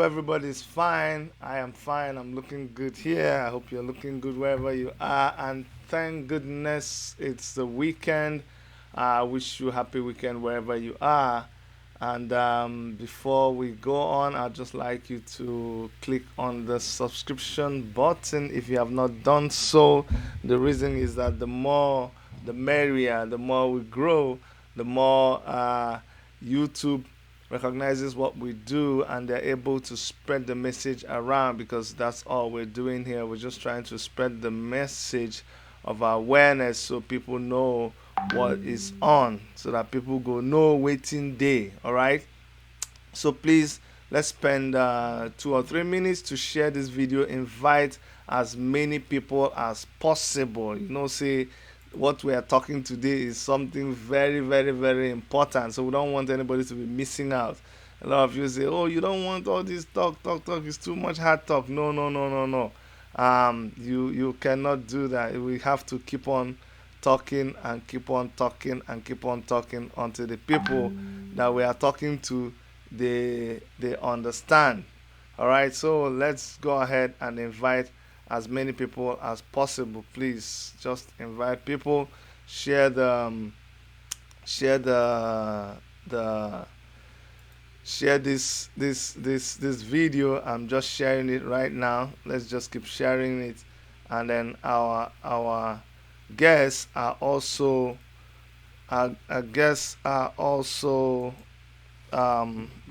hope everybody's fine. I am fine. I'm looking good here. I hope you're looking good wherever you are. And thank goodness it's the weekend. I wish you a happy weekend wherever you are. And before we go on, I'd just like you to click on the subscription button if you have not done so. The reason is that the more, the merrier, the more we grow, the more YouTube recognizes what we do and they're able to spread the message around because that's all we're doing here. We're just trying to spread the message of awareness so people know what is on, so that people go no waiting day. All right, so please, let's spend 2 or 3 minutes to share this video. Invite as many people as possible. Say what we are talking today is something very, very, very important. So we don't want anybody to be missing out. A lot of you say, "Oh, you don't want all this talk, talk, talk. It's too much hard talk." No, no, no, no, no. You cannot do that. We have to keep on talking and keep on talking and keep on talking until the people that we are talking to they understand. All right, so let's go ahead and invite as many people as possible. Please just invite people, share share the share this video. I'm just sharing it right now. Let's just keep sharing it, and then our guests are also our guests are also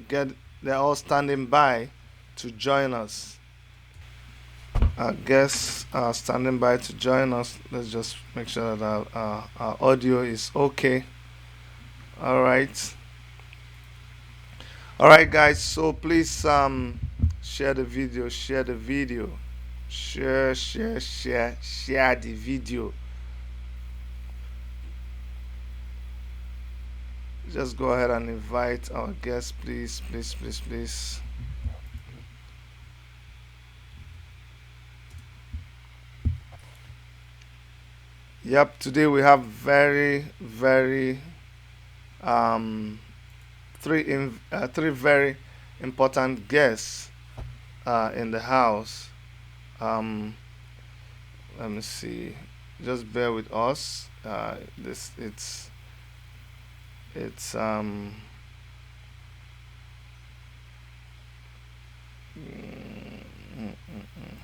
get they're all standing by to join us. Our guests are standing by to join us. Let's just make sure that our audio is okay. All right. All right, guys. So please share the video. Share the video. Share the video. Just go ahead and invite our guests, please, please, please, please. Yep, today we have very, very three very important guests in the house. Um, Let me see. Just bear with us. This it's mm, mm, mm, mm.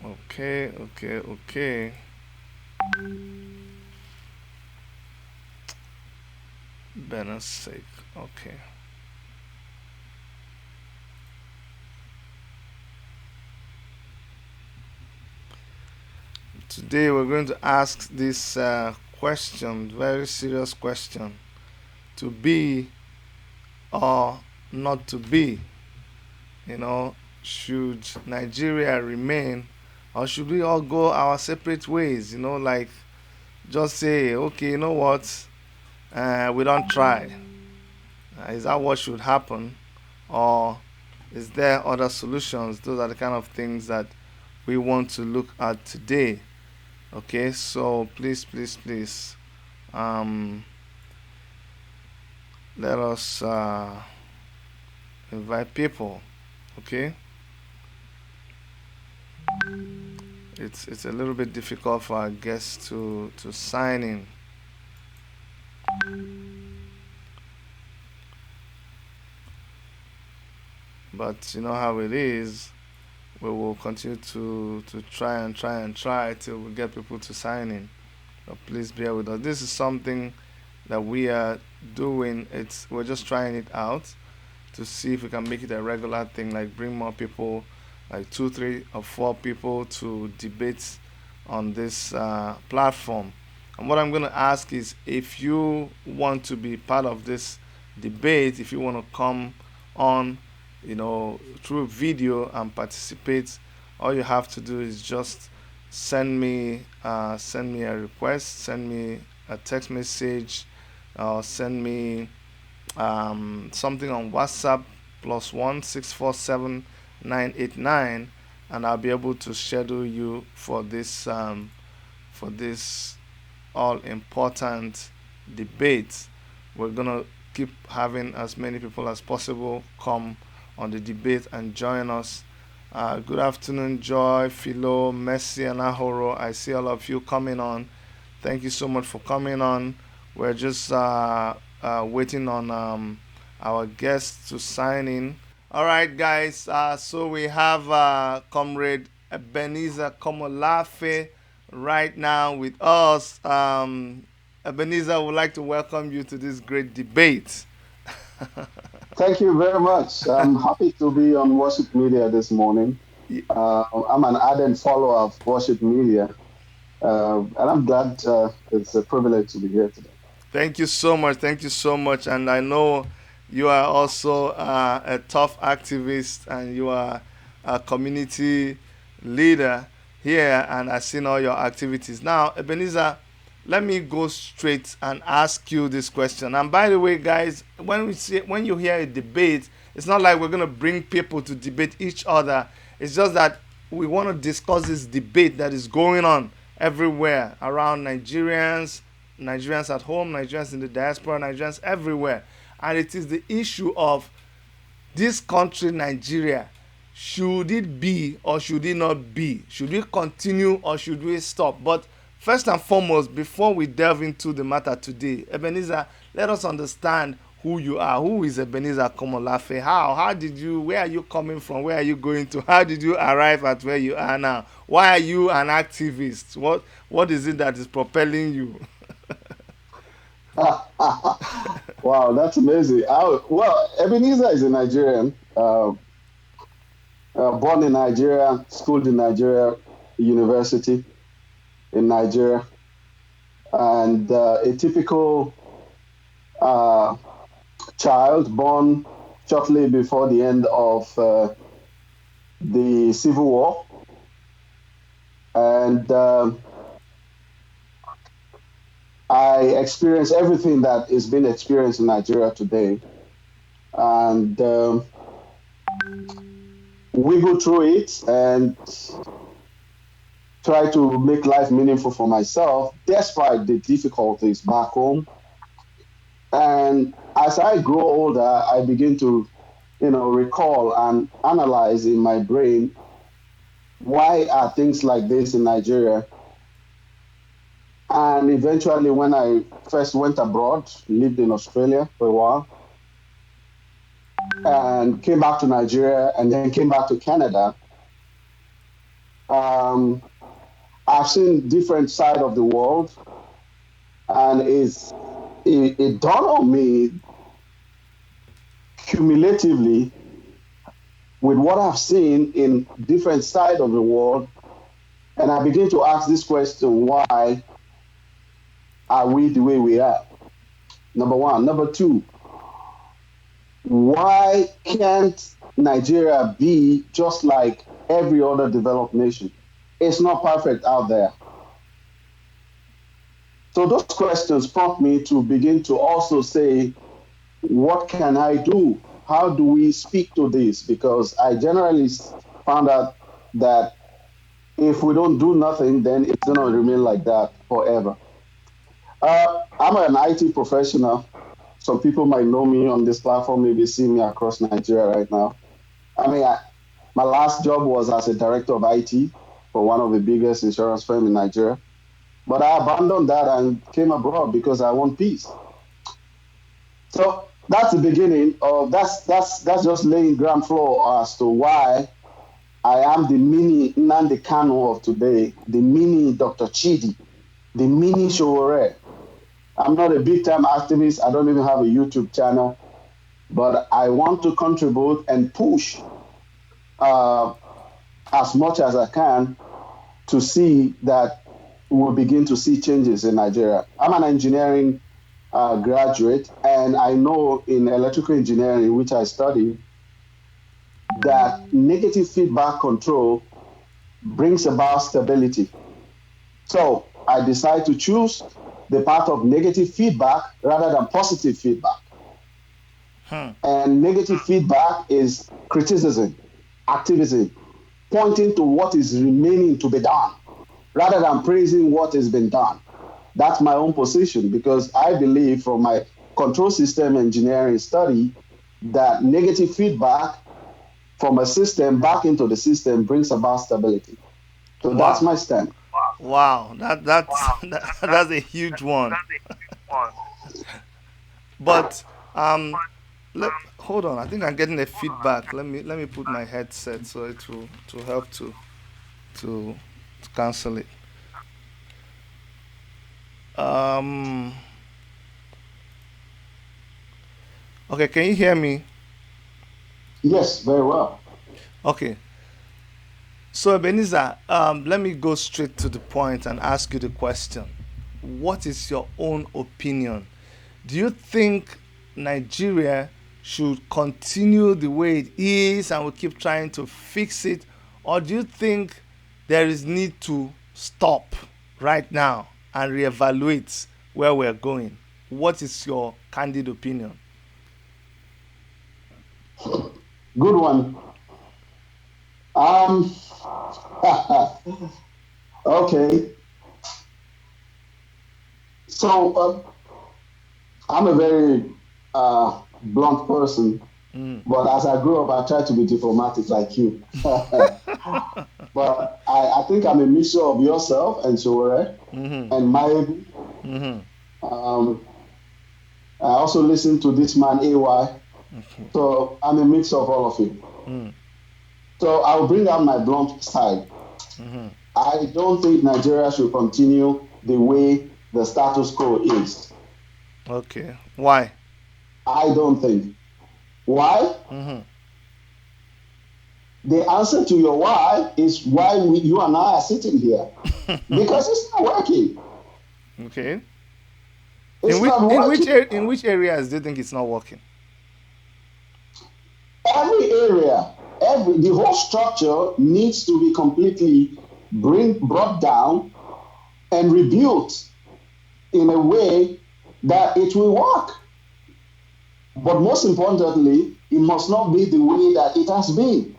Okay, okay, okay. Benis sake. Okay. Today we're going to ask this question, very serious question: to be or not to be. Should Nigeria remain or should we all go our separate ways? Like just say, okay, you know what, we don't try. Is that what should happen, or is there other solutions? Those are the kind of things that we want to look at today. Okay, so please, please, please, um, let us invite people. Okay, it's a little bit difficult for our guests to sign in. But you know how it is. We will continue to try and try and try till we get people to sign in. But please bear with us. This is something that we are doing. We're just trying it out to see if we can make it a regular thing, like bring more people, like 2, 3, or 4 people to debate on this platform. And what I'm going to ask is, if you want to be part of this debate, if you want to come on, through video and participate, all you have to do is just send me a request, send me a text message, or send me something on WhatsApp +1 647 989, and I'll be able to schedule you for this all important debate. We're gonna keep having as many people as possible come on the debate and join us. Good afternoon, Joy, Philo, Messi, and Ahoro. I see all of you coming on. Thank you so much for coming on. We're just waiting on our guests to sign in. All right, guys. So we have Comrade Ebenezer Komolafe right now with us. Ebenezer, I would like to welcome you to this great debate. Thank you very much. I'm happy to be on Worship Media this morning. I'm an ardent follower of Worship Media, and I'm glad it's a privilege to be here today. Thank you so much. Thank you so much. And I know you are also a tough activist and you are a community leader here, and I've seen all your activities. Now, Ebenezer, let me go straight and ask you this question. And by the way, guys, when you hear a debate, it's not like we're going to bring people to debate each other. It's just that we want to discuss this debate that is going on everywhere around Nigerians at home, Nigerians in the diaspora, Nigerians everywhere. And it is the issue of this country, Nigeria. Should it be or should it not be? Should we continue or should we stop? But first and foremost, before we delve into the matter today, Ebenezer, let us understand who you are. Who is Ebenezer Komolafe? Where are you coming from? Where are you going to? How did you arrive at where you are now? Why are you an activist? What is it that is propelling you? Wow, that's amazing. Well, Ebenezer is a Nigerian, born in Nigeria, schooled in Nigeria, university in Nigeria, and a typical uh, child born shortly before the end of the Civil War. And I experienced everything that is being experienced in Nigeria today. And we go through it and try to make life meaningful for myself, despite the difficulties back home. And as I grow older, I begin to, recall and analyze in my brain, why are things like this in Nigeria? And eventually, when I first went abroad, lived in Australia for a while, and came back to Nigeria, and then came back to Canada, um, I've seen different side of the world, and it dawned on me cumulatively with what I've seen in different side of the world, and I begin to ask this question: why are we the way we are? Number one. Number two, why can't Nigeria be just like every other developed nation? It's not perfect out there. So those questions prompt me to begin to also say, what can I do? How do we speak to this? Because I generally found out that if we don't do nothing, then it's going to remain like that forever. I'm an IT professional. Some people might know me on this platform, maybe see me across Nigeria right now. I mean, my last job was as a director of IT for one of the biggest insurance firms in Nigeria. But I abandoned that and came abroad because I want peace. So that's the beginning of that's just laying ground floor as to why I am the mini Nnamdi Kanu of today, the mini Dr. Chidi, the mini Showore. I'm not a big time activist. I don't even have a YouTube channel, but I want to contribute and push uh, as much as I can to see that we'll begin to see changes in Nigeria. I'm an engineering graduate, and I know in electrical engineering, which I study, that negative feedback control brings about stability. So I decide to choose the path of negative feedback rather than positive feedback. And negative feedback is criticism, activism, pointing to what is remaining to be done rather than praising what has been done. That's my own position, because I believe from my control system engineering study that negative feedback from a system back into the system brings about stability. So that's Wow. my stand. Wow. That's that's a huge one. But hold on. I think I'm getting a feedback. Let me put my headset so it will to help to to cancel it. Um. Okay. Can you hear me? Yes, very well. Okay. So Ebenezer, let me go straight to the point and ask you the question. What is your own opinion? Do you think Nigeria should continue the way it is and we keep trying to fix it, or do you think there is need to stop right now and reevaluate where we're going? What is your candid opinion? Good one. Um, okay. So I'm a very blunt person, Mm. but as I grew up, I tried to be diplomatic like you. But I think I'm a mixture of yourself and Sowore Mm-hmm. and Mayebu. Mm-hmm. Um, I also listen to this man AY. So I'm a mix of all of you. Mm-hmm. So I'll bring out my blunt side. Mm-hmm. I don't think Nigeria should continue the way the status quo is. Okay. Why? I don't think. Why? Mm-hmm. The answer to your why is why you and I are sitting here. Because it's not working. Okay. It's not working. In which areas do you think it's not working? Every area, the whole structure needs to be completely brought down and rebuilt in a way that it will work. But most importantly, it must not be the way that it has been.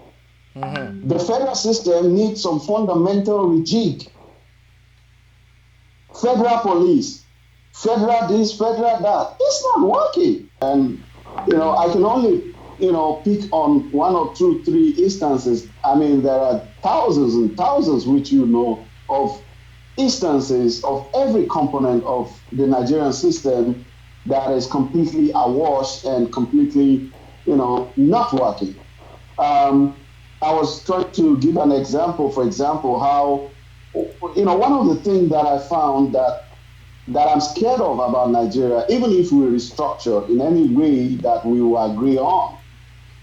Mm-hmm. The federal system needs some fundamental rejig. Federal police, federal this, federal that. It's not working. And, I can only, pick on one or two, three instances. I mean, there are thousands and thousands, which of instances of every component of the Nigerian system that is completely awash and completely, not working. I was trying to give an example, for example, how, one of the things that I found that I'm scared of about Nigeria, even if we restructure in any way that we will agree on,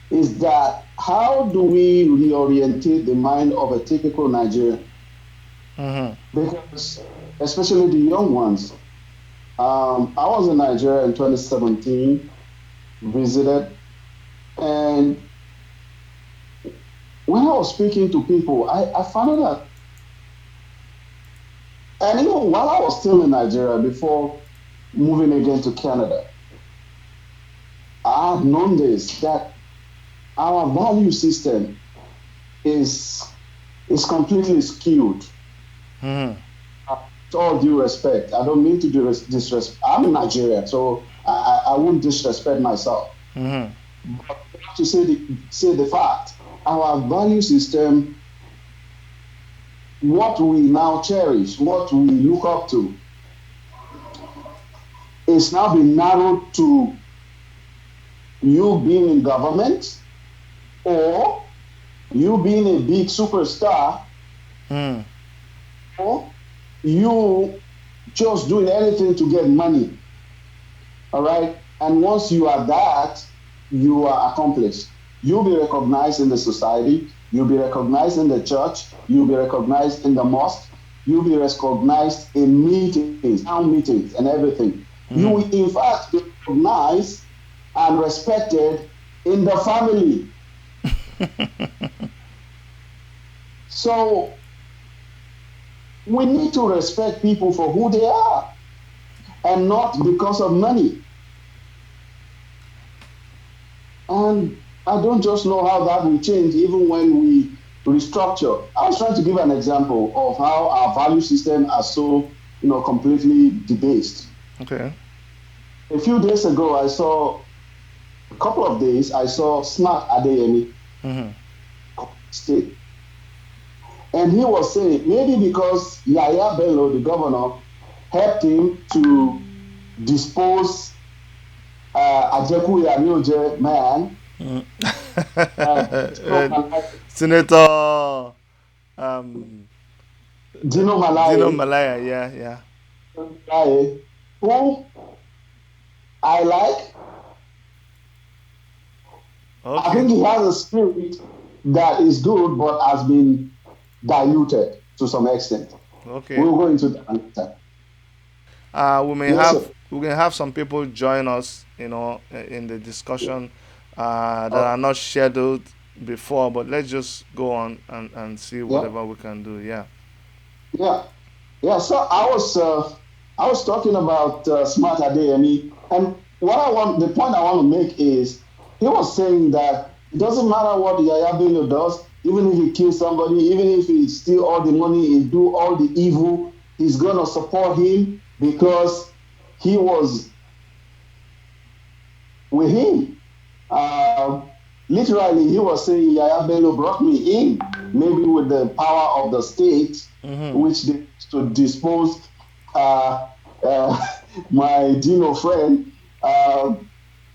is that how do we reorientate the mind of a typical Nigerian? Mm-hmm. Because, especially the young ones, I was in Nigeria in 2017, visited, and when I was speaking to people, I found out that, and even while I was still in Nigeria before moving again to Canada, I have known this that our value system is is completely skewed. Mm-hmm. With all due respect, I don't mean to disrespect. I'm in Nigeria, so I won't disrespect myself. Mm-hmm. But to say the fact, our value system, what we now cherish, what we look up to, is now been narrowed to you being in government or you being a big superstar Mm. or you just doing anything to get money. All right. And once you are that, you are accomplished. You'll be recognized in the society. You'll be recognized in the church. You'll be recognized in the mosque. You'll be recognized in meetings, town meetings, and everything. You Mm. will, in fact, be recognized and respected in the family. So we need to respect people for who they are and not because of money. And I don't just know how that will change even when we restructure. I was trying to give an example of how our value system are so completely debased. Okay. A few days ago, a couple of days, I saw Smart Adeyemi Mm-hmm. state, and he was saying maybe because Yaya Bello, the governor, helped him to dispose Ajeku Yanioje man, Dino Malaya, Senator um, Dino Dino Malaye, Malaya. Yeah, yeah. who I like. I Okay. think he has a spirit that is good, but has been diluted to some extent. Okay. We'll go into that later. We may Yes, have sir. some people join us, in the discussion that are Okay. not scheduled before. But let's just go on and see Yeah. whatever we can do. Yeah. Yeah. Yeah. So I was talking about Smart Adeyemi, and the point I want to make is he was saying that it doesn't matter what Yaya Bello does, even if he kills somebody, even if he steal all the money, he do all the evil, he's gonna support him because he was with him. Literally, he was saying Yaya Bello brought me in, maybe with the power of the state, Mm-hmm. which they used to dispose uh, my Dino friend. Uh,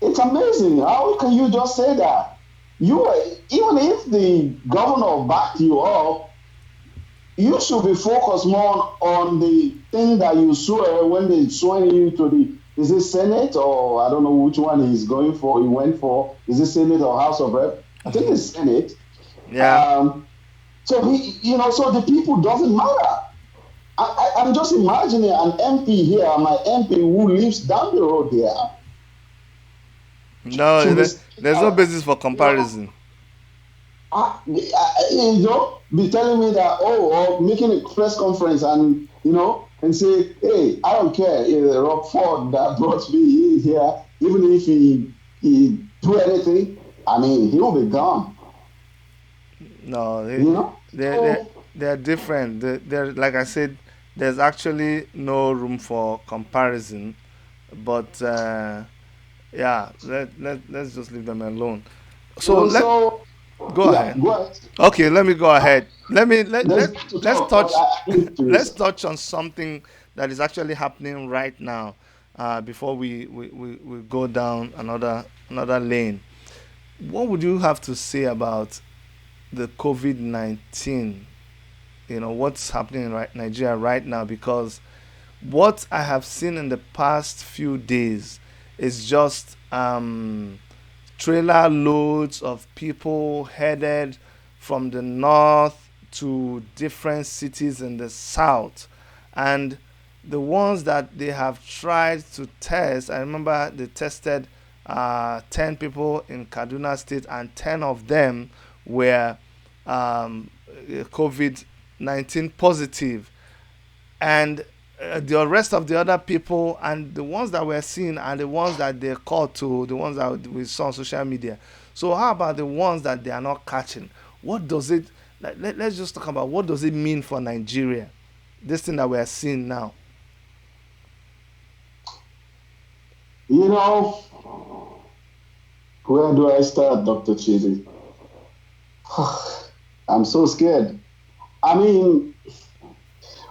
it's amazing. How can you just say that? Even if the governor backed you up, you should be focused more on the thing that you swear when they swear you to the is it Senate or I don't know which one he's going for. He went for is it Senate or House of Rep? I think it's Senate. Yeah. Um, so the people doesn't matter. I'm just imagining an MP here, my MP who lives down the road here, No, should be there's no basis for you know, comparison. be telling me that or making a press conference and say, hey, I don't care, Rob Ford that brought me in here, even if he do anything, I mean, he will be gone. No, they they So they're different. They're like I said, there's actually no room for comparison. But yeah, let's just leave them alone. So so go yeah, ahead. go ahead. Okay, let me go ahead. Let me There's more to let's talk, but touch I need to let's listen. touch on something that is actually happening right now, before we go down another lane. What would you have to say about the COVID-19? What's happening in Nigeria right now, because what I have seen in the past few days is just trailer loads of people headed from the north to different cities in the south. And the ones that they have tried to test, I remember they tested 10 people in Kaduna State, and 10 of them were COVID 19 positive. And the rest of the other people and the ones that were seen and the ones that they caught, to the ones that we saw on social media. So how about the ones that they are not catching? What does it let's just talk about what does it mean for Nigeria, this thing that we are seeing now? You know, where do I start, Dr. Chidi? I'm so scared. I mean,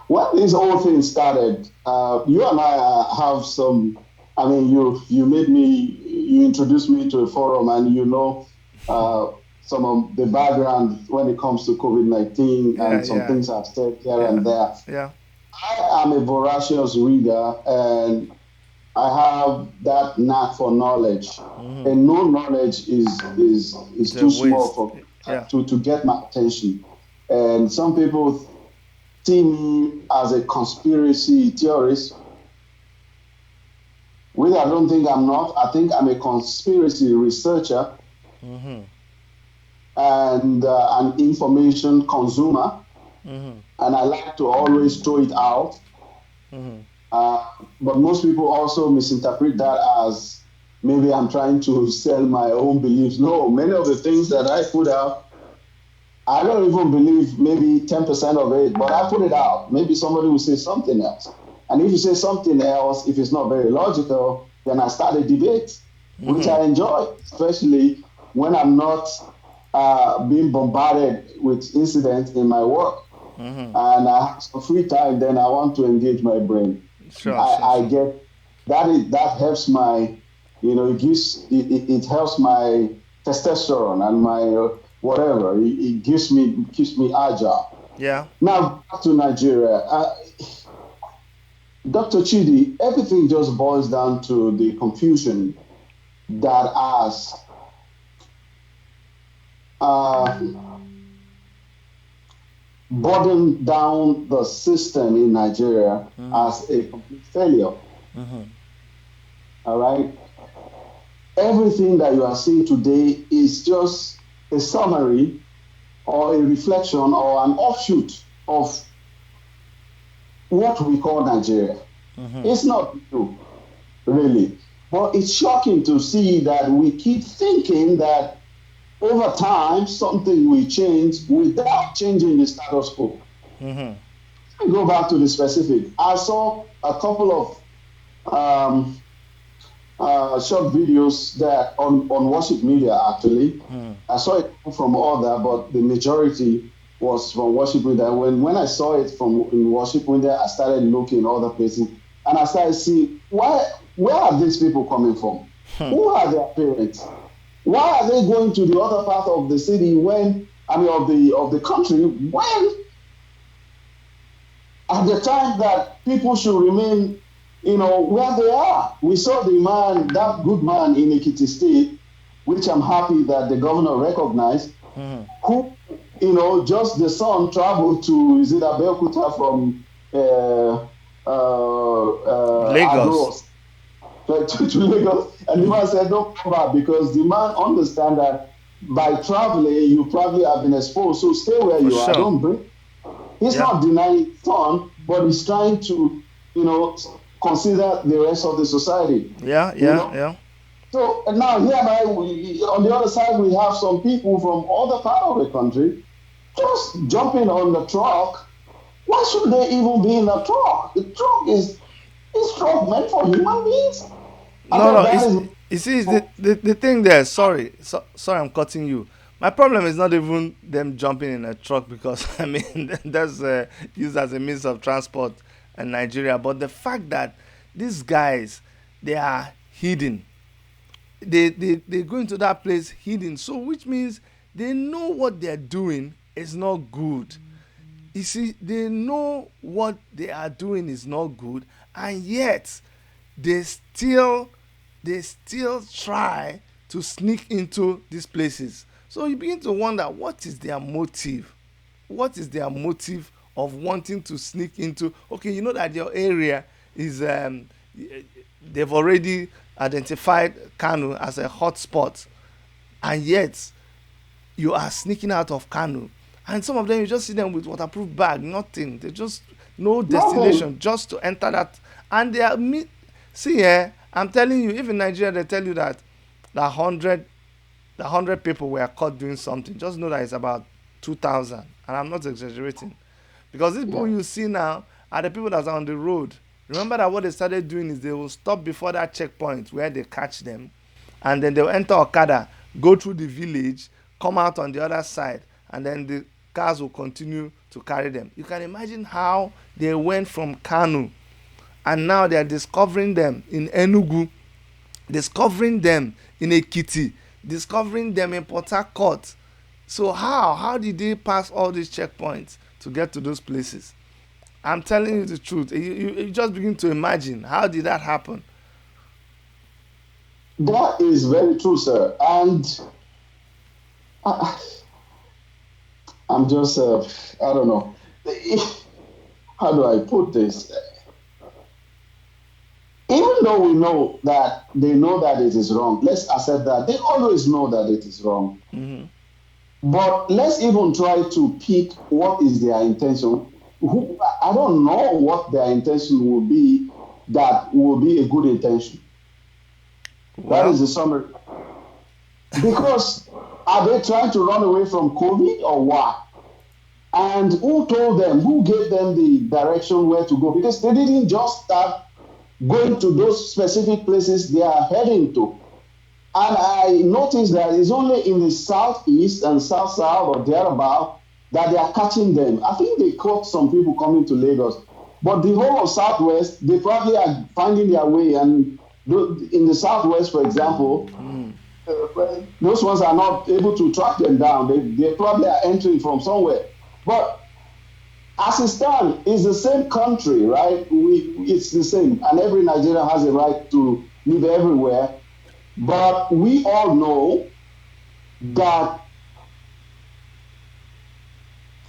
when this whole thing started, you and I have some. I mean, you introduced me to a forum, and uh, some of the background when it comes to COVID-19 Yeah, and some yeah, things I've said here yeah, and there. yeah. I am a voracious reader, and I have that knack for knowledge, Mm-hmm. and no knowledge is It's a too small waste. for Yeah. to get my attention. And some people see me as a conspiracy theorist, which I don't think I'm not. I think I'm a conspiracy researcher Mm-hmm. and an information consumer, Mm-hmm. and I like to always throw it out. Mm-hmm. Uh, but most people also misinterpret that as maybe I'm trying to sell my own beliefs. No, many of the things that I put out, I don't even believe maybe 10% of it, but I put it out. Maybe somebody will say something else. And if you say something else, if it's not very logical, then I start a debate, which I enjoy, especially when I'm not being bombarded with incidents in my work. And I have some free time, then I want to engage my brain. Sure, sure, I sure. get that helps my, it helps my testosterone and my whatever. It gives me keeps me agile. Yeah. Now back to Nigeria. Dr. Chidi, everything just boils down to the confusion that has uh, burdened down the system in Nigeria as a complete failure. All right. Everything that you are seeing today is just a summary or a reflection or an offshoot of what we call Nigeria. It's not true, really. But it's shocking to see that we keep thinking that over time something will change without changing the status quo. Let me go back to the specific. I saw a couple of short videos that on worship media actually. I saw it from other, but the majority was from worship media. When I saw it from in worship media, I started looking other places and I started seeing where are these people coming from? Who are their parents? Why are they going to the other part of the city of the country when at the time that people should remain, where they are? We saw that good man in Ekiti State, which I'm happy that the governor recognized, who, just the son traveled to, is it Abeokuta from Lagos. Agros to Lagos. And the man said, don't come back because the man understand that by traveling, you probably have been exposed. So stay where For you are. sure. Don't bring. He's Yeah. not denying his son, but he's trying to, consider the rest of the society. Yeah, You yeah, know. yeah. So now hereby, on the other side, we have some people from other part of the country just jumping on the truck. Why should they even be in the truck? The truck is truck meant for human beings. I No, thought no. that It's is. you see, it's the thing there. Sorry, sorry, I'm cutting you. My problem is not even them jumping in a truck because I mean that's used as a means of transport in Nigeria, but the fact that these guys they are hidden, they go into that place hidden, so which means they know what they're doing is not good. You see, they know what they are doing is not good, and yet they still they still try to sneak into these places. So you begin to wonder what is their motive. What is their motive of wanting to sneak into? Okay, you know that your area is they've already identified Kanu as a hotspot, and yet you are sneaking out of Kanu, and some of them you just see them with waterproof bag, nothing. They just no Nothing. destination, just to enter that, and they are see, I'm telling you, if in Nigeria they tell you that the 100 people were caught doing something, just know that it's about 2,000, and I'm not exaggerating, because these people Yeah. you see now are the people that are on the road. Remember that what they started doing is they will stop before that checkpoint where they catch them, and then they'll enter Okada, go through the village, come out on the other side, and then the cars will continue to carry them. You can imagine how they went from Kanu, and now they are discovering them in Enugu, discovering them in Ekiti, discovering them in Port Harcourt. So how did they pass all these checkpoints to get to those places? I'm telling you the truth. You just begin to imagine how did that happen. That is very true, sir. And I, I'm just, I don't know. How do I put this? Even though we know that they know that it is wrong, let's accept that they always know that it is wrong. But let's even try to pick what is their intention. I don't know what their intention will be that will be a good intention. That Well, is the summary. Because are they trying to run away from COVID or what? And who told them, who gave them the direction where to go? Because they didn't just start going to those specific places they are heading to. And I noticed that it's only in the southeast and south or thereabout that they are catching them. I think they caught some people coming to Lagos. But the whole of southwest, they probably are finding their way. And in the southwest, for example, those ones are not able to track them down. They probably are entering from somewhere. But as it stands, it's the same country, right? It's the same. And every Nigerian has a right to live everywhere. But we all know that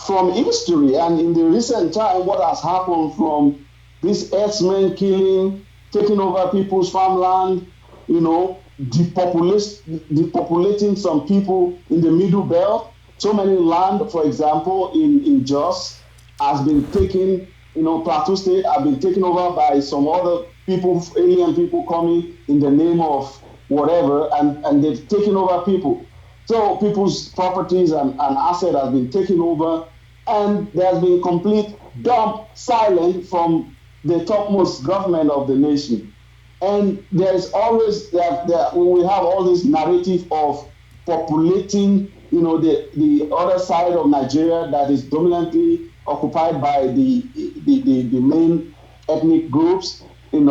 from history and in the recent time, what has happened from this herdsmen killing, taking over people's farmland, depopulating some people in the middle belt. So many land, for example, in Jos has been taken, Plateau State have been taken over by some other people, alien people coming in the name of whatever, and they've taken over people. So people's properties and assets have been taken over, and there's been complete dump silent from the topmost government of the nation. And there's always we have all this narrative of populating, the other side of Nigeria that is dominantly occupied by the main ethnic groups, in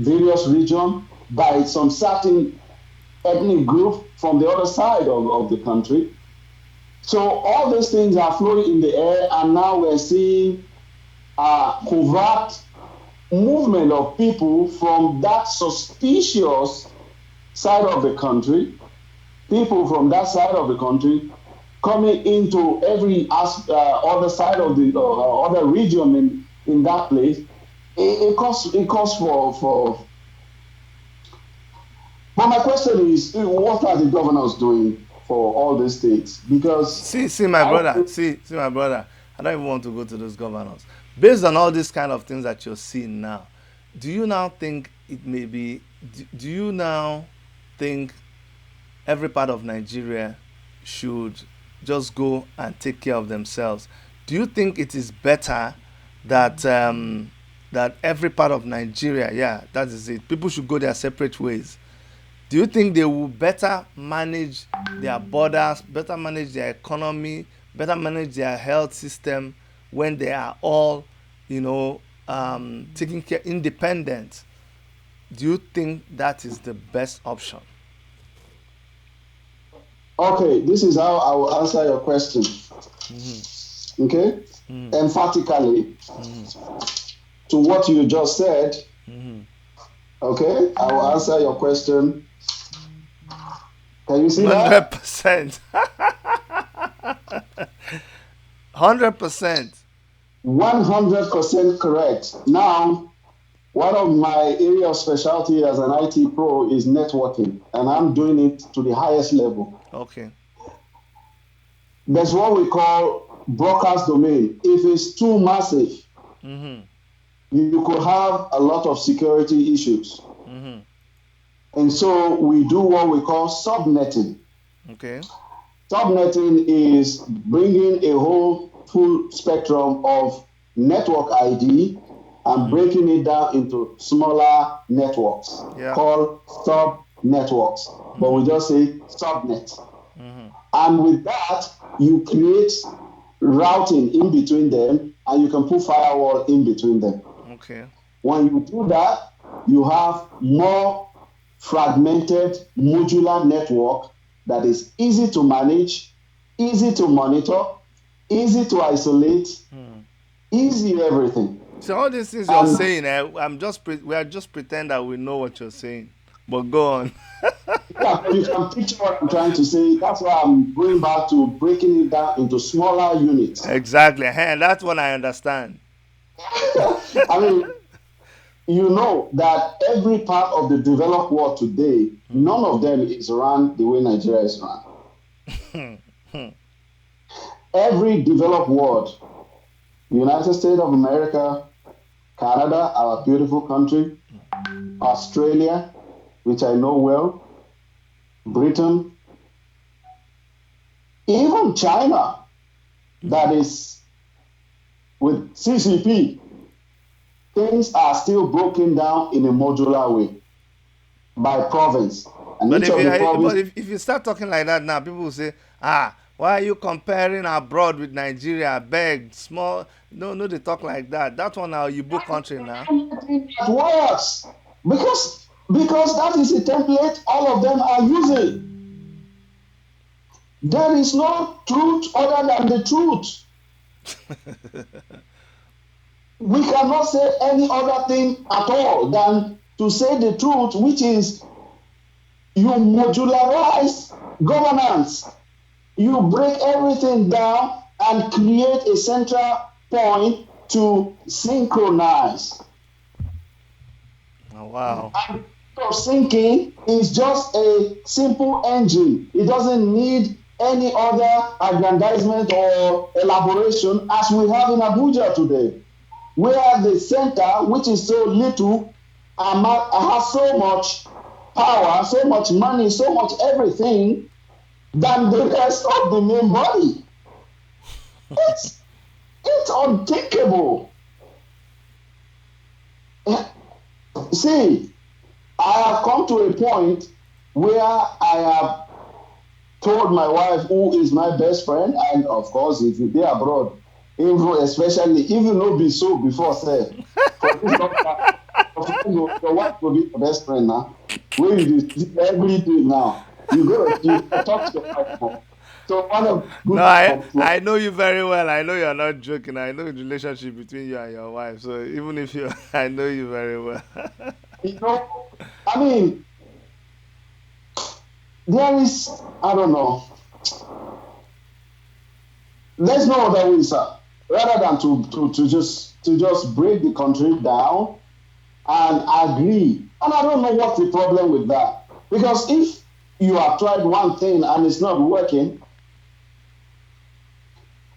various regions by some certain ethnic group from the other side of the country. So all these things are flowing in the air, and now we're seeing a covert movement of people from that suspicious side of the country, people from that side of the country coming into every other side of the other region in that place. It calls for. But my question is, what are the governors doing for all these states? Because See, my brother. See, my brother. I don't even want to go to those governors. Based on all these kind of things that you're seeing now, do you now think it may be? Do you now think every part of Nigeria should just go and take care of themselves? Do you think it is better that that every part of Nigeria, yeah, that is it. People should go their separate ways. Do you think they will better manage their borders, better manage their economy, better manage their health system when they are all, taking care independent? Do you think that is the best option? okay, this is how I will answer your question. Okay, emphatically to what you just said. Okay, I will answer your question. Can you see that? 100%. 100%. 100% correct. Now, one of my area of specialty as an IT pro is networking, and I'm doing it to the highest level. Okay. There's what we call broadcast domain. If it's too massive, you could have a lot of security issues. And so we do what we call subnetting. Okay. Subnetting is bringing a whole full spectrum of network ID and breaking it down into smaller networks called sub networks. But we just say subnet. And with that, you create routing in between them, and you can put firewall in between them. Okay. When you do that, you have more fragmented modular network that is easy to manage, easy to monitor, easy to isolate, easy everything. So all these things you're saying, we are just pretend that we know what you're saying. But go on. Yeah, you can picture what I'm trying to say. That's why I'm going back to breaking it down into smaller units. Exactly. And that's what I understand. I mean, you know that every part of the developed world today, none of them is run the way Nigeria is run. Every developed world, United States of America, Canada, our beautiful country, Australia, which I know well, Britain, even China, that is With CCP, things are still broken down in a modular way by province. And But each of the province, if you start talking like that now, people will say, why are you comparing abroad with Nigeria? Beg, small. No, no, they talk like that. That one now, you book country now. it works. Because that is a template all of them are using. There is no truth other than the truth. We cannot say any other thing at all than to say the truth, which is you modularize governance. You break everything down and create a central point to synchronize. Oh, wow. And of syncing is just a simple engine. It doesn't need any other aggrandizement or elaboration as we have in Abuja today, where the center, which is so little, has so much power, so much money, so much everything than the rest of the main body. It's unthinkable. See, I have come to a point where I have told my wife, who is my best friend, and of course, if you be abroad, even especially if you know be so before say, for this doctor, your wife will be your best friend now. Where you do everything now. You talk to your wife more. So one of No, good I know you very well. I know you're not joking. I know the relationship between you and your wife. So even if you, I know you very well. you know, I mean, there is, I don't know. There's no other way, sir. Rather than to just break the country down and agree. And I don't know what's the problem with that. Because if you have tried one thing and it's not working,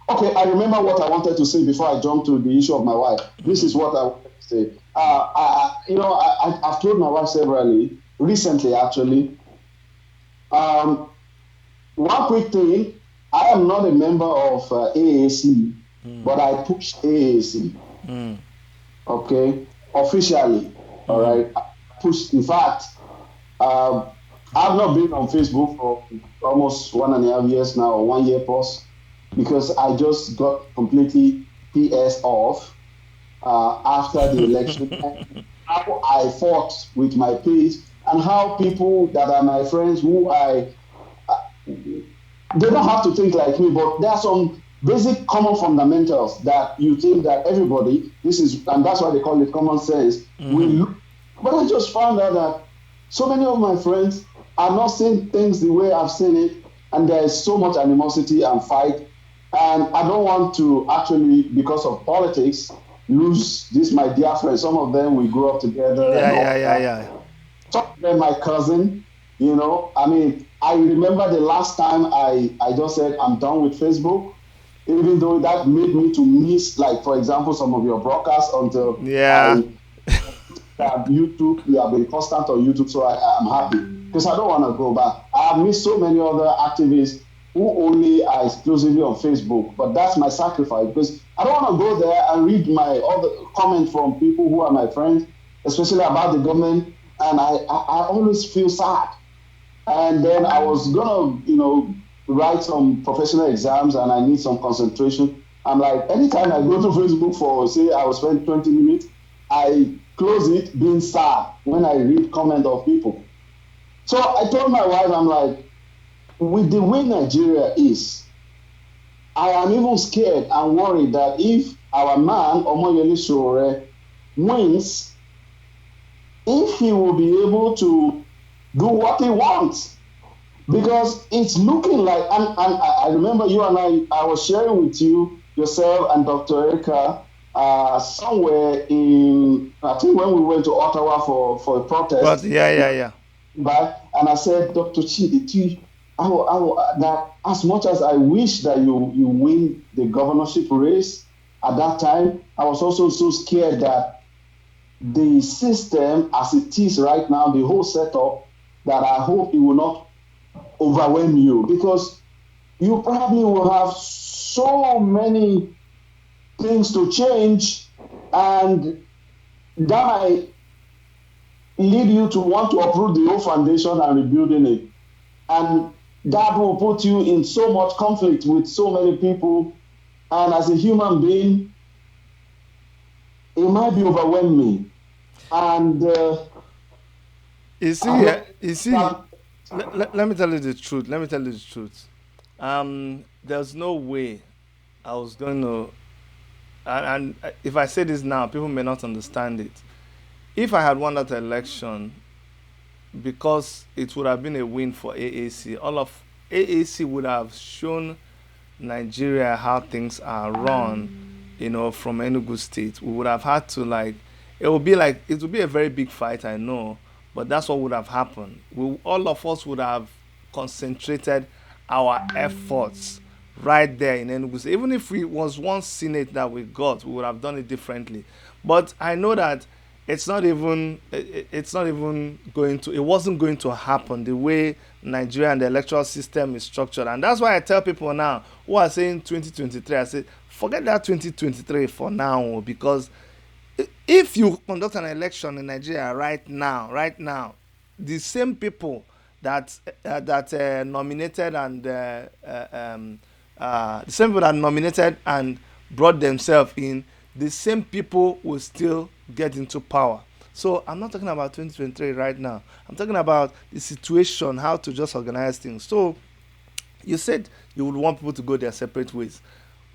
okay, I remember what I wanted to say before I jump to the issue of my wife. This is what I wanted to say. I've told my wife severally, recently actually. One quick thing, I am not a member of AAC, but I push AAC. Okay, officially. All right, I push. In fact, I've not been on Facebook for almost 1.5 years now, or 1 year plus, because I just got completely PS off after the election. How I fought with my peers and how people that are my friends who they don't have to think like me, but there are some basic common fundamentals that you think that everybody, and that's why they call it common sense. But I just found out that so many of my friends are not seeing things the way I've seen it, and there is so much animosity and fight. And I don't want to actually, because of politics, lose this my dear friends. Some of them we grew up together and all that. Some of them my cousin, I mean, I remember the last time I just said I'm done with Facebook, even though that made me to miss, like, for example, some of your broadcasts until I have YouTube. We have been constant on YouTube, so I'm happy because I don't want to go back. I have missed so many other activists who only are exclusively on Facebook, but that's my sacrifice because I don't want to go there and read my other comments from people who are my friends, especially about the government, and I always feel sad. And then I was gonna, write some professional exams, and I need some concentration. I'm like, anytime I go to Facebook for, say, I will spend 20 minutes, I close it being sad when I read comment of people. So I told my wife, I'm like, with the way Nigeria is, I am even scared and worried that if our man, Omoyele Sowore, wins, if he will be able to do what he wants. Because it's looking like, and I remember you and I was sharing with you, yourself and Dr. Erika, somewhere in, I think when we went to Ottawa for a protest. But yeah. And I said, Dr. Chi, that as much as I wish that you win the governorship race at that time, I was also so scared that the system as it is right now, the whole setup, that I hope it will not overwhelm you, because you probably will have so many things to change, and that might lead you to want to uproot the whole foundation and rebuilding it. And that will put you in so much conflict with so many people. And as a human being, it might be overwhelming. And You I see, don't you see. that, Let me tell you the truth. Let me tell you the truth. There's no way I was going to, and if I say this now, people may not understand it. If I had won that election, because it would have been a win for AAC, all of AAC would have shown Nigeria how things are run, from Enugu State. We would have had to it would be a very big fight, I know, but that's what would have happened. All of us would have concentrated our efforts right there in Enugu State. Even if we was one Senate that we got, we would have done it differently. But I know that it's not even going to, it wasn't going to happen the way Nigeria and the electoral system is structured. And that's why I tell people now who are saying 2023, I say forget that 2023 for now, because if you conduct an election in Nigeria right now, the same people that nominated and the same people that nominated and brought themselves in, the same people will still get into power. So I'm not talking about 2023 right now. I'm talking about the situation, how to just organize things. So you said you would want people to go their separate ways.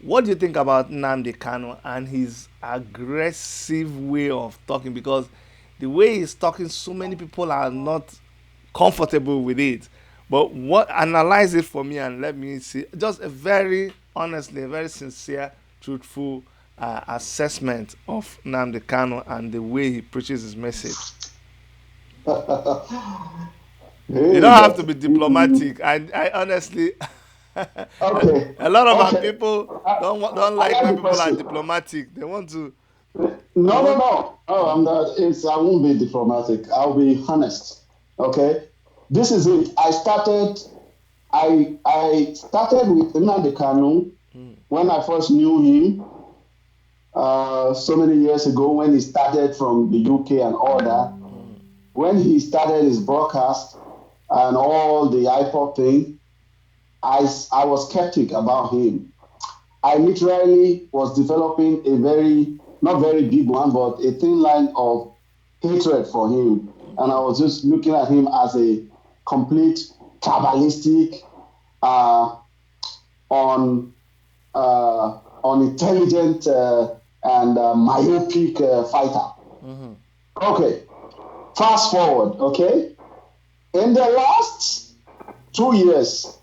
What do you think about Nnamdi Kanu and his aggressive way of talking? Because the way he's talking, so many people are not comfortable with it. But what analyze it for me and let me see just a very honestly, a very sincere, truthful assessment of Nnamdi Kanu and the way he preaches his message. You hey, don't have to that be you, diplomatic. I honestly, okay, a lot of our okay. people I, don't I like like when the people are question. diplomatic. They want to. They No, no, want. no. Oh, I'm not. I won't be diplomatic. I'll be honest. Okay. This is it. I started with Nnamdi Kanu when I first knew him so many years ago when he started from the UK and all that. When he started his broadcast and all the iPod thing, I was skeptic about him. I literally was developing a very, not very big one, but a thin line of hatred for him. And I was just looking at him as a complete tribalistic, uh, on unintelligent and myopic fighter. Okay, fast forward. Okay, in the last 2 years.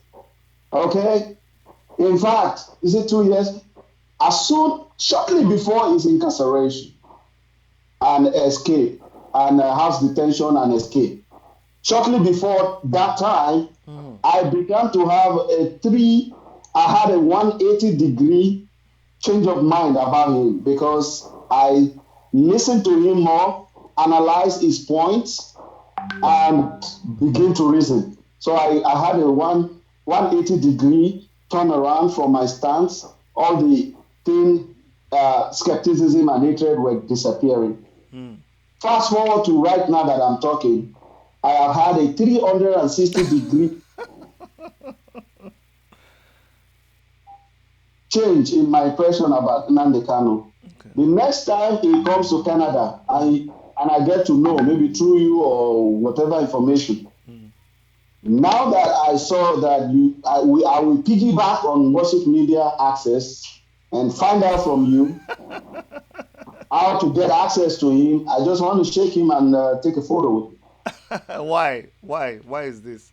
Okay, in fact, is it 2 years? As soon, shortly before his incarceration and escape, and house detention and escape, shortly before that time, I began to have I had a 180-degree change of mind about him because I listened to him more, analyzed his points, and begin to reason. So I had a 180-degree turnaround from my stance. All the thin skepticism and hatred were disappearing. Fast forward to right now that I'm talking, I have had a 360-degree change in my impression about Nnamdi Kanu. Okay. The next time he comes to Canada, and I get to know, maybe through you or whatever information, now that I saw that I will piggyback on Worship Media Access and find out from you how to get access to him. I just want to shake him and take a photo with him. Why? Why is this?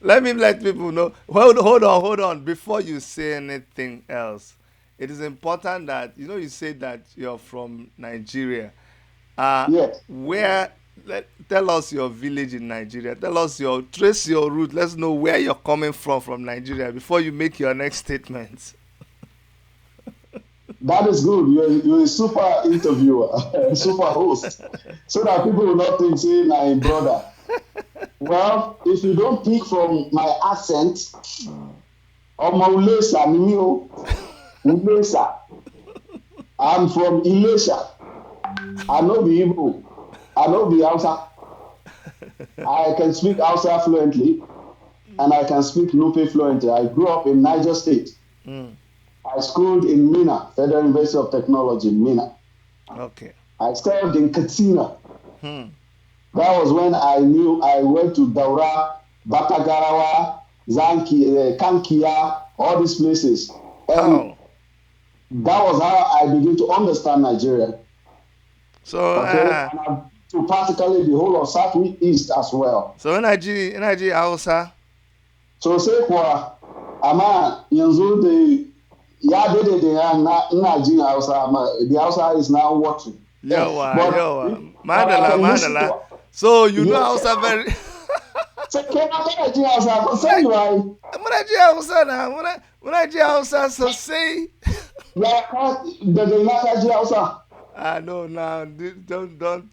Let me let people know. Hold on. Before you say anything else, it is important that you said that you're from Nigeria. Yes. Where? Tell us your village in Nigeria. Tell us trace your route. Let's know where you're coming from Nigeria before you make your next statement. That is good. You're a super interviewer, a super host, so that people will not think, say, my brother. Well, if you don't pick from my accent, Ọmọ Ulesa ni mí o, Ulesa. I'm from Ilesha. I know the Igbo. I know the Hausa. I can speak Hausa fluently and I can speak Nupe fluently. I grew up in Niger State. Mm. I schooled in Mina, Federal University of Technology, Mina. Okay. I served in Katsina. Hmm. That was when I knew I went to Daura, Batagarawa, Kankia, all these places. And How? that was how I began to understand Nigeria. So, Okay. And I've to practically the whole of Southeast as well. so in Nigeria, Hausa. So sai kuwa amma yanzu da ya daidaita ya ina jin Hausa amma the Hausa is now working. Yawa, but yawa. but I Madala, can listen madala. to So you know yes. Hausa very. So can I jin Hausa but sai you are Muna ji Hausa na, muna ji Hausa sosai. ya ka daga ina ka ji Hausa. Ah, no, no, don't.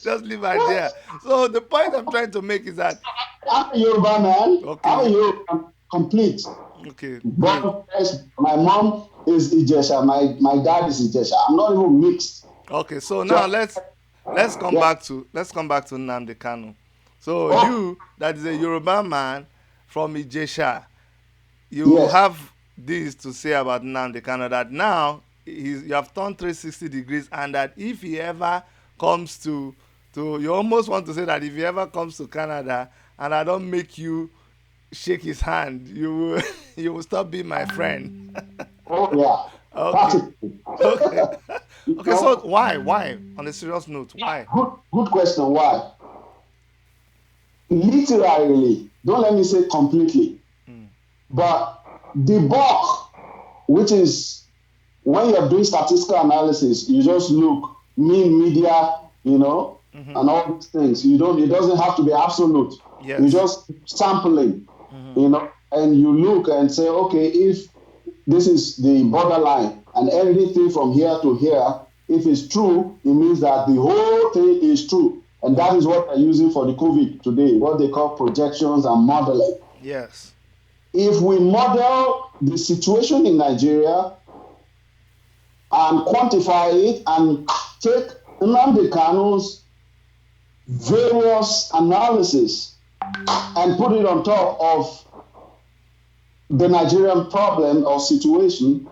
Just leave it there. So the point I'm trying to make is that I'm a Yoruba man. I'm a okay, Yoruba complete. okay, great. But my mom is Ijesha. My dad is Ijesha. I'm not even mixed. Okay, so now So let's come yeah. back to Nnamdi Kanu. So Oh you that is a Yoruba man from Ijesha, you yes. have this to say about Nnamdi Kanu that now you have turned 360 degrees and that if he ever comes to you almost want to say that if he ever comes to Canada and I don't make you shake his hand, you will you will stop being my friend. Oh yeah. Okay. Practically. Okay. You Okay, so know, why? On a serious note, why? good question. Why? Literally, don't let me say completely, Mm. but the bulk, which is when you're doing statistical analysis, you just look mean media, Mm-hmm. and all these things. You don't. It doesn't have to be absolute. You Yes. just sampling, Mm-hmm. and you look and say, okay, if this is the borderline and everything from here to here, if it's true, it means that the whole thing is true. And that is what they're using for the COVID today, what they call projections and modeling. Yes. If we model the situation in Nigeria and quantify it and take Nnamdi Kanu's various analysis and put it on top of the Nigerian problem or situation,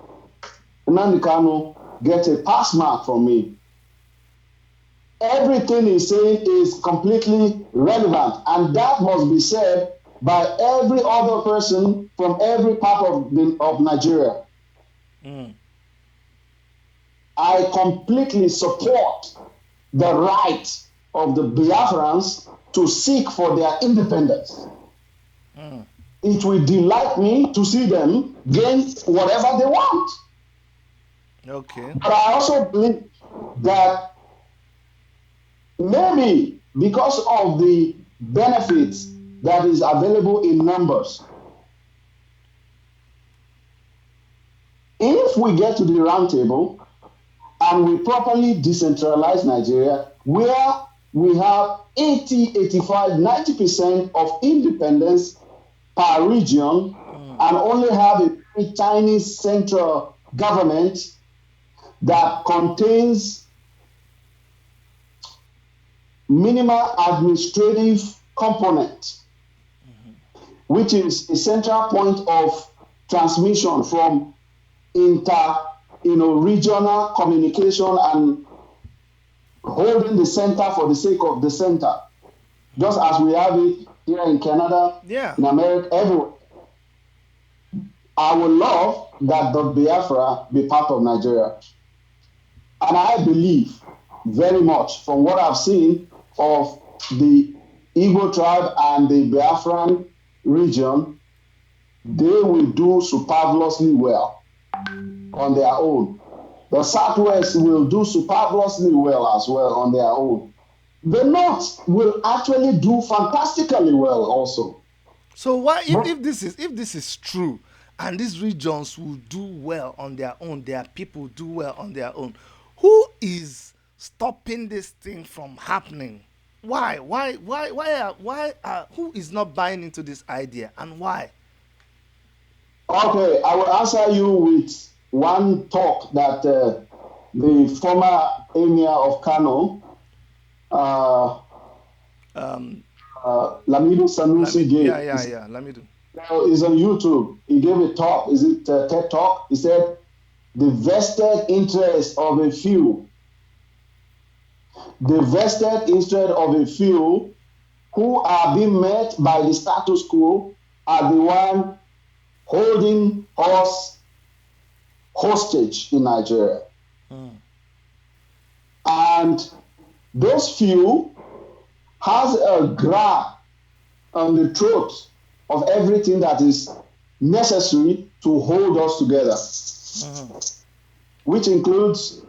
Nnamdi Kanu gets a pass mark from me. Everything he's saying is completely relevant, and that must be said by every other person from every part of Nigeria. Mm. I completely support the right of the Biafrans to seek for their independence. Mm. It will delight me to see them gain whatever they want. Okay. But I also believe that maybe because of the benefits that is available in numbers, if we get to the round table and we properly decentralize Nigeria, where we have 80, 85, 90% of independence per region and only have a very tiny central government that contains minimal administrative component, which is a central point of transmission from regional communication and holding the center for the sake of the center, just as we have it here in Canada, Yeah. in America, everywhere. I would love that the Biafra be part of Nigeria. And I believe very much from what I've seen of the Igbo tribe and the Biafran region, they will do superfluously well on their own. The Southwest will do superfluously well as well on their own. The North will actually do fantastically well also. So why But if this is true and these regions will do well on their own, their people do well on their own, who is stopping this thing from happening? Why? Who is not buying into this idea and why? Okay, I will answer you with one talk that the former emir of Kano, uh, Um, Lamido Sanusi yeah, gave. yeah, yeah. Let me do. It's on YouTube. He gave a talk. Is it TED Talk? He said, the vested interest of a few, the vested interest of a few who are being met by the status quo are the one holding us hostage in Nigeria. Mm. And those few has a grab on the throat of everything that is necessary to hold us together, Mm-hmm. which includes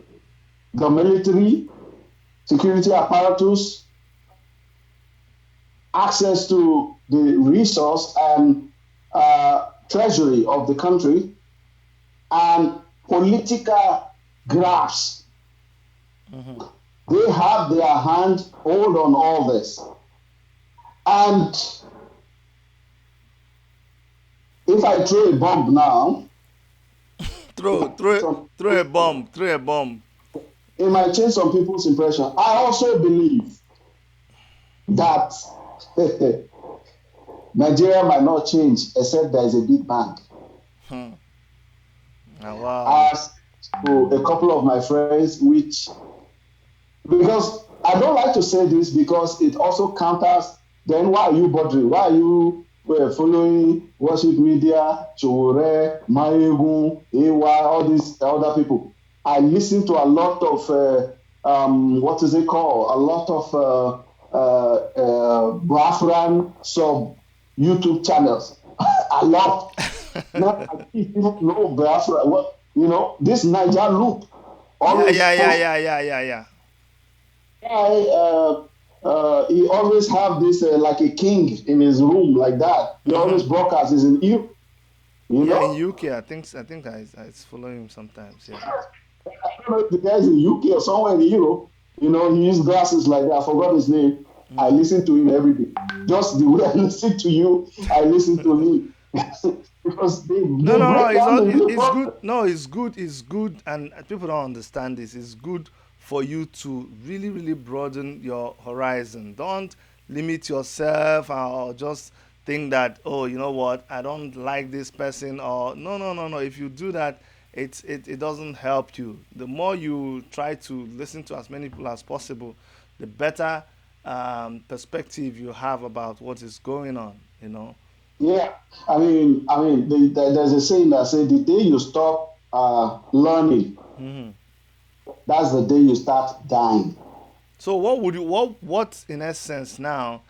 the military, security apparatus, access to the resource and treasury of the country, and political grasp. Mm-hmm. They have their hand hold on all this. And if I throw a bomb now, Throw, throw, some, throw a bomb. Throw a bomb. it might change some people's impression. I also believe that Nigeria might not change except there is a big bang. Hmm. Ah, I wow. asked to a couple of my friends, which, because I don't like to say this because it also counters, then why are you bothering? Why are you following worship media, Chore, Mayegun, AY, all these other people? I listen to a lot of, what is it called? A lot of Biafran sub YouTube channels. I love. Now I people know Biafra. What, this Niger loop Yeah, always yeah, yeah, post yeah, yeah, yeah, yeah. guy, he always have this like a king in his room like that. He always Mm-hmm. broadcasts is in Europe, you Yeah, in know. UK, I think I follow him sometimes. Yeah. I don't know if the guy's in UK or somewhere in Europe. He used glasses like that. I forgot his name. I Mm. listen to him every day. Just the way I listen to you, I listen to him. Because No, they no, no. break It's down not. the real It's good. problem. No, it's good. It's good, and people don't understand this. It's good for you to really, really broaden your horizon. Don't limit yourself or just think that, oh, you know what, I don't like this person, or no, no, no, no. If you do that, it doesn't help you. The more you try to listen to as many people as possible, the better perspective you have about what is going on. You know. Yeah, there's a saying that says the day you stop learning, Mm-hmm. that's the day you start dying. So what would you what in essence now,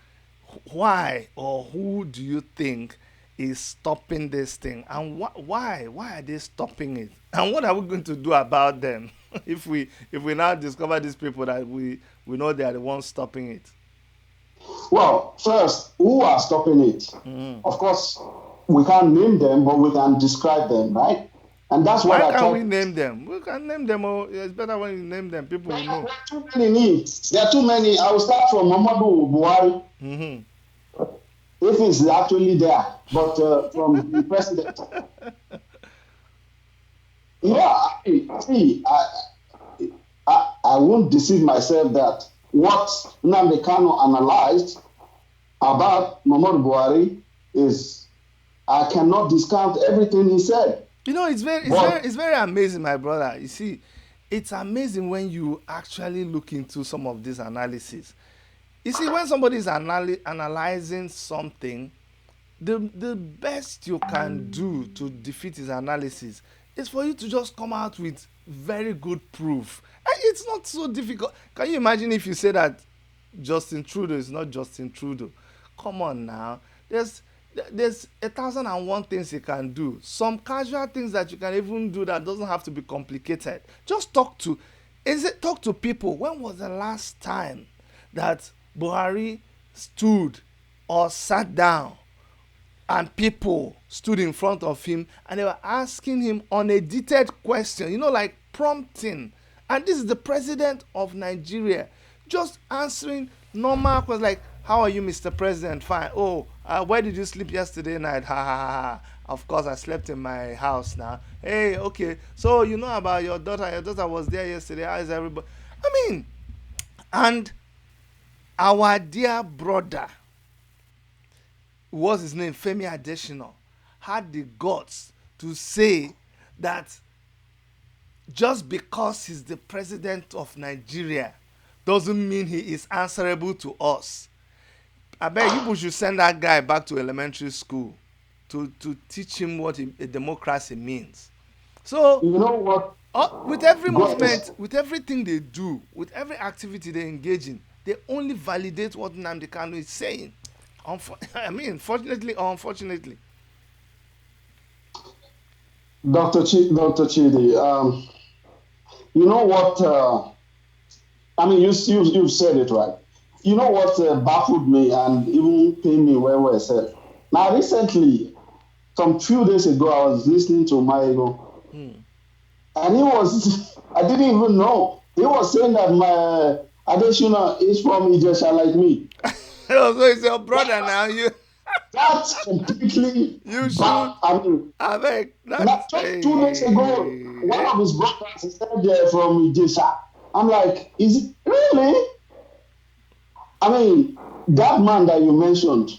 why or who do you think is stopping this thing, and why are they stopping it, and what are we going to do about them if we now discover these people that we know they are the ones stopping it. Well, first, who are stopping it? Mm. Of course, we can't name them, but we can describe them, right? And that's what Why I can't try. we name them? We can name them. Oh, it's better when you name them, people There will know. are too many names. There are too many. I will start from Muhammadu Buhari, Mm-hmm. if he's actually there, but from the president. Okay. Yeah, see, I won't deceive myself that what Nnamdi Kanu analyzed about Muhammadu Buhari is, I cannot discount everything he said. It's very, it's very, But it's very amazing, my brother. You see, it's amazing when you actually look into some of this analysis. You see, when somebody is analyzing something, the best you can do to defeat his analysis is for you to just come out with very good proof. And it's not so difficult. Can you imagine if you say that Justin Trudeau is not Justin Trudeau? Come on now. There's 1,001 things you can do. Some casual things that you can even do that doesn't have to be complicated. Just talk to people. When was the last time that Buhari stood or sat down and people stood in front of him and they were asking him unedited question, like prompting? And this is the president of Nigeria just answering normal questions like, How are you, Mr. President? Fine. Oh, where did you sleep yesterday night? Ha ha ha ha. Of course, I slept in my house now. Hey, okay. So you know about your daughter? Your daughter was there yesterday. How is everybody? I mean, and our dear brother, what's his name, Femi Adesina, had the guts to say that just because he's the president of Nigeria doesn't mean he is answerable to us. I bet you should send that guy back to elementary school to teach him what a democracy means. So, You know what? with every Go ahead. movement, with everything they do, with every activity they engage in, they only validate what Nnamdi Kanu is saying. I mean, fortunately or unfortunately. Dr. Chidi, you know what? I mean, you've said it right. You know what baffled me and even pained me when we said. Now, recently, some few days ago, I was listening to Maigo, and he was, I didn't even know. He was saying that my Adesina is from Ijesha like me. So it's your brother now. That's completely You should. back. I mean, I beg. That's not just 2 days ago, one of his brothers said they're from Ijesha. I'm like, is it really? I mean, that man that you mentioned,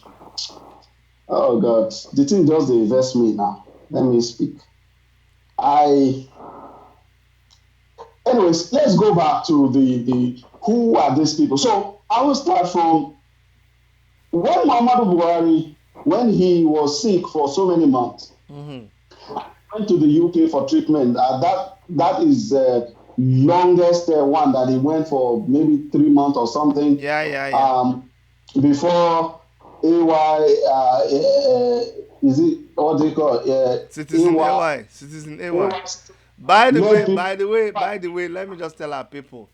oh God, the thing just invest me now. Let me speak. I, anyways, let's go back to the who are these people. So I will start from when Muhammadu Buhari, when he was sick for so many months, went to the UK for treatment. That is longest one that he went for maybe 3 months or something. Yeah. Before AY, is it what they call Citizen AY? AY. Citizen AY. By the way, let me just tell our people.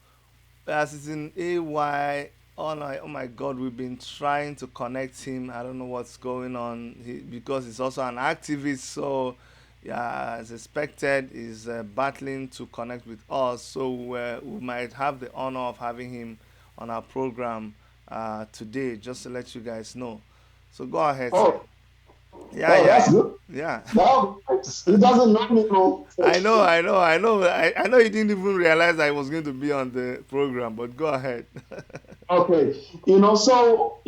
Citizen AY. Oh my God, we've been trying to connect him. I don't know what's going on because he's also an activist. So, yeah, as expected, he's battling to connect with us. So we might have the honor of having him on our program today, just to let you guys know. So go ahead, sir. Oh, oh, Yeah. that's good. Yeah. Now he doesn't know me, no. I know you didn't even realize I was going to be on the program, but go ahead. Okay, so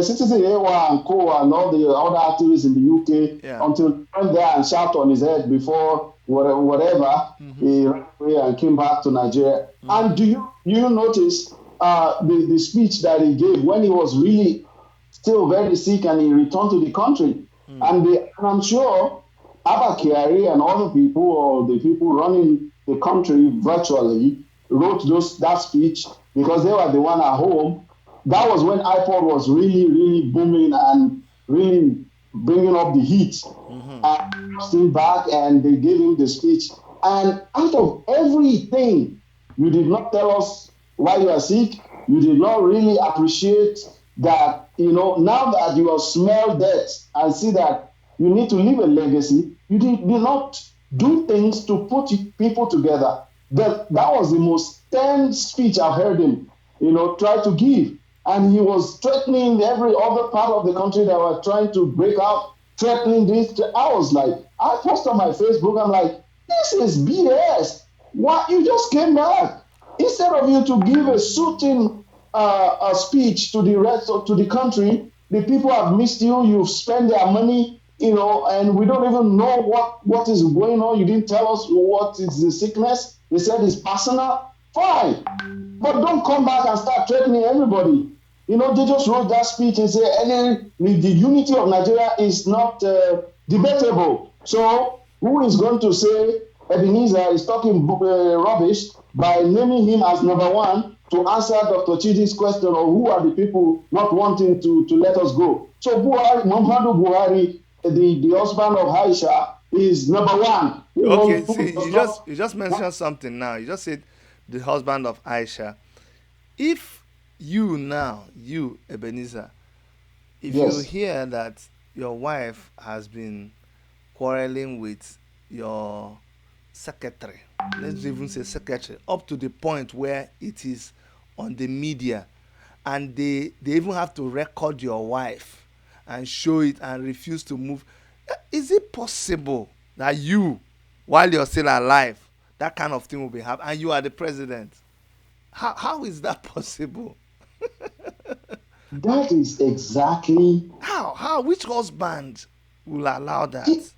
Citizen AY and Co and all the other activists in the UK Yeah. until he went there and shot on his head before whatever he ran away and came back to Nigeria. And do you notice the speech that he gave when he was really still very sick and he returned to the country? And I'm sure Abba Kyari and other people or the people running the country virtually wrote that speech because they were the one at home. That was when iPod was really, really booming and really bringing up the heat. And he came back and they gave him the speech. And out of everything, you did not tell us why you are sick. You did not really appreciate that, now that you have smelled death and see that you need to leave a legacy, you did not do things to put people together. That was the most tense speech I've heard him, try to give. And he was threatening every other part of the country that were trying to break out, threatening this. I was like, I posted on my Facebook, I'm like, this is BS. What? You just came back. Instead of you to give a soothing a speech to the rest of to the country, the people have missed you. You've spent their money, and we don't even know what is going on. You didn't tell us what is the sickness. They said it's personal. Fine, but don't come back and start threatening everybody. They just wrote that speech and say the unity of Nigeria is not debatable. So who is going to say Ebenezer is talking rubbish by naming him as number one to answer Dr. Chidi's question of who are the people not wanting to let us go? So Muhammadu Buhari, the husband of Aisha, is number one. Okay, see, you just mentioned something now. You just said the husband of Aisha. If you Ebenezer, if you hear that your wife has been quarreling with your secretary, let's even say secretary, up to the point where it is on the media, and they even have to record your wife and show it and refuse to move. Is it possible that you, while you're still alive, that kind of thing will be happening and you are the president? How is that possible? That is exactly How which husband will allow that? it.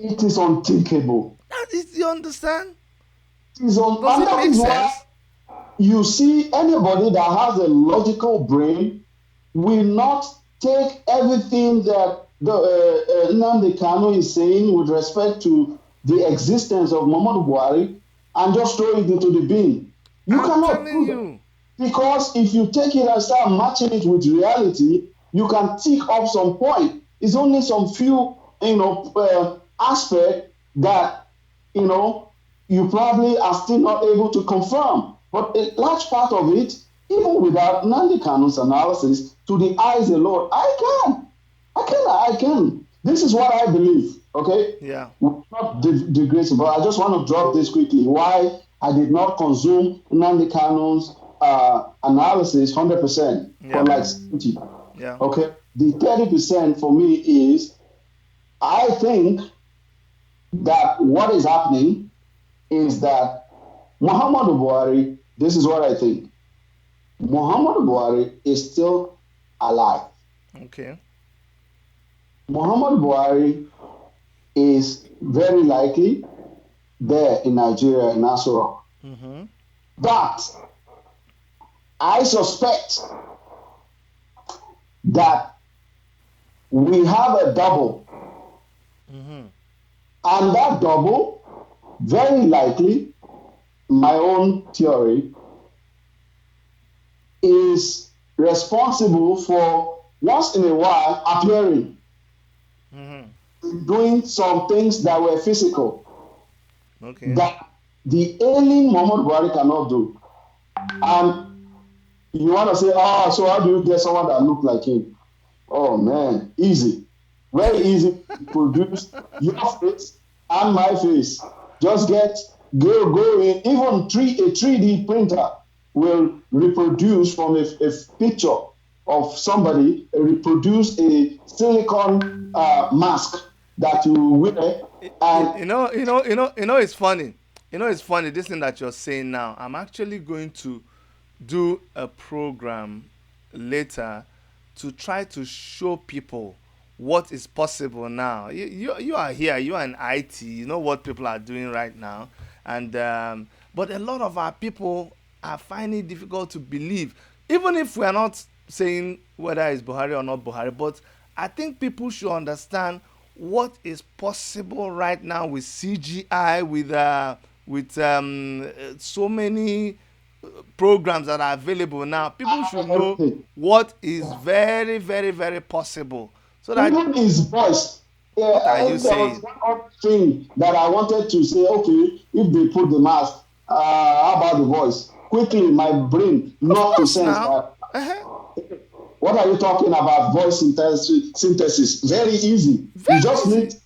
It is unthinkable. That is, you understand? Does And it that make is why sense? you see anybody that has a logical brain will not take everything that Nnamdi Kanu is saying with respect to the existence of Muhammadu Buhari and just throw it into the bin. You I'm cannot telling do that. you. Because if you take it and start matching it with reality, you can tick up some point. It's only some few, aspect that, you probably are still not able to confirm. But a large part of it, even without Nnamdi Kanu's analysis, to the eyes alone, I can. This is what I believe, okay? Yeah. We're not digressing, but I just want to drop this quickly. Why I did not consume Nnamdi Kanu's analysis 100%, Yeah. but like 70. Yeah. Okay, the 30% for me is I think that what is happening is that Muhammadu Buhari, this is what I think. Muhammadu Buhari is still alive. Okay. Muhammadu Buhari is very likely there in Nigeria, in Asura. Mm-hmm. But I suspect that we have a double. Mm-hmm. And that double, very likely, my own theory, is responsible for once in a while appearing, doing some things that were physical, that the alien Muhammad Buhari cannot do. And you want to say, so how do you get someone that look like him? Oh man, easy. Very easy to produce your face and my face. Just go in. Even a 3D printer will reproduce from a picture of somebody, reproduce a silicone mask that you wear. And It's funny. It's funny, this thing that you're saying now. I'm actually going to do a program later to try to show people what is possible now. You are here, you are in IT, you know what people are doing right now. And but a lot of our people are finding it difficult to believe, even if we are not saying whether it's Buhari or not Buhari. But I think people should understand what is possible right now with CGI, with so many programs that are available now. People should know what is very, very, very possible. So that, even his voice. what are you There was saying? one other thing that I wanted to say. Okay, if they put the mask, how about the voice? Quickly, my brain Of not to course sense now. that. What are you talking about? Voice synthesis. Very easy. Very easy.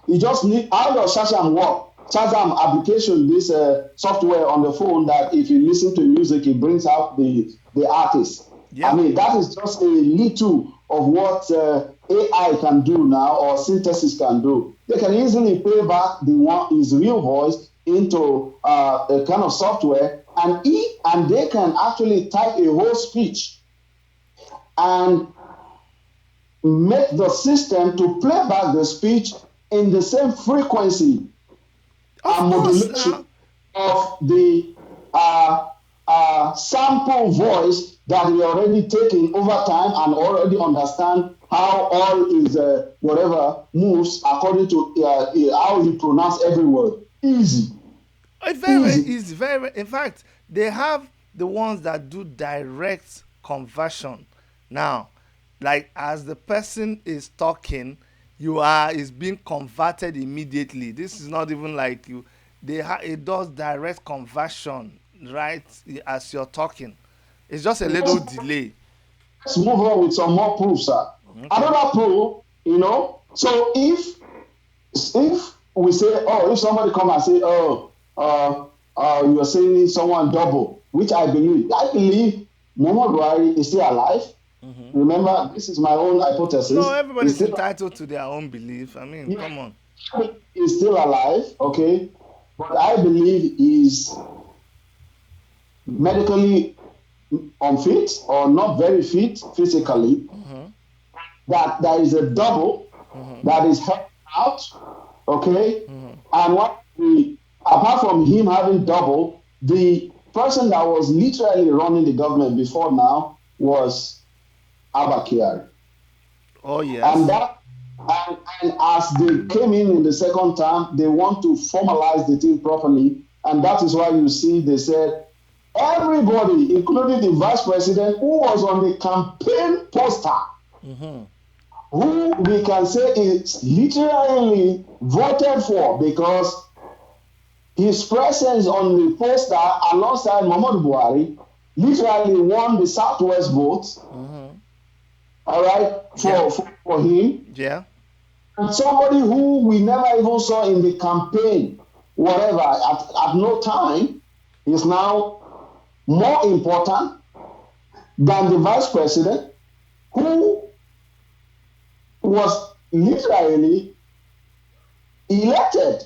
You just need. How does Shazam work? Shazam application, this software on the phone that if you listen to music, it brings out the artist. Yeah. I mean, that is just a little of what AI can do now, or synthesis can do. They can easily play back his real voice into a kind of software, and they can actually type a whole speech and make the system to play back the speech in the same frequency and modulation of the sample voice that we already taken over time and already understand how all is whatever moves according to how he pronounce every word. Easy. It's very easy. Very. In fact, they have the ones that do direct conversion. Now, like as the person is talking, is being converted immediately. This is not even like you. It does direct conversion right as you're talking. It's just a little delay. Let's move on with some more proofs, sir. Okay. Another proof, so if we say, if somebody come and say, you are saying someone double, which I believe Muhammad Buhari is still alive. Remember, this is my own No, hypothesis. He's everybody's still, entitled to their own belief. I mean, yeah, come on. he's still alive, okay? But I believe he's medically unfit or not very fit physically. That there is a double that is helped out, okay? And what the apart from him having double, the person that was literally running the government before now was Abba Kyari. Oh, And yes. that and as they came in the second term, they want to formalize the thing properly, and that is why you see they said everybody, including the vice president, who was on the campaign poster, who we can say is literally voted for because his presence on the poster alongside Muhammadu Buhari literally won the Southwest votes. All right, Yeah. for him. Yeah. And somebody who we never even saw in the campaign, whatever, at no time, is now more important than the vice president, who was literally elected.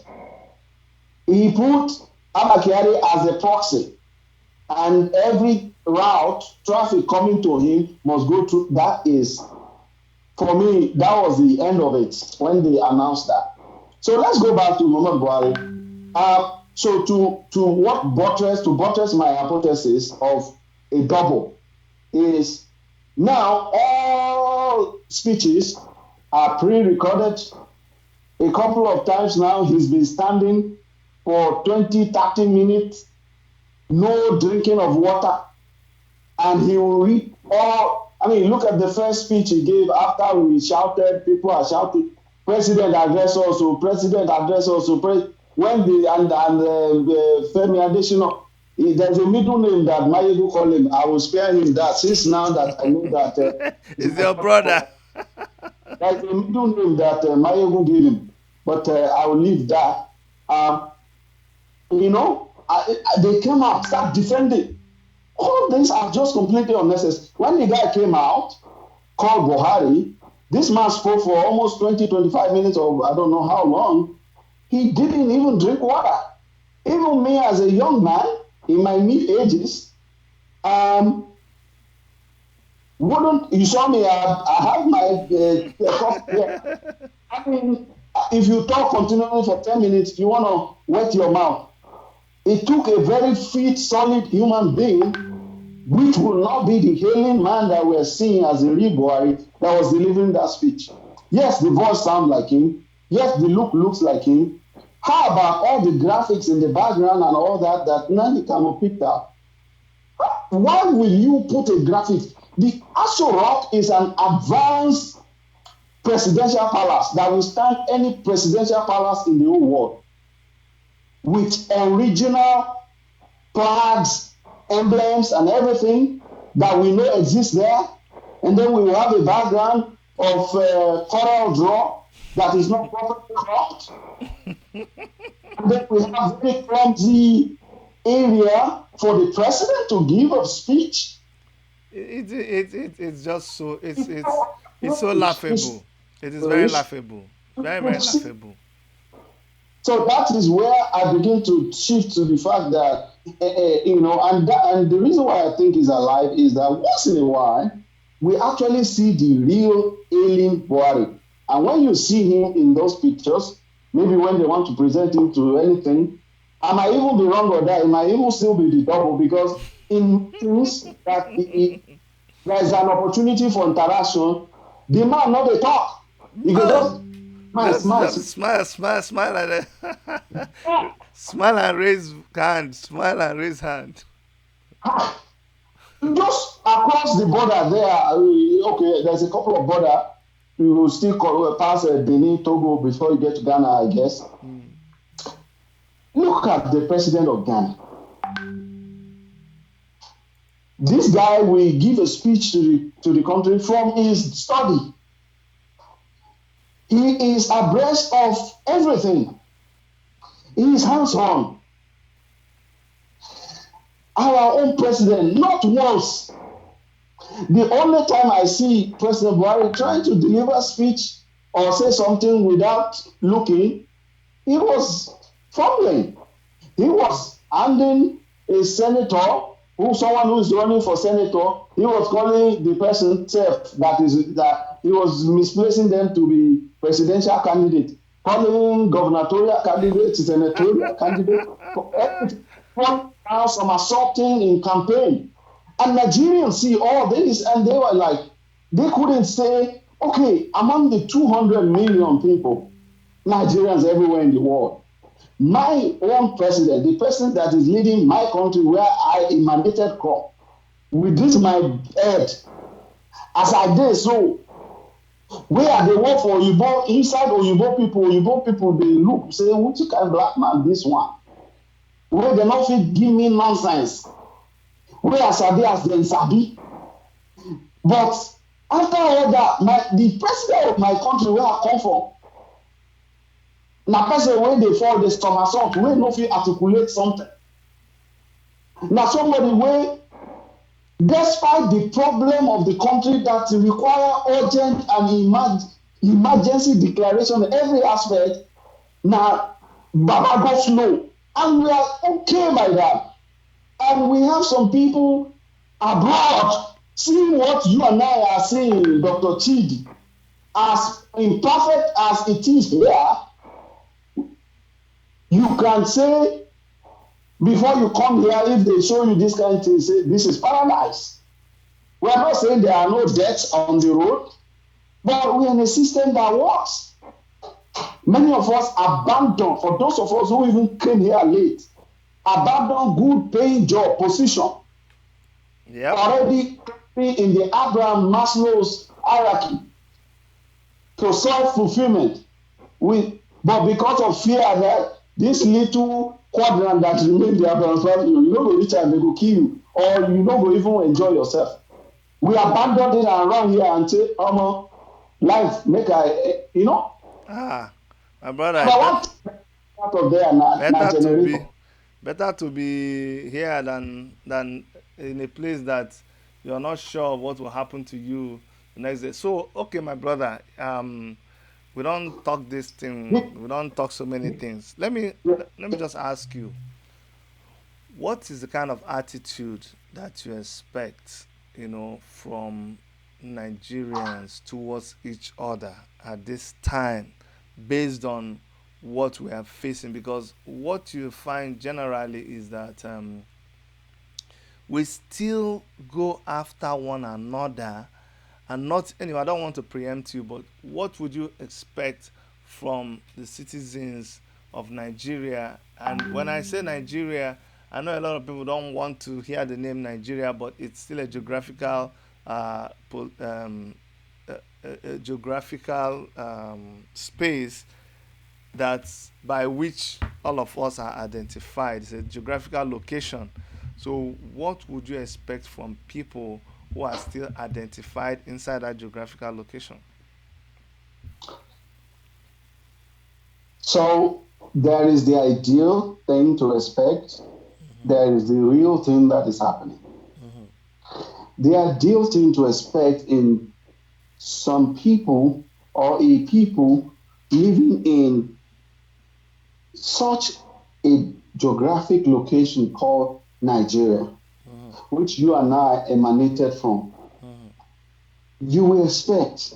He put Abba Kyari as a proxy, and every route, traffic coming to him must go through. That is, for me, that was the end of it when they announced that. So let's go back to Muhammad Buhari. So to buttress my hypothesis of a double is now all speeches are pre-recorded. A couple of times now he's been standing for 20, 30 minutes, no drinking of water, and he will read all. I mean, look at the first speech he gave after we shouted, people are shouting, President address also, President address also. When the Femi Adesina, there's a middle name that Mayegu call him. I will spare him that since now that I know that Is your brother? there's a middle name that Mayegu gave him, but I will leave that. You know, they came out, start defending. All of these are just completely unnecessary. When the guy came out, called Buhari, this man spoke for almost 20, 25 minutes, or I don't know how long. He didn't even drink water. Even me as a young man in my mid-ages, wouldn't, you saw me, I have my cup here. I mean, if you talk continually for 10 minutes, you want to wet your mouth. It took a very fit, solid human being, which will not be the hailing man that we're seeing as a real Buhari that was delivering that speech. Yes, the voice sounds like him. Yes, the look looks like him. How about all the graphics in the background and all that Nnamdi Kanu picked up? Why will you put a graphic? The Aso Rock is an advanced presidential palace that will stand any presidential palace in the whole world with original flags, emblems, and everything that we know exists there. And then we will have a background of coral draw that is not properly cropped. And then we have very clumsy area for the president to give a speech. It's just so it's so laughable. It is very laughable. Very, very laughable. So that is where I begin to shift to the fact that and the reason why I think he's alive is that once in a while we actually see the real alien Buhari. And when you see him in those pictures, maybe when they want to present him to anything, I might even be wrong or that. It might even still be the double because in things that there's an opportunity for interaction, the man not the talk. He can No, just smile. just smile like that. Smile and raise hand. Smile and raise hand. Just across the border there, okay, there's a couple of border. You will still pass Benin, Togo before you get to Ghana, I guess. Look at the president of Ghana. This guy will give a speech to the country from his study. He is abreast of everything. He is hands-on. Our own president, not once The only time I see President Buhari trying to deliver speech or say something without looking, he was fumbling. He was handing a senator, someone who is running for senator, he was calling the person self that he was misplacing them to be presidential candidate, calling gubernatorial candidate, senatorial candidate, for everything. Some assaulting in campaign. And Nigerians see all this and they were like, they couldn't say, okay, among the 200 million people, Nigerians everywhere in the world, my own president, the president that is leading my country where I emanated from, with this my head, as I did so, where they work for Oyibo, inside Oyibo people, they look, say, which kind of black man this one? Where they not fit give me nonsense. Where I sabi as dem sabi. But after all that, the president of my country where I come from, na person wey dey fall dey somersault wey no fit articulate something. Na somebody wey, despite the problem of the country that require urgent and emergency declaration in every aspect, na baba go slow, and we are okay by that. And we have some people abroad seeing what you and I are seeing, Dr. Chidi, as imperfect as it is here. You can say, before you come here, if they show you this kind of thing, say, this is paradise. We are not saying there are no deaths on the road, but we are in a system that works. Many of us abandon, for those of us who even came here late, abandon good paying job position. Yep. Already in the Abraham Maslow's hierarchy to self-fulfillment. But because of fear that this little quadrant that remains the Abraham Maslow, you no go reach and they go kill you, or you no go even enjoy yourself. We abandoned it and run here and say, life, make I, My brother, out of there better to be here than in a place that you're not sure of what will happen to you the next day. So, okay, my brother, we don't talk this thing. We don't talk so many things. Let me just ask you, what is the kind of attitude that you expect, from Nigerians towards each other at this time, based on what we are facing? Because what you find generally is that we still go after one another, and not anyway. I don't want to preempt you, but what would you expect from the citizens of Nigeria? And when I say Nigeria, I know a lot of people don't want to hear the name Nigeria, but it's still a geographical space that's by which all of us are identified. It's a geographical location. So what would you expect from people who are still identified inside that geographical location? So there is the ideal thing to expect. There is the real thing that is happening. The ideal thing to expect in some people or a people living in such a geographic location called Nigeria, which you and I emanated from, you will expect,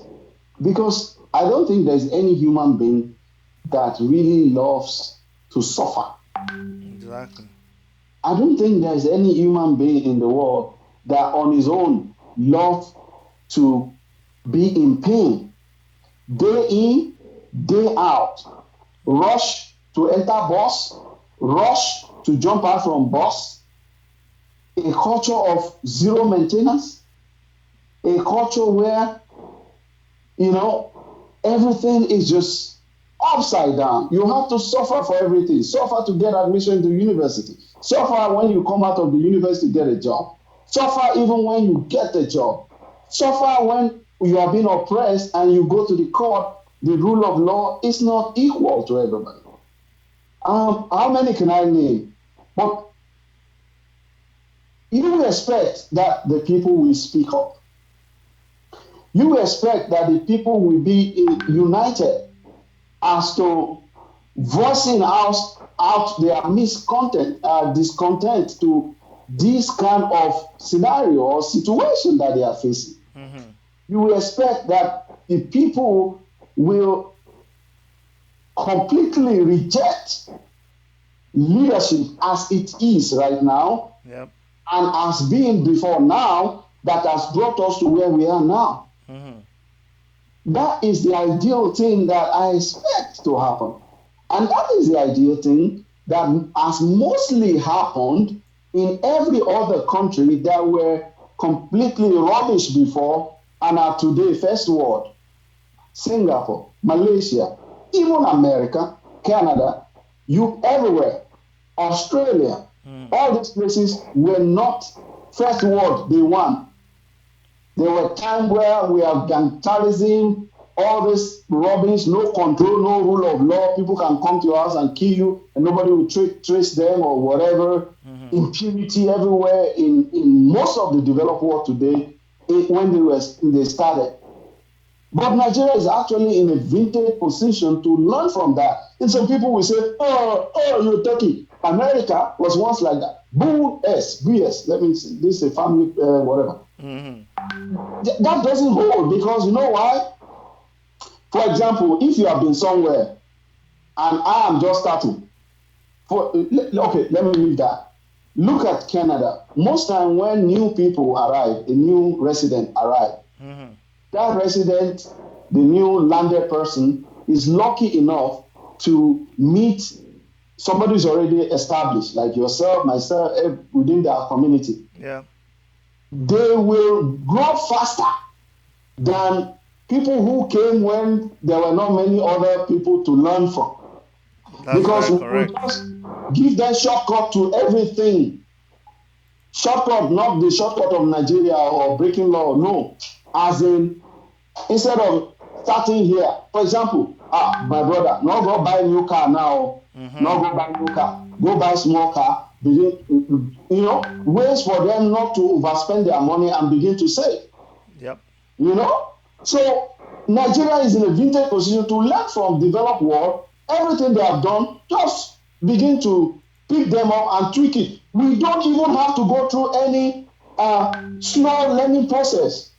because I don't think there's any human being that really loves to suffer. Exactly. I don't think there's any human being in the world that on his own loves to be in pain, day in, day out, rush to enter bus, rush to jump out from bus, a culture of zero maintenance, a culture where, everything is just upside down. You have to suffer for everything. Suffer to get admission to university. Suffer when you come out of the university to get a job. Suffer even when you get a job. Suffer when you are being oppressed and you go to the court. The rule of law is not equal to everybody. How many can I name? But you expect that the people will speak up. you expect that the people will be united as to voicing out their discontent to this kind of scenario or situation that they are facing. Mm-hmm. You will expect that the people will completely reject leadership as it is right now Yep. and as being before now that has brought us to where we are now. Mm-hmm. That is the ideal thing that I expect to happen. And that is the ideal thing that has mostly happened in every other country that were completely rubbish before and are today first world. Singapore, Malaysia, even America, Canada, you everywhere, Australia, Mm-hmm. all these places were not first world, they won. There were times where we have gangsterism, all this rubbish, no control, no rule of law. People can come to your house and kill you, and nobody will trace them or whatever. Mm-hmm. Impunity everywhere in most of the developed world today when they started. But Nigeria is actually in a vintage position to learn from that. And some people will say, you're Turkey. America was once like that. BS. Let me see. This is a family, whatever. Mm-hmm. That doesn't hold because you know why? For example, if you have been somewhere and I am just starting, okay, let me leave that. Look at Canada. Most time when new people arrive, a new resident arrive, Mm-hmm. that resident, the new landed person, is lucky enough to meet somebody who's already established, like yourself, myself, within their community. Yeah. They will grow faster than people who came when there were not many other people to learn from. That's Because very we will correct. just give them shortcut to everything. Shortcut, not the shortcut of Nigeria or breaking law, no. As in, instead of starting here, for example, my brother, no go buy new car now, Mm-hmm. no go buy new car, go buy small car, ways for them not to overspend their money and begin to save. Yep. You know? So Nigeria is in a vintage position to learn from developed world. Everything they have done, just begin to pick them up and tweak it. We don't even have to go through any slow learning process.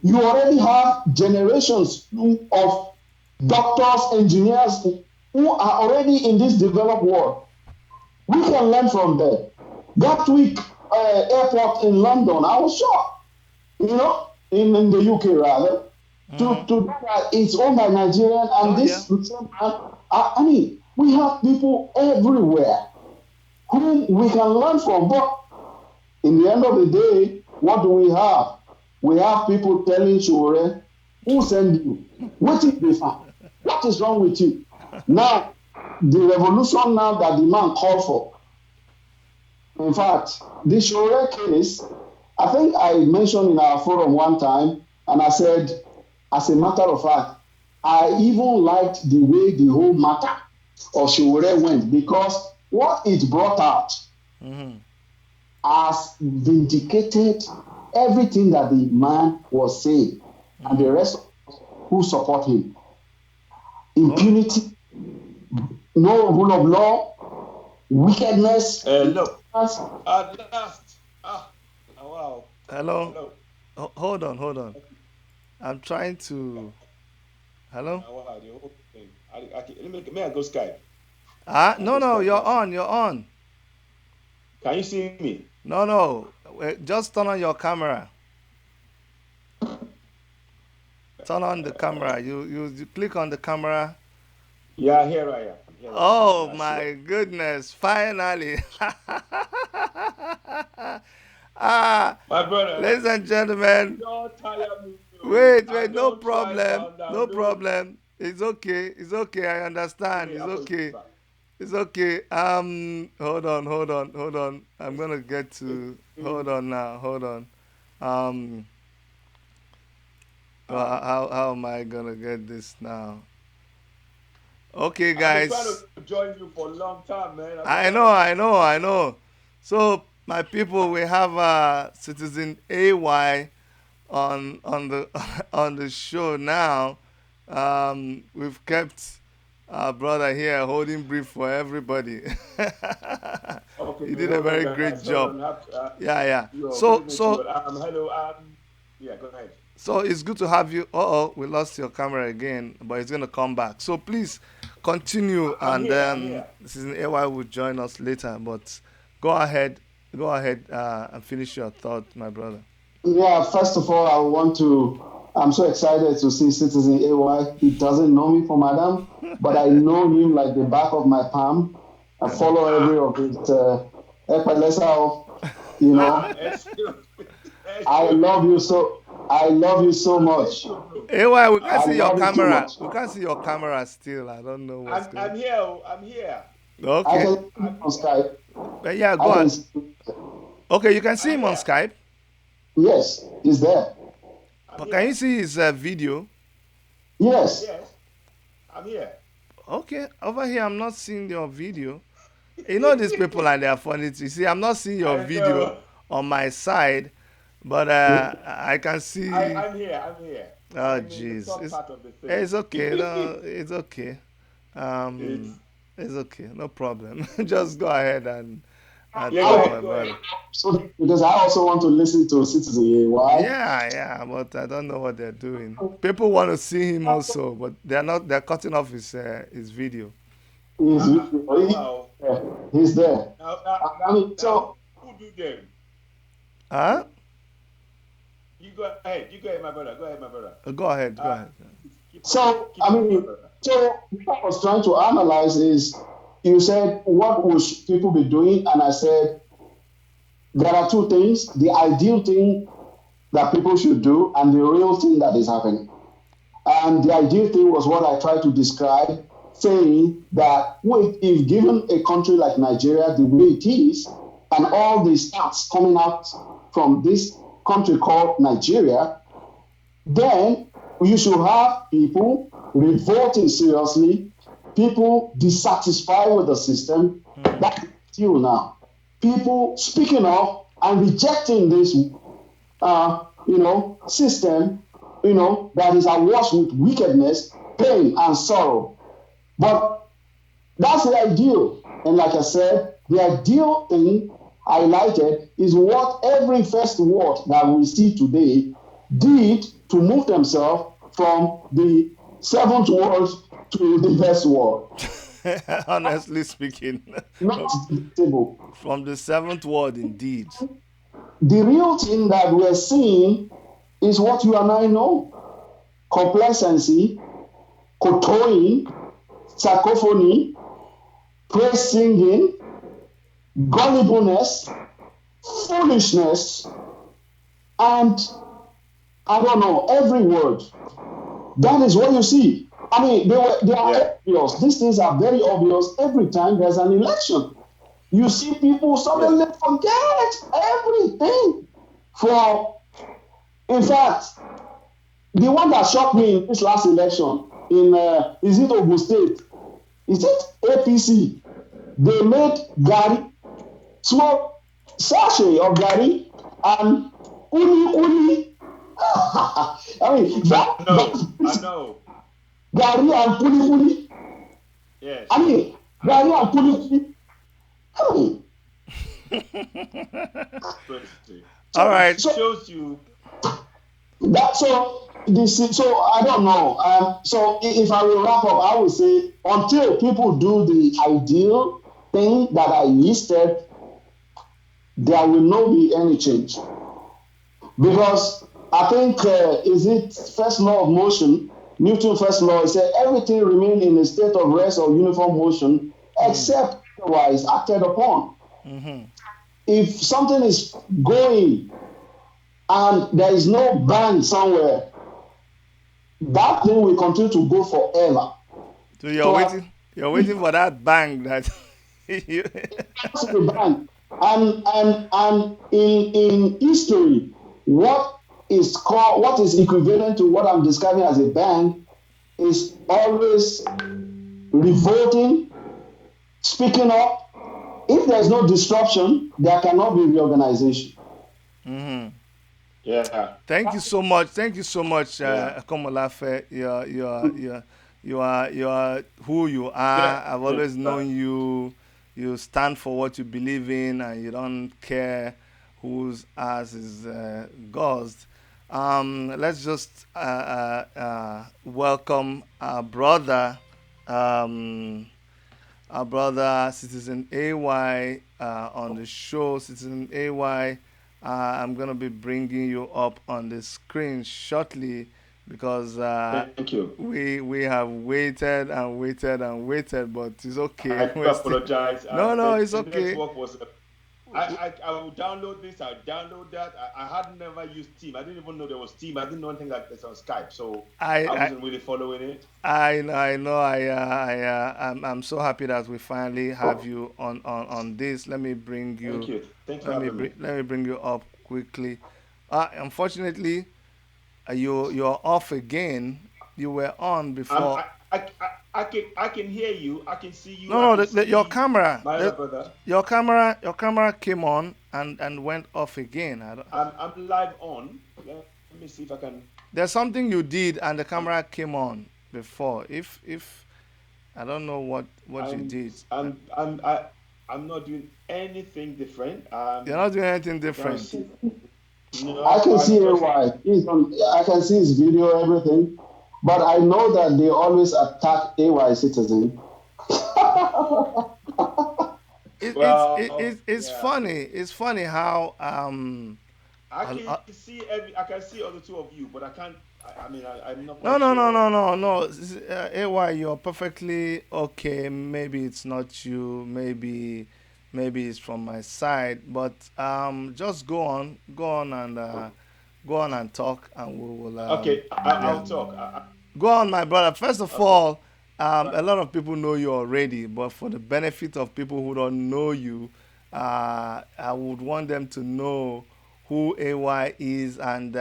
You already have generations of doctors, engineers who are already in this developed world. We can learn from them. Gatwick Airport in London, I was shocked, in the UK rather, Mm-hmm. to that it's owned by Nigerian and Oh yeah. this same man. I mean, we have people everywhere whom we can learn from. But in the end of the day, what do we have? We have people telling Shure, who send you? What is the fact? What is wrong with you? Now, the revolution now that the man called for. In fact, the Shure case, I think I mentioned in our forum one time, and I said, as a matter of fact, I even liked the way the whole matter of Shure went because what it brought out Mm-hmm. has vindicated everything that the man was saying and Mm-hmm. the rest who support him. Oh. Impunity, no rule of law, wickedness. Look, at last. Wow. Hello. Hello. Hold on. Hold on. I'm trying to. Hello. Wow, the whole thing. May I go Skype? I No, go no. Skype You're now. on. You're on. Can you see me? No, no. Just turn on your camera. Turn on the camera. You click on the camera. Yeah, here I am. Here I am. Oh I see. my goodness! Finally. ah, My brother, ladies and gentlemen. don't tire me. Wait, I wait. No don't try problem. calm No down. No. problem. It's okay. It's okay. I understand. Okay, It's I'll put okay. it back. It's okay. Hold on, hold on, hold on. I'm gonna get to. Hold on now. Hold on. Um, Ah, how am I gonna get this now? Okay, I've been trying guys. to join you for a long time, man. I've been I trying know, to. I know, I know. So, my people, we have Citizen AY on the on the show now. We've kept our brother here holding brief for everybody. Okay, He did a hold on, very guys. great Hold job. on. Yeah, yeah. You're So putting me so through it. Hello. Yeah, go ahead. so it's good to have you. Oh, we lost your camera again, but it's gonna come back. So please continue, I'm and here. I'm then here. Season AY will join us later. But go ahead, go ahead, and finish your thought, my brother. Yeah, first of all, I'm so excited to see Citizen AY. He doesn't know me from Adam, but I know him like the back of my palm. I follow every Ah, of his Epalesa, you know. excuse me. I Excuse me, love you bro. so I love you so Thank much. you, bro. AY, we can't I see your love you too camera. much. We can't see your camera still. I don't know what's going. I'm here. Oh, I'm here. I Okay, can see you I'm on here. Skype. but yeah, I go on. can see Okay, you can see I'm him on here. Skype, yes, he's there. I'm but can you here. see his video? Yes. Yes, I'm here. Okay, over here I'm not seeing your video. You know these people and they are funny. You see, I'm not seeing your I video know. on my side, but I can see. I'm here. I'm here. Oh, I'm in the jeez, top part of the thing. it's okay. No, it's okay. It's Um, it's okay. No problem. Just go ahead and yeah. Go talk, I my ahead. Go brother. ahead. so because I also want to listen to Citizen A. Why? Yeah, yeah, but I don't know what they're doing. People want to see him also, but they're not. They're cutting off his video. Wow. He's there. I mean, Now, so who do them? Huh? You go ahead. You go ahead, my brother. Go ahead, my brother. Go ahead. Go Uh, ahead. so keep I going, my mean, brother. so what I was trying to analyze is you said what would people be doing, and I said there are two things: the ideal thing that people should do, and the real thing that is happening. And the ideal thing was what I tried to describe, saying that wait, if given a country like Nigeria the way it is, and all the stats coming out from this country called Nigeria, then you should have people revolting seriously, people dissatisfied with the system. That's still now. People speaking up and rejecting this system, that is awash with wickedness, pain, and sorrow. But that's the ideal. And like I said, the ideal thing highlighted is what every first world that we see today did to move themselves from the seventh world to the first world. Honestly speaking, Not debatable. from the seventh word, indeed. The real thing that we're seeing is what you and I know: complacency, kowtowing, cacophony, praise singing, gullibleness, foolishness, and I don't know, every word. That is what you see. I mean, they are obvious. These things are very obvious every time there's an election. You see people Yeah. suddenly forget everything. In fact, the one that shocked me in this last election, is it Ogun State? Is it APC? They made Gary, small sachet of Gary, and Kuli. I mean, I know. Gary and Kuli. Yes. I mean, Gary and Kuli. I mean, Crazy. All so, right. It so shows you. so I don't know. So if I will wrap up, I would say until people do the ideal thing that I listed, there will not be any change. Because I think, is it first law of motion? Newton first law, it said everything remains in a state of rest or uniform motion except otherwise acted upon. If something is going and there is no bang somewhere, that thing will continue to go forever. So you're So waiting. You're waiting for that bang that. you, that's the bang. And in history, what is equivalent to what I'm describing as a bang is always revolting, speaking up. If there's no disruption, there cannot be reorganization. Yeah. Thank you so much. Thank you so much, Yeah. Komolafe. You are who you are. Yeah. I've always known you. You stand for what you believe in, and you don't care whose ass is gauzed. Let's just welcome um, our brother Citizen AY on the show. Citizen AY, I'm gonna be bringing you up on the screen shortly because Thank you. we have waited and waited and waited, but it's okay. I do We're still apologize. no, it's The okay. network was. I will download this. I'll download that. I had never used Team. I didn't even know there was Team. I didn't know anything like this on Skype. So I I wasn't really following it. I know. I'm so happy that we finally have you on this. Let me bring Thank you. you. Thanks for having me. Let me bring you up quickly. Unfortunately, you're off again. You were on Um, before. I, I can hear you. I can see you. No, I no, can your see camera, my other brother. your camera came on and went off again. I'm live on. Let me see if I can. There's something you did and the I'm camera came on before. If I don't know what you I'm did. I'm not doing anything different. You're not doing anything I'm trying to different. see. I No, can I'm see just. AY. He's on. I can see his video, everything. But I know that they always attack AY citizen. Well, It's yeah. funny. It's funny how uh, I can see all the two of you, but I can't. I mean, I'm not no, quite no, no, sure. no, no, no. AY, you're perfectly okay. Maybe it's not you. Maybe it's from my side. But just go on and talk, and we will. Okay, Yeah, I'll talk. go on, my brother. First of Okay. all, Right. a lot of people know you already, but for the benefit of people who don't know you, I would want them to know who AY is and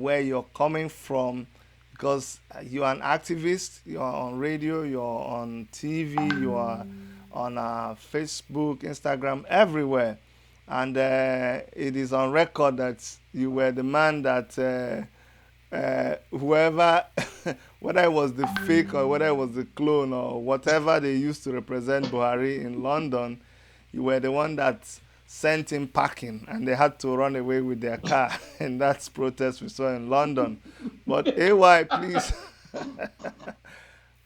where you're coming from, because you are an activist. You are on radio. You are on TV. You are on Facebook, Instagram, everywhere, and it is on record that you were the man that. Whoever, whether it was the fake or whether it was the clone or whatever they used to represent Buhari in London, you were the one that sent him packing and they had to run away with their car. And that's protest we saw in London. But AY, please,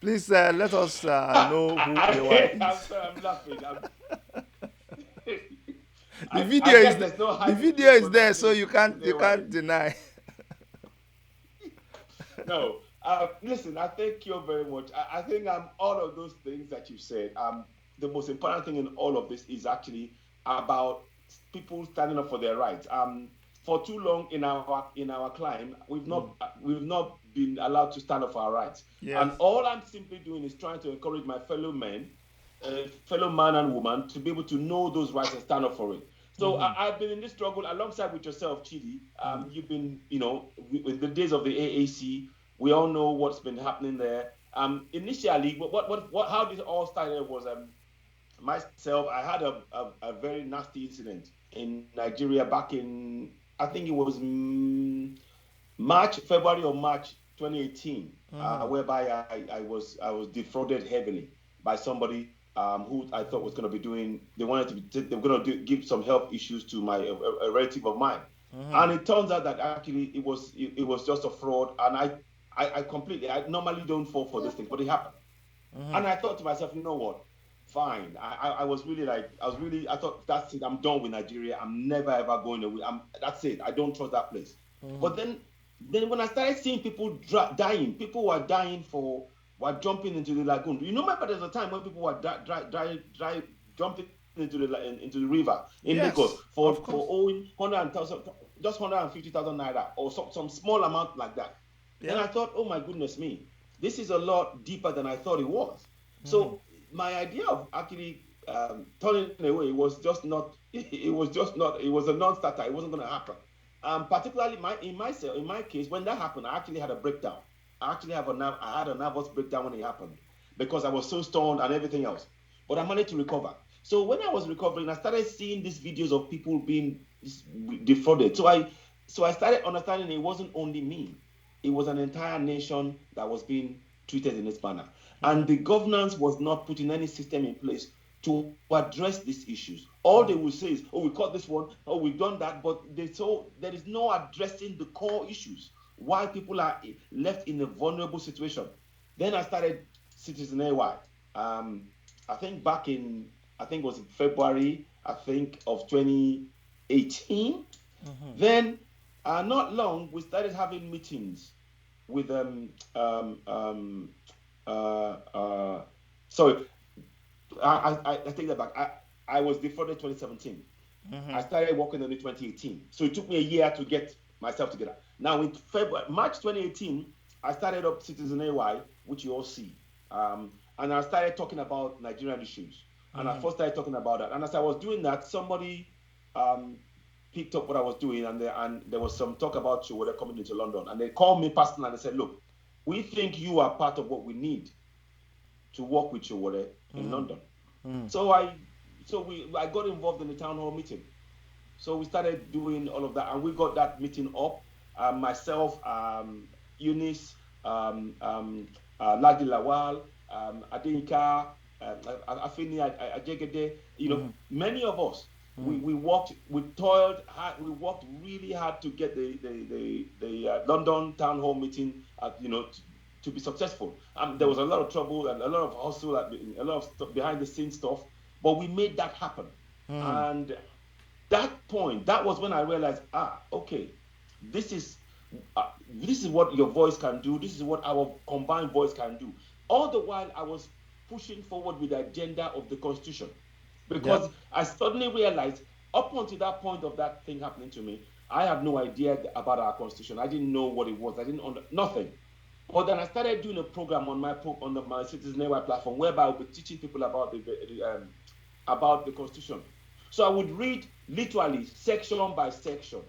please let us know who AY I'm is. sorry, I'm laughing. The I video guess is there's no the hiding video place is for there, so Nigerian you citizens anyway. can't deny. No, listen, I thank you very much. I think all of those things that you said. The most important thing in all of this is actually about people standing up for their rights. For too long in our climb, we've not been allowed to stand up for our rights. Yes. And all I'm simply doing is trying to encourage my fellow men, fellow man and woman, to be able to know those rights and stand up for it. So I've been in this struggle alongside with yourself, Chidi. You've been, with the days of the AAC. We all know what's been happening there. Initially, how this all started was myself. I had a very nasty incident in Nigeria back in, I think it was February or March 2018, whereby I was defrauded heavily by somebody who I thought was going to be doing. They were going to give some health issues to a relative of mine, and it turns out that actually it was just a fraud. And I normally don't fall for these things, but it happened. And I thought to myself, you know what? Fine. I was really like, I thought, that's it. I'm done with Nigeria. I'm never ever going away. That's it. I don't trust that place. But then when I started seeing people dying, people were jumping into the lagoon. You know, remember there's a time when people were jumping into the river in Lagos Yes, of for course. owing 100,000, just 150,000 naira or some small amount like that. Then Yeah. I thought, oh my goodness me, this is a lot deeper than I thought it was. So my idea of actually turning away was just not. It was just not. It was a non-starter. It wasn't going to happen. Particularly in my case, when that happened, I actually had a breakdown. I had a nervous breakdown when it happened because I was so stoned and everything else. But I managed to recover. So when I was recovering, I started seeing these videos of people being defrauded. So So I started understanding it wasn't only me, it was an entire nation that was being treated in this manner. And the governance was not putting any system in place to address these issues. All they will say is, oh, we caught this one, oh, we've done that, but there is no addressing the core issues, why people are left in a vulnerable situation. Then I started Citizen AY. I think back in, I think it was February, I think, of 2018. Then, not long, we started having meetings with sorry, I take that back. I was defrauded 2017. I started working on it 2018. So it took me a year to get myself together. Now in March 2018, I started up Citizen AY, which you all see. And I started talking about Nigerian issues. And I first started talking about that. And as I was doing that, somebody picked up what I was doing, and there was some talk about you were coming into London. And they called me personally and they said, look, we think you are part of what we need to work with you in London. So I got involved in the town hall meeting. So we started doing all of that, and we got that meeting up. Myself, Eunice, Ladi Lawal, Adinka, Afini Ajegede, many of us, we worked, we toiled hard, we worked really hard to get the London town hall meeting, to be successful. There was a lot of trouble and a lot of hustle, a lot of stuff, behind the scenes stuff, but we made that happen. And that point, that was when I realized, okay, this is what your voice can do. This is what our combined voice can do. All the while, I was pushing forward with the agenda of the Constitution, because I suddenly realized, up until that point of that thing happening to me, I had no idea about our Constitution. I didn't know what it was. I didn't nothing. But then I started doing a program on my Citizen AY platform, whereby I would be teaching people about the Constitution. So I would read literally section by section.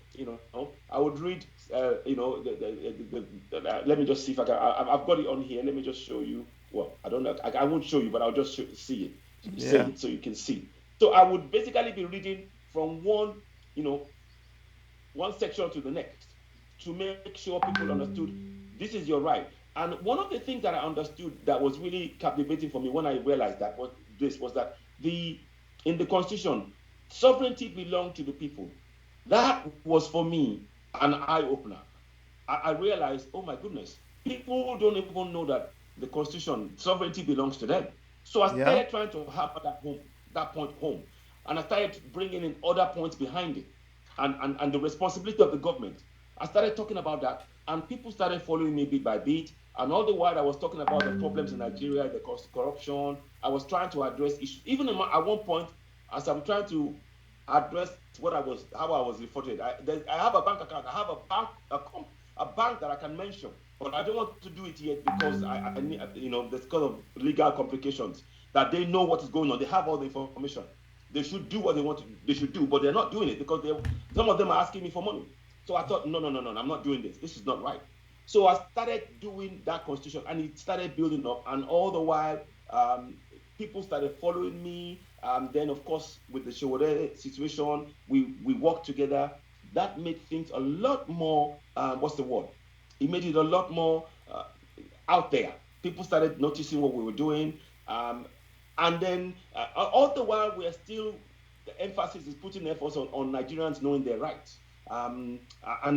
I would read. Let me just see if I can. I've got it on here. Let me just show you. Well, I don't know. I won't show you, but I'll just see it. Say it so you can see. So I would basically be reading from one section to the next to make sure people understood this is your right. And one of the things that I understood that was really captivating for me when I realized that was that in the Constitution, sovereignty belonged to the people. That was for me an eye-opener. I realized, oh my goodness, people don't even know that the Constitution, sovereignty belongs to them. So I started trying to hammer that point home. And I started bringing in other points behind it and the responsibility of the government. I started talking about that, and people started following me bit by bit. And all the while I was talking about the problems in Nigeria, the corruption. I was trying to address issues. Even at one point, as I'm trying to address how I was reported, I have a bank account. I have a bank that I can mention, but I don't want to do it yet because I need, there's kind of legal complications that they know what is going on. They have all the information. They should do what they should do, but they're not doing it because some of them are asking me for money. So I thought, no, I'm not doing this. This is not right. So I started doing that Constitution, and it started building up. And all the while, people started following me. Then, of course, with the Showore situation, we worked together. That made things a lot more, It made it a lot more out there. People started noticing what we were doing. And then, all the while, the emphasis is putting efforts on Nigerians knowing their rights. And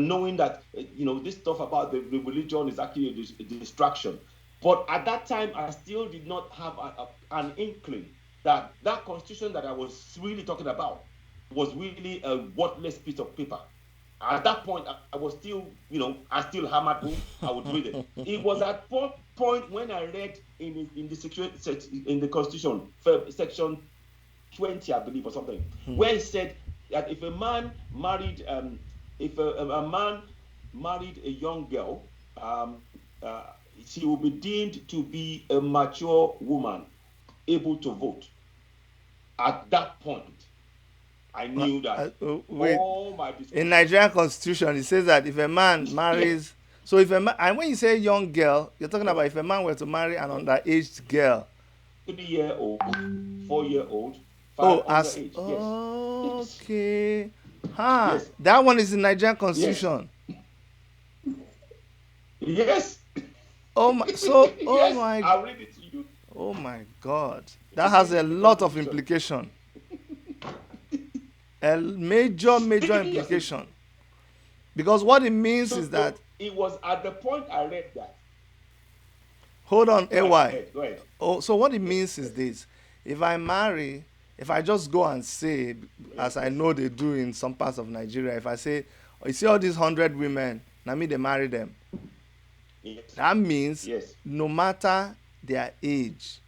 knowing that, this stuff about the religion is actually a distraction. But at that time, I still did not have an inkling that Constitution that I was really talking about was really a worthless piece of paper. At that point, I was still, I still hammered home. I would read it. It was at point when I read in the Constitution, section 20, I believe, or something, where it said that if a man married, a man married a young girl, she will be deemed to be a mature woman, able to vote. At that point, I knew that all my discussions. In Nigerian Constitution, it says that if a man marries, so if a man, and when you say young girl, you're talking about if a man were to marry an underage girl, 3-year-old, 4-year-old, 5 underage. Okay. Huh. Yes. That one is in Nigerian Yes. constitution. Yes. Oh my, so Yes. I'll read it to you. oh my God. That It's has in a the lot of constitution. implication. A major Seriously. implication. Because what it means is that, So it was at the point I read that. hold on, Go AY. ahead. Go ahead. Oh, so what it Yes. means is this: if I marry, if I just go and say, as I Yes. know they do in some parts of Nigeria, if I say, oh, you see all these 100 women, now me they marry them. Yes. That means Yes. no matter their age,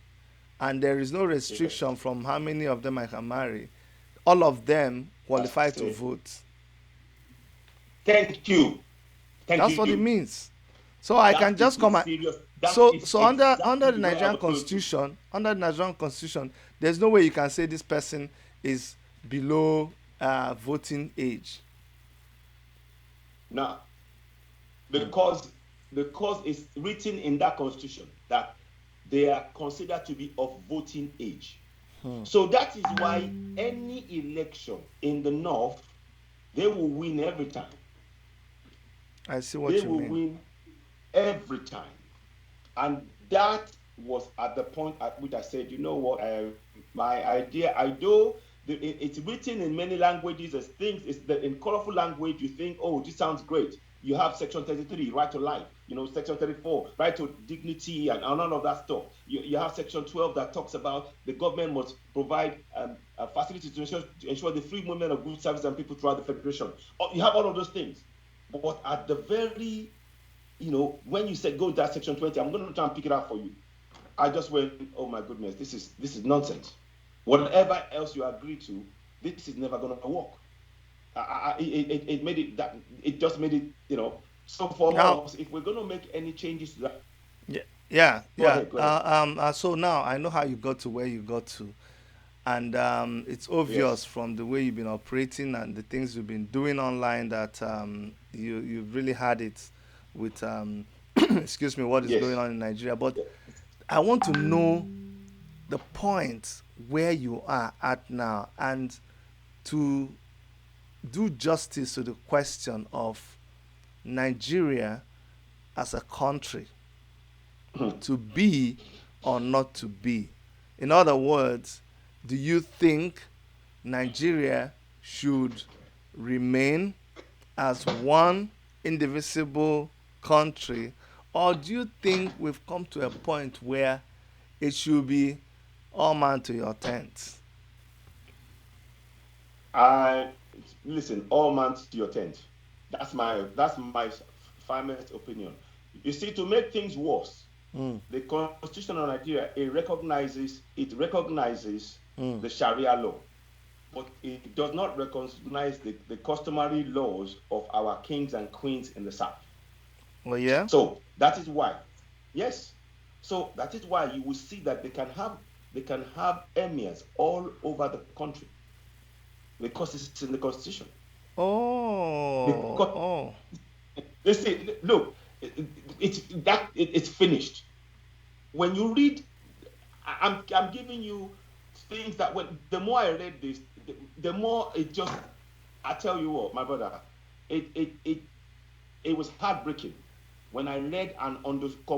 and there is no Yes. restriction from how many of them I can marry, all of them qualify That's to it. vote. Thank you. Thank That's what it you. means. So I can That just is the come and serious. That so is so under the exactly where I Nigerian was going to. constitution, there's no way you can say this person is below voting age. Now, because it's written in that constitution that they are considered to be of voting age. So that is why any election in the north, they will win every time. I see They what you will mean. win every time. And that was at the point at which I said, you know what, my idea, I know it's written in many languages as things, it's that in colorful language, you think, oh, this sounds great. You have section 33, right to life, section 34, right to dignity and all of that stuff. You have section 12 that talks about the government must provide facilities to ensure the free movement of goods, services, and people throughout the federation. You have all of those things. But at the very when you said go to that section 20, I'm going to try and pick it out for you. I just went, oh my goodness, this is nonsense. Whatever else you agree to, this is never going to work. It made it that it just made it, So Now, for us, if we're going to make any changes to that, yeah, yeah, go yeah. ahead, go ahead. So now I know how you got to where you got to, and it's obvious Yes, from the way you've been operating and the things you've been doing online that you've really had it with excuse me, what is going yes. on in Nigeria. But I want to know the point where you are at now, and to do justice to the question of Nigeria as a country, to be or not to be. In other words, do you think Nigeria should remain as one indivisible country, or do you think we've come to a point where it should be all man to your tent? I Listen, all man to your tent. That's my firmest opinion. You see, to make things worse, Mm, the Constitution of Nigeria it recognizes mm. the Sharia law, but it does not recognize the customary laws of our kings and queens in the south. Oh yeah. So that is why, yes. So that is why you will see that they can have emirs all over the country because it's in the constitution. Oh, Because oh. they say, look, it's finished. When you read, I'm giving you things that when the more I read this, the more it just I tell you what, my brother, it it it it was heartbreaking when I read and understood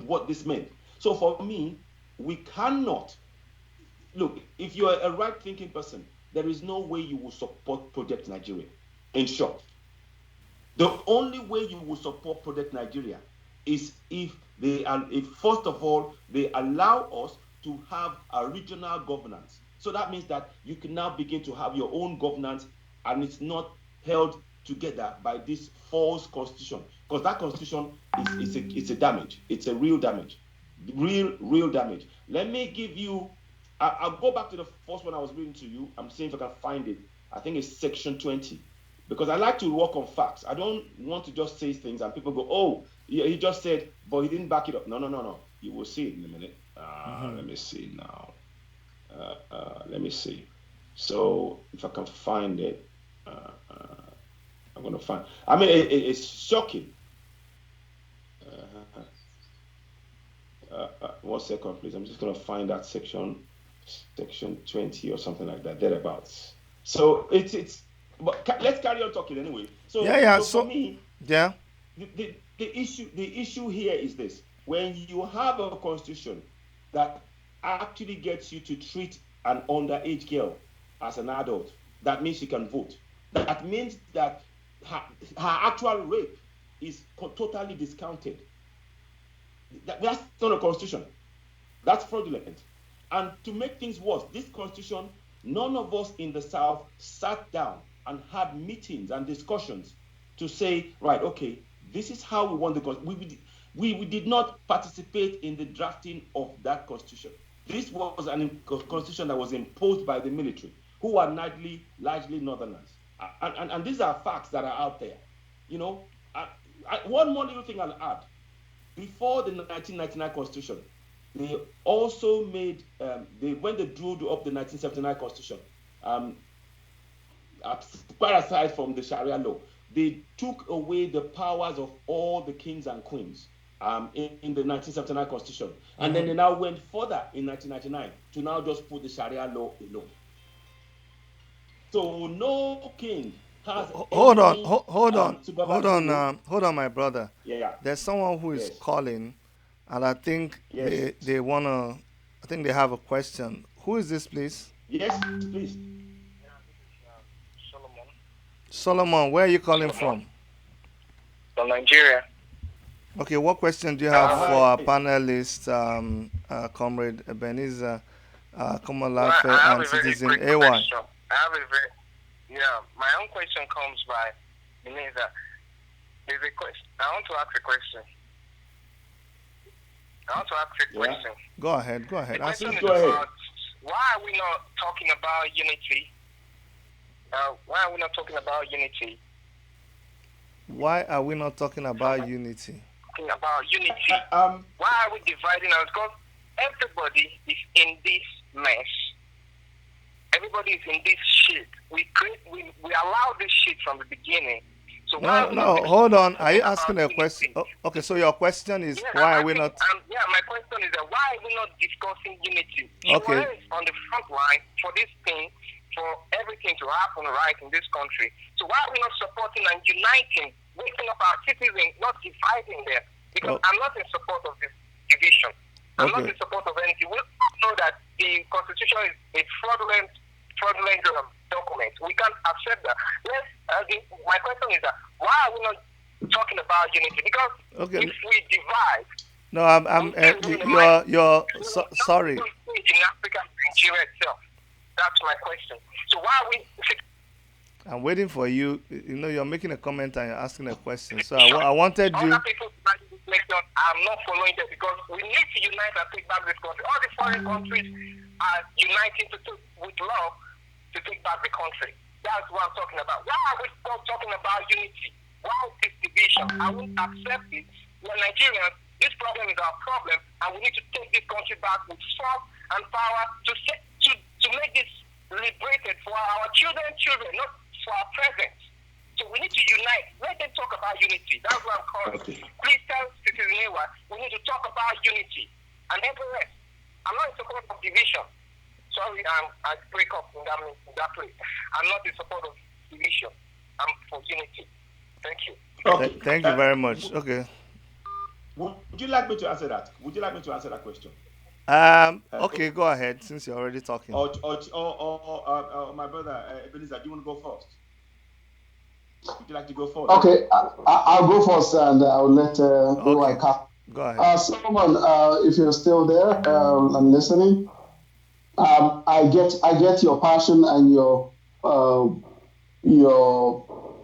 what this meant. So for me, we cannot look, if you're a right thinking person, there is no way you will support Project Nigeria. In short, the only way you will support Project Nigeria is if first of all they allow us to have a regional governance. So that means that you can now begin to have your own governance, and it's not held together by this false constitution. Because that constitution it's a damage. It's a real damage, real damage. Let me give you. I'll go back to the first one I was reading to you. I'm seeing if I can find it. I think it's section 20, because I like to work on facts. I don't want to just say things and people go, "Oh, he just said," but he didn't back it up. No, no, no, no. You will see it in a minute. Let me see now. Let me see. So if I can find it, I'm gonna find. I mean, it's shocking. Uh, 1 second, please. I'm just gonna find that section 20 or something like that, thereabouts. So it's. But let's carry on talking anyway. Yeah. So for me, yeah. the issue here is this: when you have a constitution that actually gets you to treat an underage girl as an adult, that means she can vote. That means that her actual rape is totally discounted. That's not a constitution. That's fraudulent. And to make things worse, this constitution, none of us in the South sat down and had meetings and discussions to say, right, okay, this is how we want the constitution. We did not participate in the drafting of that constitution. This was a constitution that was imposed by the military, who are largely northerners. And these are facts that are out there. You know, one more little thing I'll add. Before the 1999 constitution, they also made, when they drew up the 1979 constitution, quite aside from the Sharia law, they took away the powers of all the kings and queens in the 1979 constitution. And then they now went further in 1999 to now just put the Sharia law alone. So no king has. Hold on, my brother. Yeah. There's someone who is calling, and I think they wanna. I think they have a question. Who is this, please? Yes, please. Solomon, where are you calling from? From Nigeria. Okay, what question do you have for our panelist, comrade Benis, Common Life and Citizen AY? I have a very, my own question comes by, there's a question. I want to ask a question. Go ahead. The question is about, why are we not talking about unity? Why are we not talking about unity? Why are we not talking about unity? Why are we dividing us? Because everybody is in this mess. Everybody is in this shit. We allow this shit from the beginning. So no, hold on. Are you asking a question? Oh, okay, so your question is why are we not? My question is that why are we not discussing unity? Okay. You are on the front line for this thing, for everything to happen right in this country. So why are we not supporting and uniting, waking up our citizens, not dividing them? Because I'm not in support of this division. I'm not in support of anything. We know that the Constitution is a fraudulent document. We can't accept that. My question is that why are we not talking about unity? Because if we divide, sorry. In Africa, Nigeria itself. That's my question. So why are we? I'm waiting for you. You know, you're making a comment and you're asking a question. So I wanted you. Other people I'm not following that because we need to unite and take back this country. All the foreign countries are uniting with love to take back the country. That's what I'm talking about. Why are we still talking about unity? Why this division? I won't accept it. We're Nigerians. This problem is our problem, and we need to take this country back with strength and power to make this liberated for our children, not for our present. So we need to unite. Let them talk about unity. That's what I'm calling. Okay. Please tell Citizen Ewa, we need to talk about unity. And every rest. I'm not in support of division. Sorry, I break up in that place. I'm not in support of division. I'm for unity. Thank you. Okay. Thank you very much. Okay. Would you like me to answer that? Question? Okay, go ahead since you're already talking. Or my brother, Ebenezer, do you want to go first? Would you like to go first? Okay, I'll go first and I'll let okay. Go ahead. Solomon, if you're still there and listening, I get your passion and your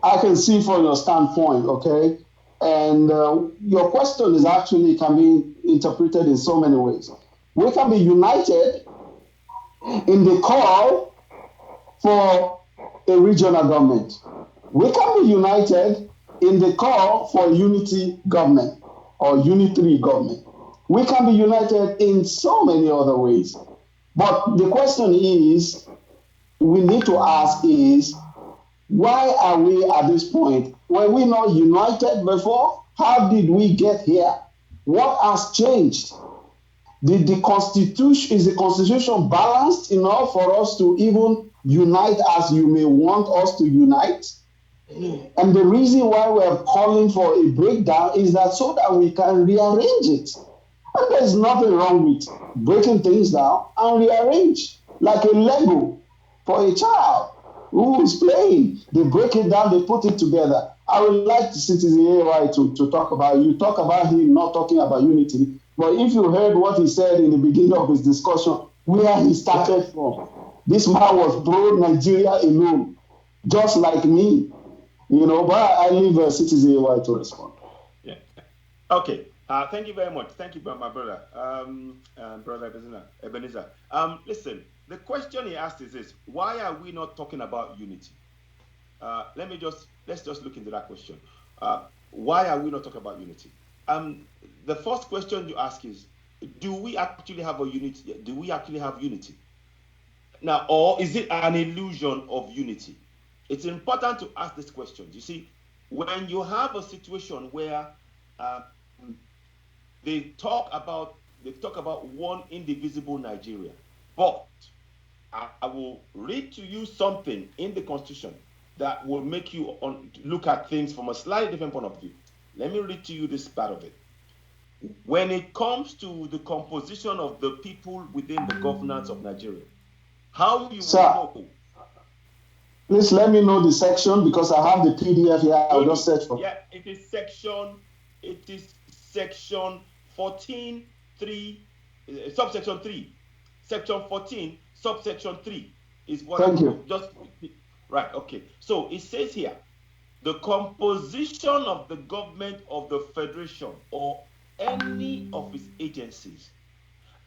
I can see from your standpoint, okay, and your question is actually can be interpreted in so many ways. We can be united in the call for a regional government. We can be united in the call for unity government or unitary government. We can be united in so many other ways. But the question is, we need to ask is, why are we at this point? Were we not united before? How did we get here? What has changed? Is the constitution balanced enough for us to even unite as you may want us to unite. And the reason why we're calling for a breakdown is that so that we can rearrange it. And there's nothing wrong with breaking things down and rearrange, like a Lego for a child who is playing. They break it down, they put it together. I would like to Citizen AY to talk about, you talk about him not talking about unity, but if you heard what he said in the beginning of his discussion, where he started from, this man was pro Nigeria alone, just like me. But I leave Citizen AY to respond. Yeah. Okay. Thank you very much. Thank you, my brother, brother Ebenezer. Listen, the question he asked is this: why are we not talking about unity? Let's just look into that question. Why are we not talking about unity? The first question you ask is: do we actually have a unity? Do we actually have unity? Now, or is it an illusion of unity? It's important to ask these questions. You see, when you have a situation where they talk about one indivisible Nigeria, but I will read to you something in the Constitution that will make you look at things from a slightly different point of view. Let me read to you this part of it. When it comes to the composition of the people within the governance of Nigeria, how you will know. Please let me know the section because I have the PDF here. I'll just search for. Yeah, it is section 14.3, subsection 3. Section 14, subsection 3 is what. Thank you. Just right. Okay. So it says here, the composition of the government of the federation or any of its agencies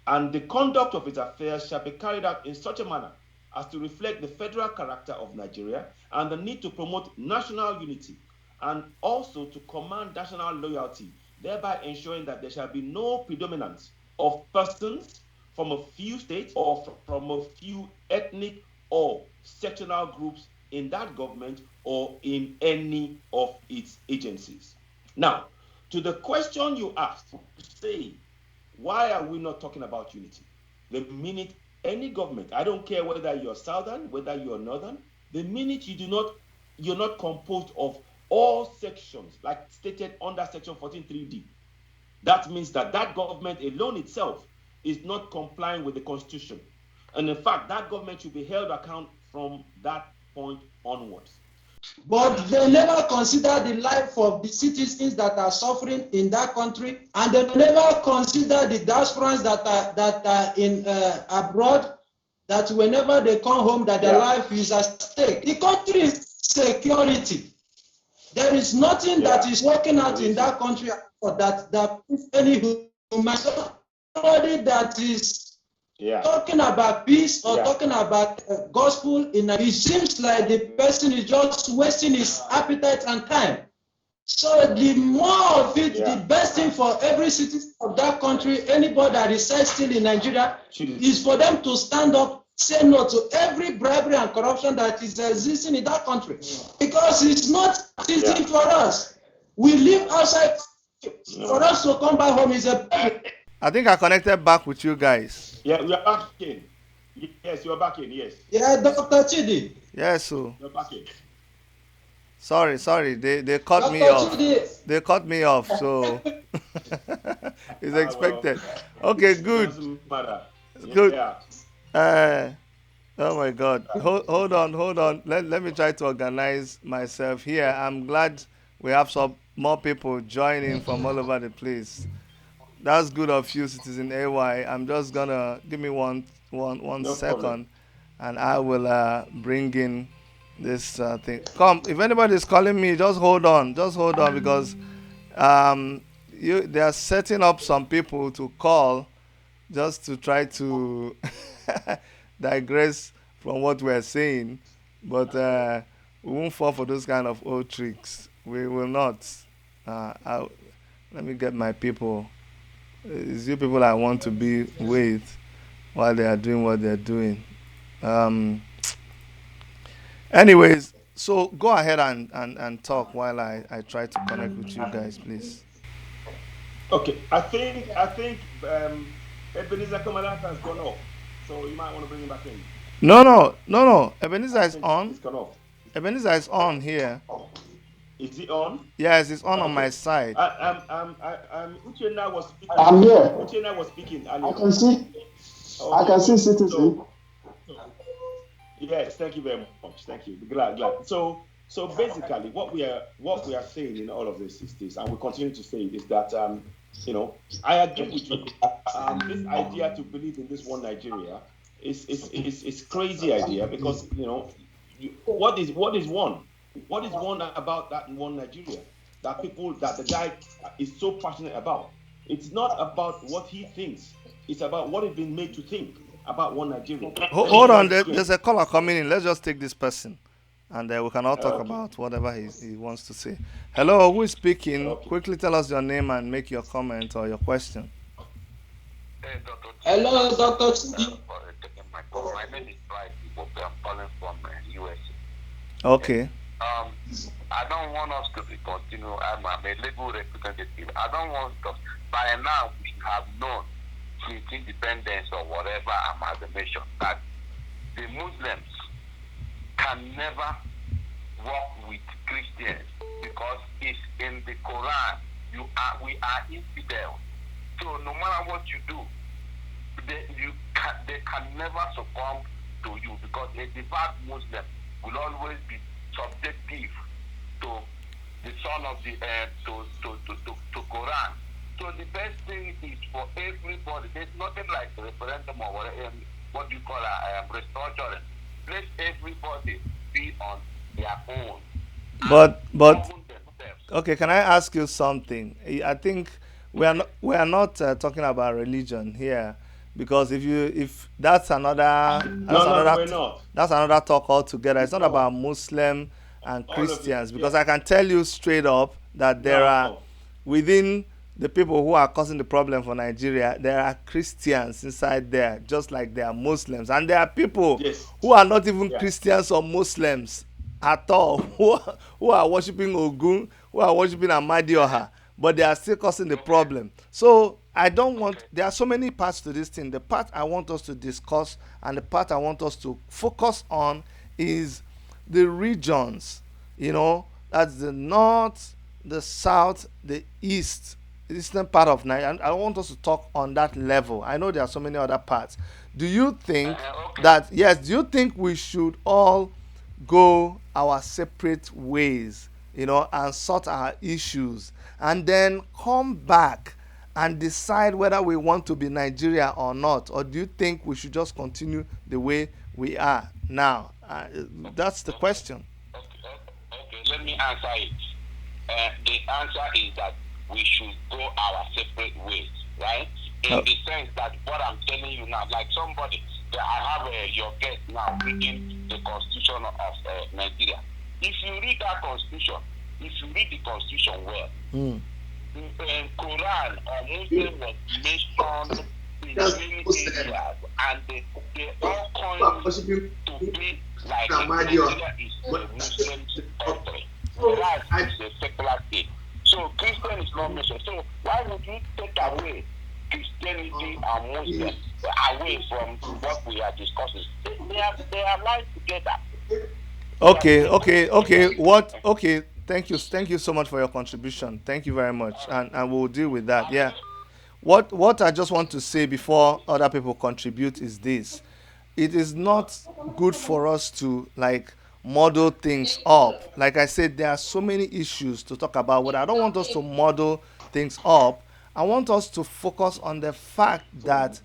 and the conduct of its affairs shall be carried out in such a manner as to reflect the federal character of Nigeria and the need to promote national unity and also to command national loyalty, thereby ensuring that there shall be no predominance of persons from a few states or from a few ethnic or sectional groups in that government or in any of its agencies. Now, to the question you asked, say, why are we not talking about unity? The minute any government, I don't care whether you're southern, whether you're northern, the minute you're not composed of all sections, like stated under section 14.3d, that means that government alone itself is not complying with the Constitution. And in fact, that government should be held account from that point onwards. But they never consider the life of the citizens that are suffering in that country, and they never consider the diasporans that are in abroad, that whenever they come home, that their life is at stake. The country is security. There is nothing that is working out in that country that any human, somebody that is talking about peace or talking about gospel, it seems like the person is just wasting his appetite and time. So the more of it, the best thing for every citizen of that country, anybody that resides still in Nigeria, is for them to stand up, say no to every bribery and corruption that is existing in that country. Because it's not easy for us. We live outside. For us to come back home is a I think I connected back with you guys. Yeah, we are back in. Yes, you are back in, yes. Yeah, Dr. Chidi. Yes, so. You're back in. Sorry. They cut me off. They cut me off, so it's expected. Okay, good. Good. Oh my God. Hold on. Let me try to organize myself here. I'm glad we have some more people joining from all over the place. That's good of you, Citizen AY. I'm just gonna give me one second, problem. and I will bring in this thing. Come, if anybody is calling me, just hold on, because they are setting up some people to call, just to try to digress from what we're saying, but we won't fall for those kind of old tricks. We will not. Let me get my people. It's you people I want to be with while they are doing what they're doing. Anyways, so go ahead and talk while I try to connect with you guys, please. Okay, I think Ebenezer Commandant has gone off, so you might want to bring him back in. No. Ebenezer I is think on. it's gone off. Ebenezer is on here. Is it on? Yes, it's on my Okay. side. Uchenna was speaking. I'm here. Uchenna was speaking I earlier. can see. I Okay, can see good. citizen. So yes, thank you very much. Thank you. Glad. So basically, what we are saying in all of this is this, and we continue to say it, is that I agree with you. This idea to believe in this one Nigeria is crazy idea, because what is one? What is one about that one Nigeria that the guy is so passionate about? It's not about what he thinks. It's about what he's been made to think about one Nigeria. Let me Hold show you on, the there's screen. a caller coming in. Let's just take this person, and we can all talk Okay. about whatever he wants to say. Hello, who is speaking? Okay. Quickly tell us your name and make your comment or your question. Hey, Dr. Hello, Dr. For taking my call. My name is Bright Ibope. I'm calling from USA. Okay. Um, I don't want us to be continue. I'm a legal representative. I don't want us. By now, we have known since independence or whatever amalgamation that the Muslims can never work with Christians, because it's in the Quran. We are infidels. So no matter what you do, they can never succumb to you, because a devout Muslim will always be subjective to the son of the to Quran. So the best thing is for everybody. There's nothing like referendum or whatever, what you call restructuring. Let everybody be on their own and But govern themselves. okay, can I ask you something? I think we are not talking about religion here, because if No, no, we're not. that's another talk altogether. It's not about Muslim and All of it. Christians, Yeah. because I can tell you straight up that there are, No. within the people who are causing the problem for Nigeria, there are Christians inside there, just like there are Muslims, and there are people Yes. who are not even Yeah. Christians or Muslims at all, who are worshiping Ogun, who are worshiping Amadioha, but they are still causing the problem. So I don't want. There are so many parts to this thing. The part I want us to discuss and the part I want us to focus on is the regions. That's the north, the south, the east, eastern part of Nigeria. And I want us to talk on that level. I know there are so many other parts. Do you think Okay. that, yes, do you think we should all go our separate ways, and sort our issues, and then come back and decide whether we want to be Nigeria or not? Or do you think we should just continue the way we are now? That's the question. Okay, let me answer it. The answer is that we should go our separate ways, right? In Oh, the sense that what I'm telling you now, like somebody, that I have your guest now reading the constitution of Nigeria. If you read that constitution, if you read the constitution well, mm. Quran or Muslim was mentioned in many areas, and they all coin to be like Nigeria is a Muslim country, whereas it's a secular state. So Christian is not mentioned. So why would you take away Christianity and Muslim away from what we are discussing? They are live together. Okay. Okay. Thank you so much for your contribution. Thank you very much, and we'll deal with that. Yeah. What I just want to say before other people contribute is this: it is not good for us to like model things up. Like I said, there are so many issues to talk about, but I don't want us to model things up. I want us to focus on the fact that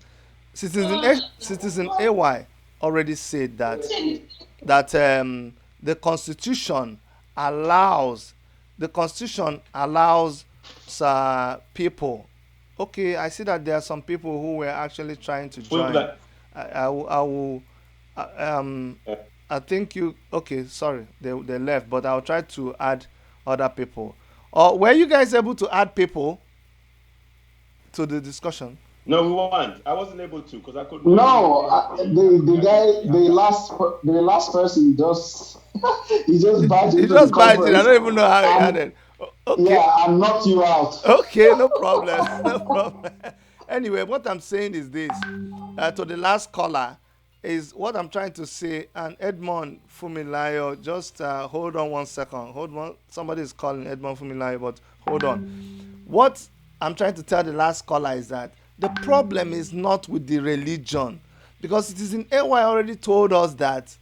Citizen AY already said that the constitution allows the constitution allows people. Okay, I see that there are some people who were actually trying to Wait, join. I will um I think you okay, sorry, they left, but I'll try to add other people. Or were you guys able to add people to the discussion? no, we weren't. I wasn't able to, because I couldn't. I couldn't No, bring up the. the I couldn't guy, bring up that. the last person just he just barged He into the just barged in. I conference, don't even know how he and added. Okay. yeah, and knocked you out. Okay, no problem. No problem. Anyway, what I'm saying is this: to the last caller, is what I'm trying to say. And Edmond Fumilayo, just hold on 1 second. Hold on. Somebody is calling Edmond Fumilayo, but hold on. What I'm trying to tell the last caller is that the problem is not with the religion, because it is in AY already told us that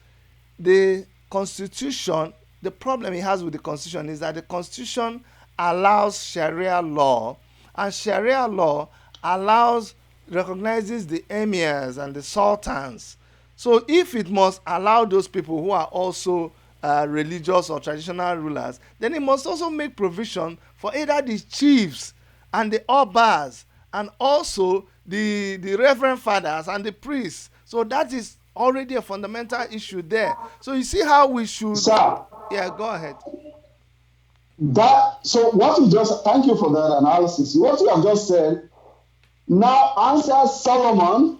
the constitution, the problem he has with the constitution is that the constitution allows Sharia law, and Sharia law allows, recognizes the emirs and the sultans. So if it must allow those people who are also religious or traditional rulers, then it must also make provision for either the chiefs and the obas and also the reverend fathers and the priests. So that is already a fundamental issue there. So you see how we should. Sir, Yeah, go ahead. Thank you for that analysis. What you have just said now answers Solomon.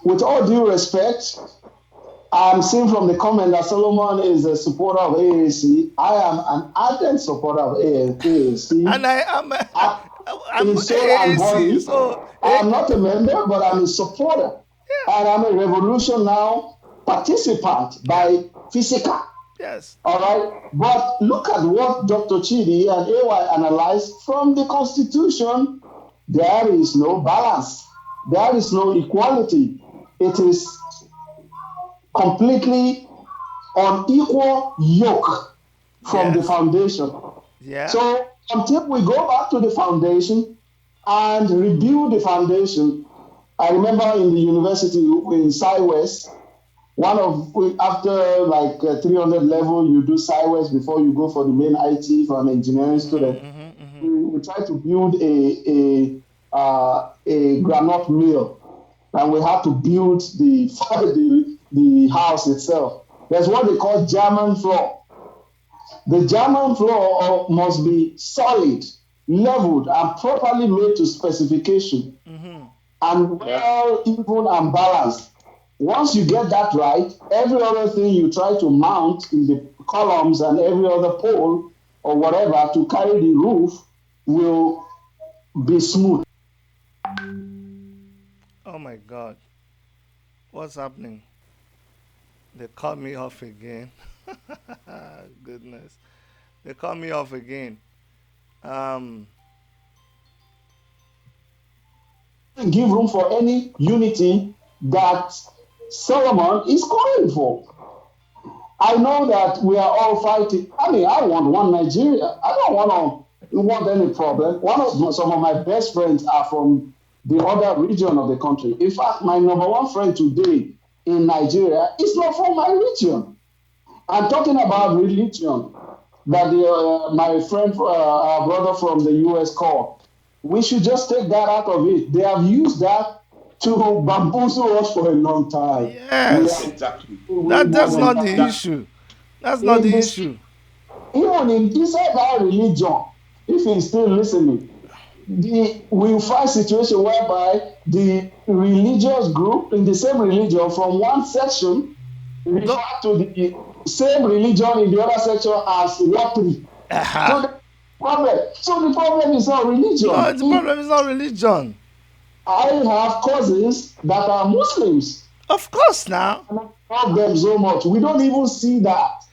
With all due respect, I'm seeing from the comment that Solomon is a supporter of AAC. I am an ardent supporter of AAC. And I am I'm in soul and body. so I am not a member, but I'm a supporter. Yeah. And I'm a Revolution Now participant by physical. Yes. All right. But look at what Dr. Chidi and AY analyzed from the Constitution. There is no balance. There is no equality. It is completely unequal yoke from the foundation. Yeah. So until we go back to the foundation and rebuild the foundation, I remember in the university in SciWest, after like 300 level, you do SciWest before you go for the main IT for an engineering student. We try to build a granite mill, and we have to build the house itself. There's what they call German floor. The German floor must be solid, leveled, and properly made to specification, and well even and balanced. Once you get that right, every other thing you try to mount in the columns and every other pole or whatever to carry the roof will be smooth. Oh my God. What's happening? They cut me off again. Goodness. They cut me off again. Give room for any unity that Solomon is calling for. I know that we are all fighting. I mean, I want one Nigeria. I don't want any problem. Some of my best friends are from the other region of the country. In fact, my number one friend today in Nigeria is not from my region. I'm talking about religion that my friend, our brother from the US called. We should just take that out of it. They have used that to bamboozle us for a long time. Yes, exactly. That's not the issue. That's not the issue. Even inside our religion, if he's still listening, we'll find situation whereby the religious group in the same religion from one section refer to the same religion in the other section as lottery. So the problem is not religion. No, the problem is not religion. I have cousins that are Muslims. Of course, now. And I love them so much. We don't even see that.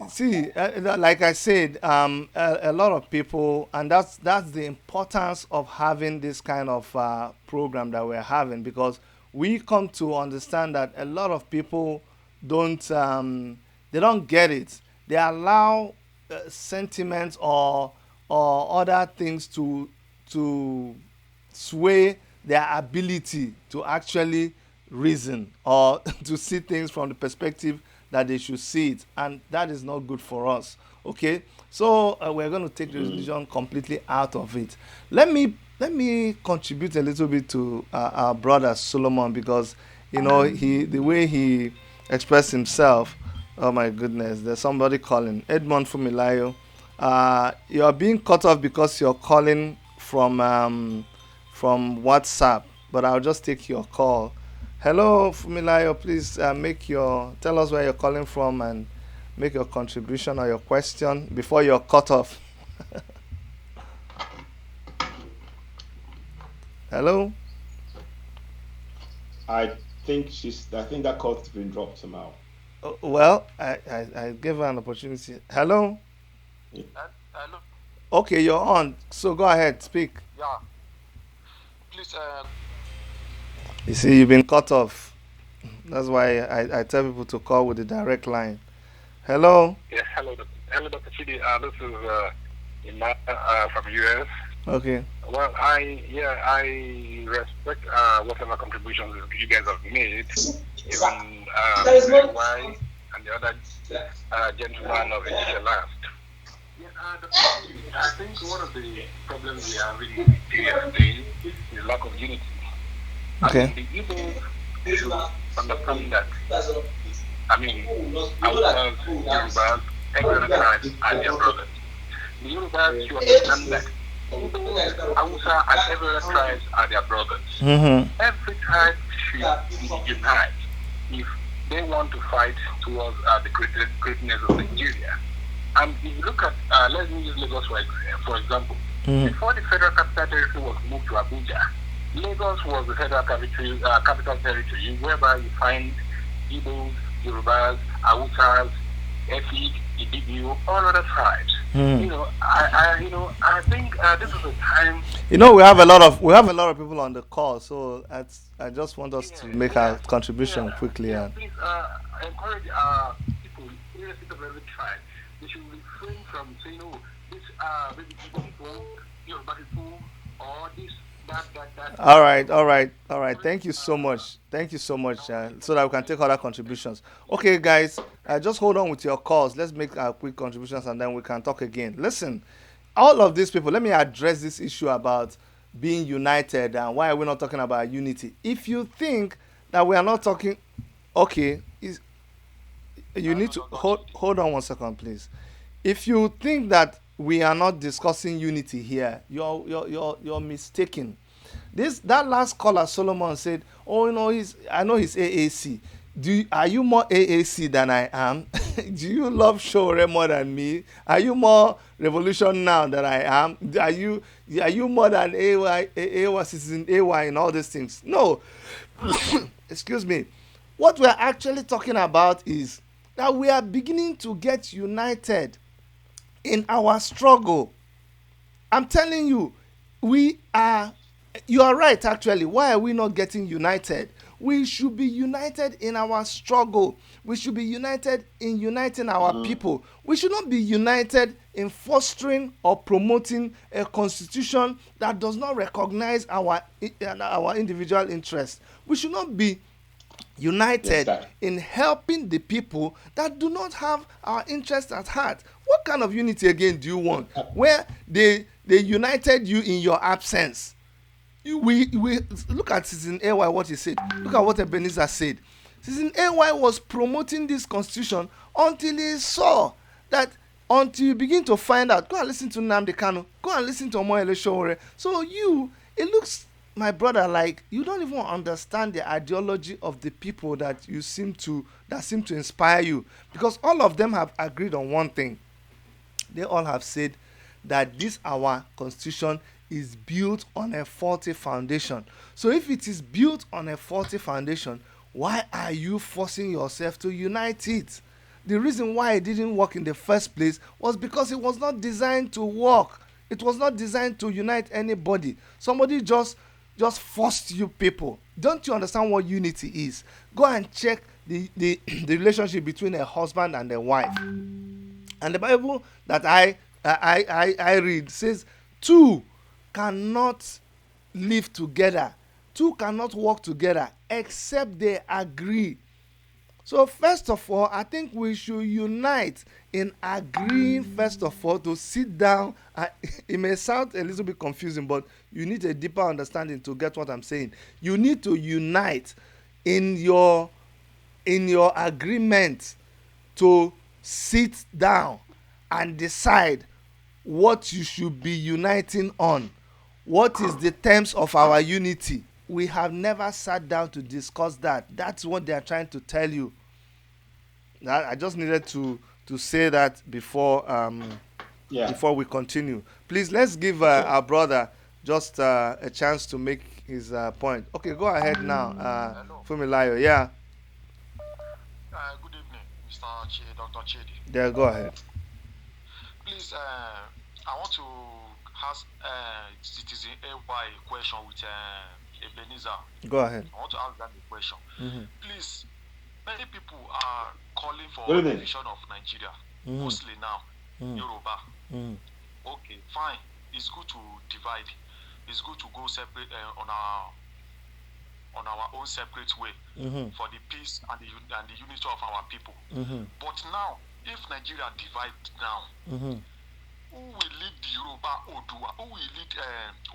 See, like I said, a lot of people, and that's the importance of having this kind of program that we're having, because we come to understand that a lot of people don't get it. They allow sentiments or other things to sway their ability to actually reason or to see things from the perspective that they should see it, and that is not good for us. Okay, so we're going to take the religion completely out of it. Let me contribute a little bit to our brother Solomon, because the way he expressed himself. Oh my goodness, there's somebody calling. Edmond Fumilayo. You are being cut off because you're calling from WhatsApp, but I'll just take your call. Hello, Fumilayo, please tell us where you're calling from and make your contribution or your question before you're cut off. Hello? think that call's been dropped somehow. Well, I gave her an opportunity. Hello? Hello. Okay, you're on. So go ahead, speak. Yeah. Please. You see, you've been cut off. That's why I tell people to call with the direct line. Hello? Yes. Hello, Dr. Chidi. This is Imad from US. Okay. Well, I respect whatever contributions you guys have made, even why and the other gentleman of the last. Yeah, I think one of the problems we have in Nigeria today is lack of unity. Okay. And the Igbo should understand that. I mean, Hausas, Yorubas, every other tribe are their brothers. The Yorubas should understand that Hausa and every other tribes are their brothers. Mm-hmm. Every tribe should unite if they want to fight towards the greatness of Nigeria. And if you look at, let's use Lagos for example. Mm-hmm. Before the Federal Capital Territory was moved to Abuja, Lagos was the Federal Capital Territory, whereby you find Igbos, Yorubas, Hausas, Efik, Ibibio, all other tribes. Mm. I think this is a time. We have a lot of people on the call, so I just want us to make our contribution quickly. Please encourage people, irrespective of every tribe, they should refrain from saying, "Oh, this maybe Igbo people, Yoruba people, or this." All right. Thank you so much. So that we can take other contributions. Okay, guys, just hold on with your calls. Let's make our quick contributions and then we can talk again. Listen, all of these people, let me address this issue about being united and why are we not talking about unity. If you think that we are not talking, okay, you need to hold on 1 second, please. If you think that we are not discussing unity here, you're mistaken. That last caller Solomon said, "Oh, I know he's AAC. Are you more AAC than I am? Do you love Shore more than me? Are you more Revolution now than I am? Are you more than AY citizen AY and all these things?" No. Excuse me. What we're actually talking about is that we are beginning to get united in our struggle. I'm telling you, you are right actually. Why are we not getting united? We should be united in our struggle. We should be united in uniting our people. We should not be united in fostering or promoting a constitution that does not recognize our individual interests. We should not be united in helping the people that do not have our interests at heart. What kind of unity again do you want? Where they united you in your absence. We look at Citizen AY, what he said. Look at what Benis has said. Citizen AY was promoting this constitution until he saw that, until you begin to find out. Go and listen to Nnamdi Kanu. Go and listen to Omoyele Sowore. So it looks, my brother, like you don't even understand the ideology of the people that seem to inspire you, because all of them have agreed on one thing. They all have said that this our constitution is built on a faulty foundation. So if it is built on a faulty foundation, why are you forcing yourself to unite it? The reason why it didn't work in the first place was because it was not designed to work. It was not designed to unite anybody. Somebody just forced you people. Don't you understand what unity is? Go and check the relationship between a husband and a wife. And the Bible that I read says, two cannot live together. Two cannot work together except they agree. So first of all, I think we should unite in agreeing, first of all, to sit down. It may sound a little bit confusing, but you need a deeper understanding to get what I'm saying. You need to unite in your agreement to sit down and decide what you should be uniting on. What is the terms of our unity? We have never sat down to discuss that. That's what they are trying to tell you. I just needed to say that before we continue. Please, let's give our brother just a chance to make his point. Okay, go ahead now, Hello. Fumilayo. Yeah, Good evening, Mr. Dr. Chidi. there, go ahead. Please, I want to ask Citizen AY a question with Ebenezer. Go ahead. I want to ask them a question. Mm-hmm. Please, many people are calling for Good evening. division of Nigeria, Mm-hmm. mostly now, Yoruba. Mm-hmm. Okay, fine. It's good to divide. It's good to go separate on our own separate way for the peace and the unity of our people. But now, if Nigeria divides now, who will lead the Yoruba Odua? Who will lead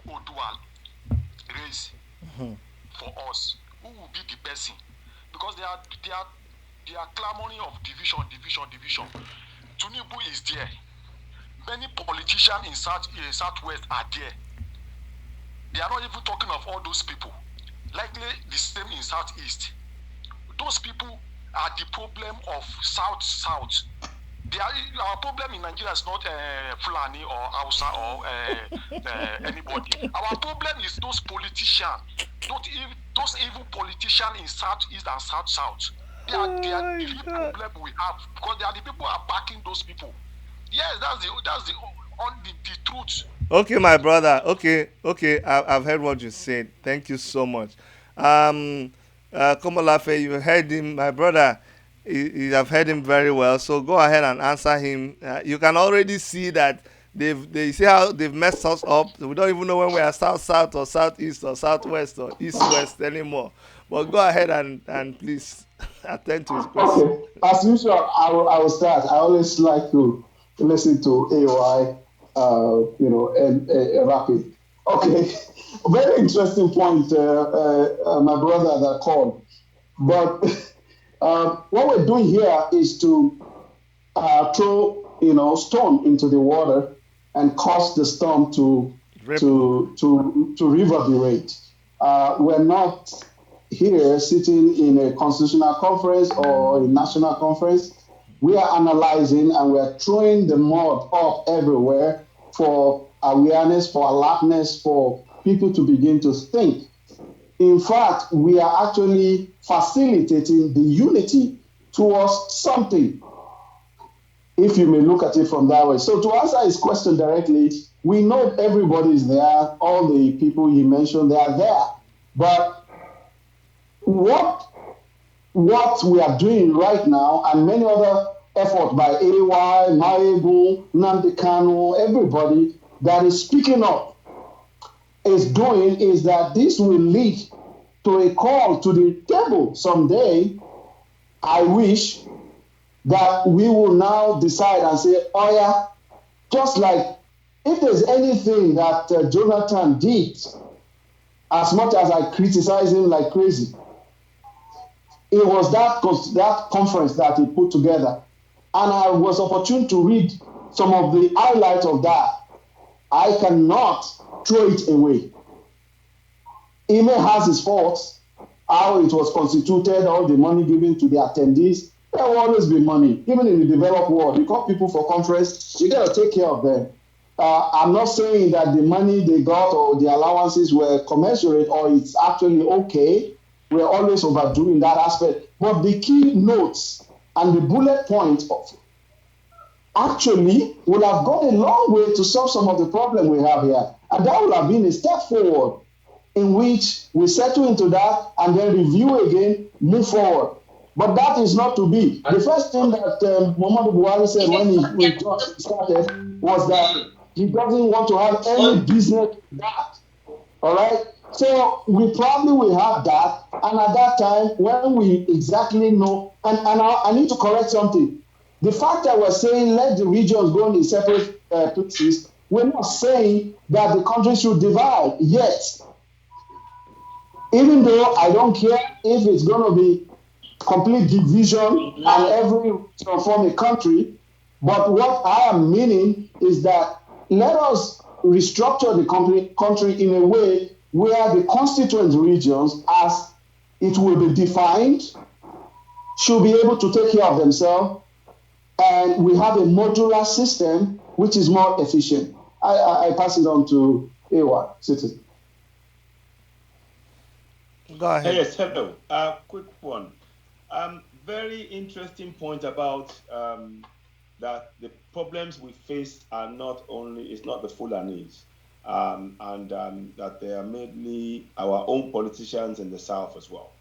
Odua race for us? Who will be the person? Because they are clamoring of division. Tinubu is there. Many politicians in Southwest are there. They are not even talking of all those people. Likely the same in Southeast. Those people are the problem of South. Our problem in Nigeria is not Fulani or Hausa or anybody. Our problem is those politicians, those evil politicians in Southeast and South. They are the real problem we have, because they are the people who are backing those people. Yes, that's the truth. Okay, my brother. Okay. I've heard what you said. Thank you so much. Komolafe, you heard him, my brother. You have heard him very well. So go ahead and answer him. You can already see that they see how they've messed us up. We don't even know when we are south or southeast or southwest or east west anymore. But go ahead and please attend to his question. Okay, as usual, I will start. I always like to listen to AOI, and rapid. Okay, very interesting point, my brother that called. But what we're doing here is to throw, stone into the water and cause the storm to reverberate. We're not here sitting in a constitutional conference or a national conference. We are analyzing and we are throwing the mud up everywhere for awareness, for alertness, for people to begin to think. In fact, we are actually facilitating the unity towards something, if you may look at it from that way. So to answer his question directly, we know everybody is there. All the people he mentioned, they are there. But what we are doing right now, and many other efforts by AY, Maegu, Nnamdi Kanu, everybody that is speaking up is doing, is that this will lead to a call to the table someday. I wish that we will now decide and say, oh yeah, just like if there's anything that Jonathan did, as much as I criticize him like crazy, it was that conference that he put together. And I was opportune to read some of the highlights of that. I cannot throw it away. He may have his faults, how it was constituted, all the money given to the attendees. There will always be money, even in the developed world. You call people for conference, you got to take care of them. I'm not saying that the money they got or the allowances were commensurate or it's actually okay. We're always overdoing that aspect. But the key notes and the bullet points actually would have gone a long way to solve some of the problem we have here. And that would have been a step forward in which we settle into that and then review again, move forward. But that is not to be. The first thing that Muhammadu Buhari said when he started was that he doesn't want to have any business with that. All right? So we probably will have that. And at that time, when we exactly know, and I need to correct something. The fact that we're saying let the regions go in separate places, we're not saying that the country should divide yet. Even though I don't care if it's going to be complete division and every form a country, but what I am meaning is that let us restructure the country in a way where the constituent regions, as it will be defined, should be able to take care of themselves, and we have a modular system which is more efficient. I pass it on to Ewa, citizen. Go ahead. Yes, hello. Quick one. Very interesting point about that the problems we face are not only, it's not the Fulanese, and that they are mainly our own politicians in the South as well.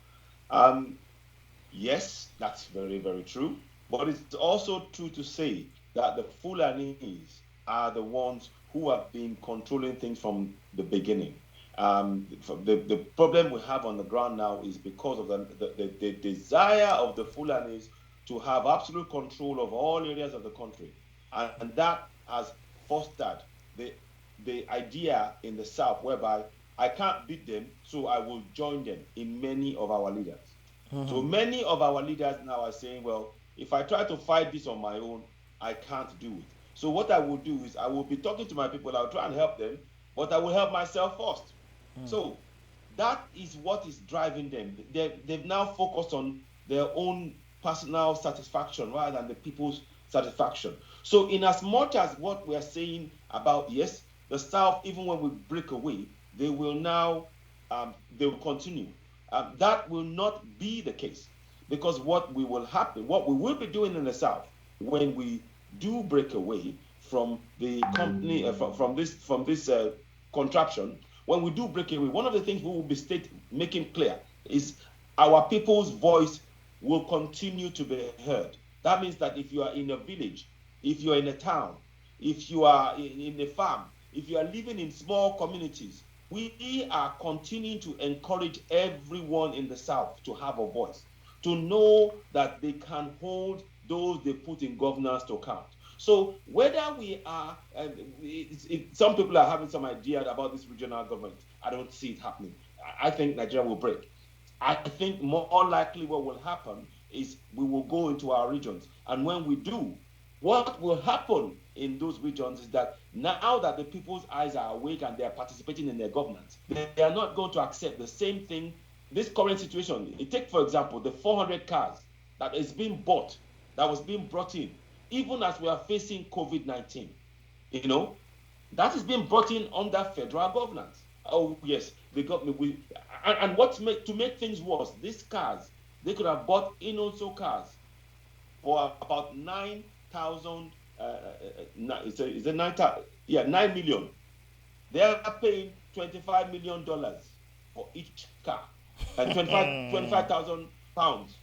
Yes, that's very, very true. But it's also true to say that the Fulanese are the ones who have been controlling things from the beginning. The problem we have on the ground now is because of the desire of the Fulanis to have absolute control of all areas of the country. And that has fostered the, the idea in the South whereby I can't beat them, so I will join them in many of our leaders. So many of our leaders now are saying, well, if I try to fight this on my own, I can't do it. So what I will do is I will be talking to my people, I'll try and help them, but I will help myself first. So that is what is driving them. They've now focused on their own personal satisfaction rather than the people's satisfaction. So in as much as what we are saying about, yes, the South, even when we break away, they will now, they will continue. That will not be the case, because what we will be doing in the South when we do break away from the company, from this contraption, when we do break away, one of the things we will be making clear is our people's voice will continue to be heard. That means that if you are in a village, if you are in a town, if you are in a farm, if you are living in small communities, we are continuing to encourage everyone in the South to have a voice, to know that they can hold those they put in governance to account. So whether we are, some people are having some idea about this regional government. I don't see it happening. I think Nigeria will break. I think more likely what will happen is we will go into our regions. And when we do, what will happen in those regions is that now that the people's eyes are awake and they are participating in their governance, they are not going to accept the same thing, this current situation. Take, for example, the 400 cars that is being bought, that was being brought in, even as we are facing COVID-19, that is being brought in under federal governance. Oh, yes, they got me. And to make things worse, these cars, they could have bought in-also cars for about 9,000, is it 9,000? Yeah, 9 million. They are paying $25 million for each car, and 25,000 pounds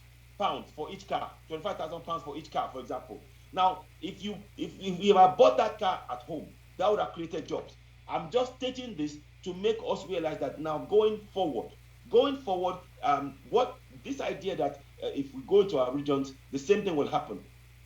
for each car, 25,000 pounds for each car, for example. Now, if you have bought that car at home, that would have created jobs. I'm just stating this to make us realize that now going forward, what this idea that if we go to our regions, the same thing will happen.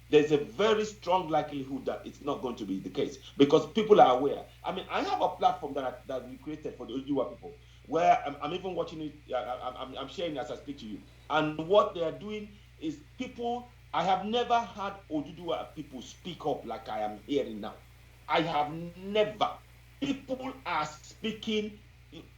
There's a very strong likelihood that it's not going to be the case, because people are aware. I mean, I have a platform that we created for the Ojuwa people, where I'm even watching it. I'm sharing as I speak to you. And what they are doing is I have never had Ojuwa people speak up like I am hearing now. I have never. People are speaking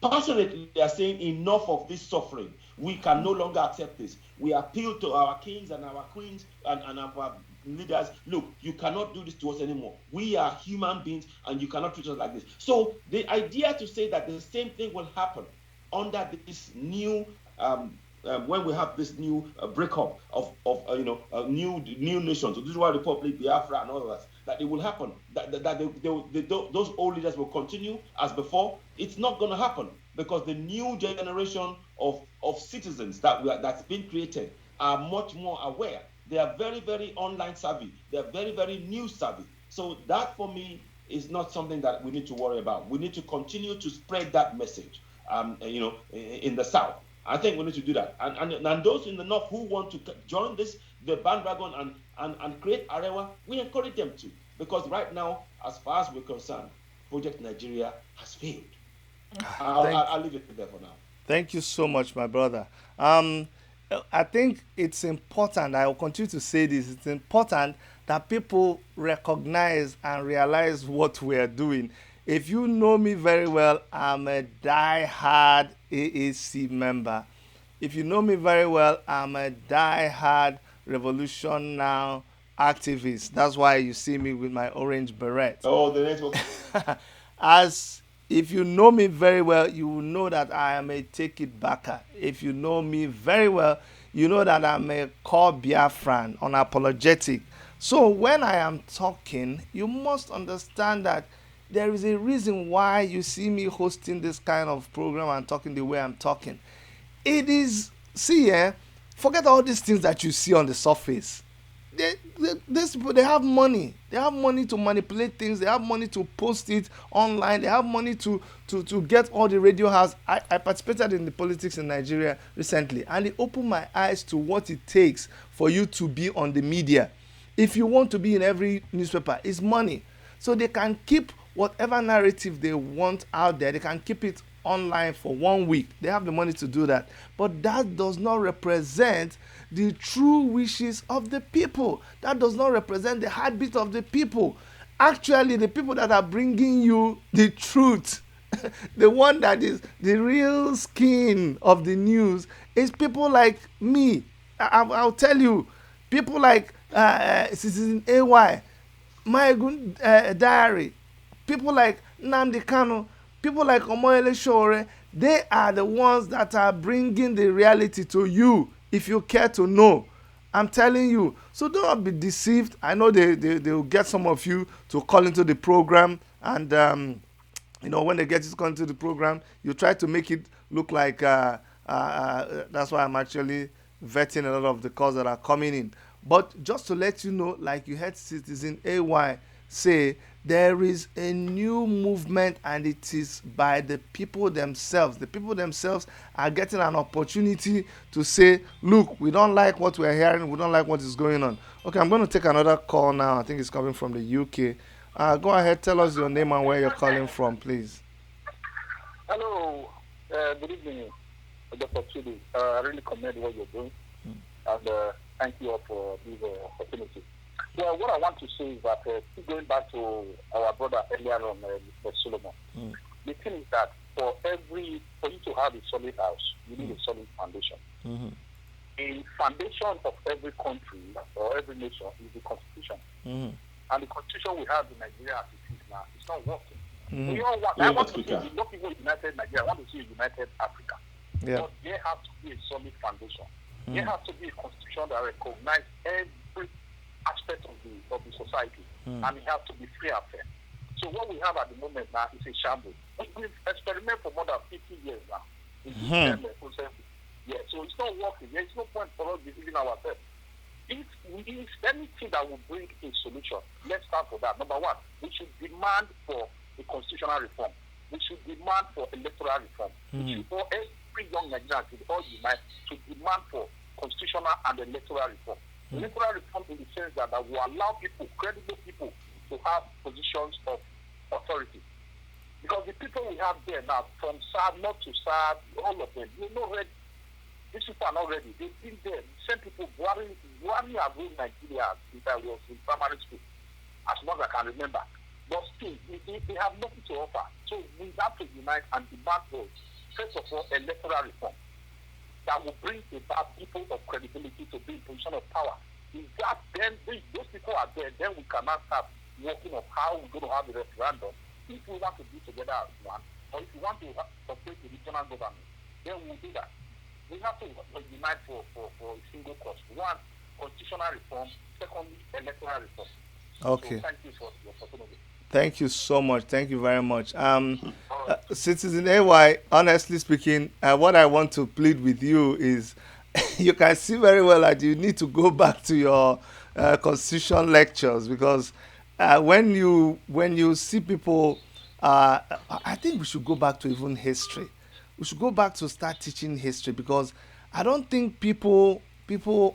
passionately. They are saying enough of this suffering. We can no longer accept this. We appeal to our kings and our queens and our leaders. Look, you cannot do this to us anymore. We are human beings and you cannot treat us like this. So the idea to say that the same thing will happen under this new when we have this new breakup of new nations, this is why Republic, Biafra, and all of that it will happen. Those old leaders will continue as before. It's not going to happen, because the new generation of citizens that's been created are much more aware. They are very, very online savvy. They are very, very news savvy. So that, for me, is not something that we need to worry about. We need to continue to spread that message, in the South. I think we need to do that. And those in the North who want to join the bandwagon and create Arewa, we encourage them to. Because right now, as far as we're concerned, Project Nigeria has failed. I'll leave it there for now. Thank you so much, my brother. I think it's important, I will continue to say this, it's important that people recognize and realize what we are doing. If you know me very well, I'm a die-hard AAC member. If you know me very well, I'm a die-hard Revolution Now activist. That's why you see me with my orange beret. Oh, the network. As If you know me very well, you will know that I am a take it backer. If you know me very well, you know that I'm a core Biafran, unapologetic. So when I am talking, you must understand that there is a reason why you see me hosting this kind of program and talking the way I'm talking. It is, see, forget all these things that you see on the surface. These people, they have money. They have money to manipulate things. They have money to post it online. They have money to get all the radio has. I participated in the politics in Nigeria recently, and it opened my eyes to what it takes for you to be on the media. If you want to be in every newspaper, it's money. So they can keep whatever narrative they want out there. They can keep it online for 1 week. They have the money to do that. But that does not represent the true wishes of the people. That does not represent the heartbeat of the people. Actually, the people that are bringing you the truth, the one that is the real skin of the news, is people like me. I'll tell you, people like Citizen AY, my good diary, people like Nnamdi Kanu, people like Omoyele Shore. They are the ones that are bringing the reality to you, if you care to know. I'm telling you. So don't be deceived. I know they will get some of you to call into the program, and when they get you to call into the program, you try to make it look like that's why I'm actually vetting a lot of the calls that are coming in. But just to let you know, like you heard Citizen AY say, there is a new movement, and it is by the people themselves. The people themselves are getting an opportunity to say, look, we don't like what we're hearing, we don't like what is going on. Okay, I'm going to take another call now. I think it's coming from the UK. Go ahead, tell us your name and where you're calling from, please. Hello, good evening, Dr. Chidi. I really commend what you're doing, and thank you all for this opportunity. Well, what I want to say is that, going back to our brother earlier on, Mr. Solomon, the thing is that for you to have a solid house, you need a solid foundation. The foundation of every country or every nation is the constitution. And the constitution we have in Nigeria as it is now, it's not working. We all want, I want to see, not even united Nigeria, I want to see a united Africa. Yeah. But there has to be a solid foundation. There has to be a constitution that recognizes every aspect of the society, and it has to be free and fair. So what we have at the moment now is a shambles. We've experimented for more than 50 years now. Yeah, so it's not working. There's no point for us deceiving ourselves. If anything that will bring a solution, let's start for that. Number one, we should demand for a constitutional reform. We should demand for electoral reform. We should, for every young Nigerian should all unite to demand for constitutional and electoral reform. Electoral reform in the sense that will allow people, credible people, to have positions of authority. Because the people we have there now, from SAD, not to SAD, all of them, these people are not ready. They've been there. The same people, Buhari have ruled Nigeria since I was in primary school, as long as I can remember. But still, they have nothing to offer. So we have to unite and demand for, first of all, electoral reform that will bring about people of credibility to be in position of power. Is that then those people are there, then we cannot start working on how we're going to have a referendum. If we want to be together as one, or if we want to separate the regional government, then we'll do that. We have to unite for a single cause. One, constitutional reform. Secondly, electoral reform. Okay. So thank you for the opportunity. Thank you so much. Thank you very much. Citizen AY, honestly speaking, what I want to plead with you is you can see very well that you need to go back to your constitution lectures, because when you see people, I think we should go back to even history. We should go back to start teaching history, because I don't think people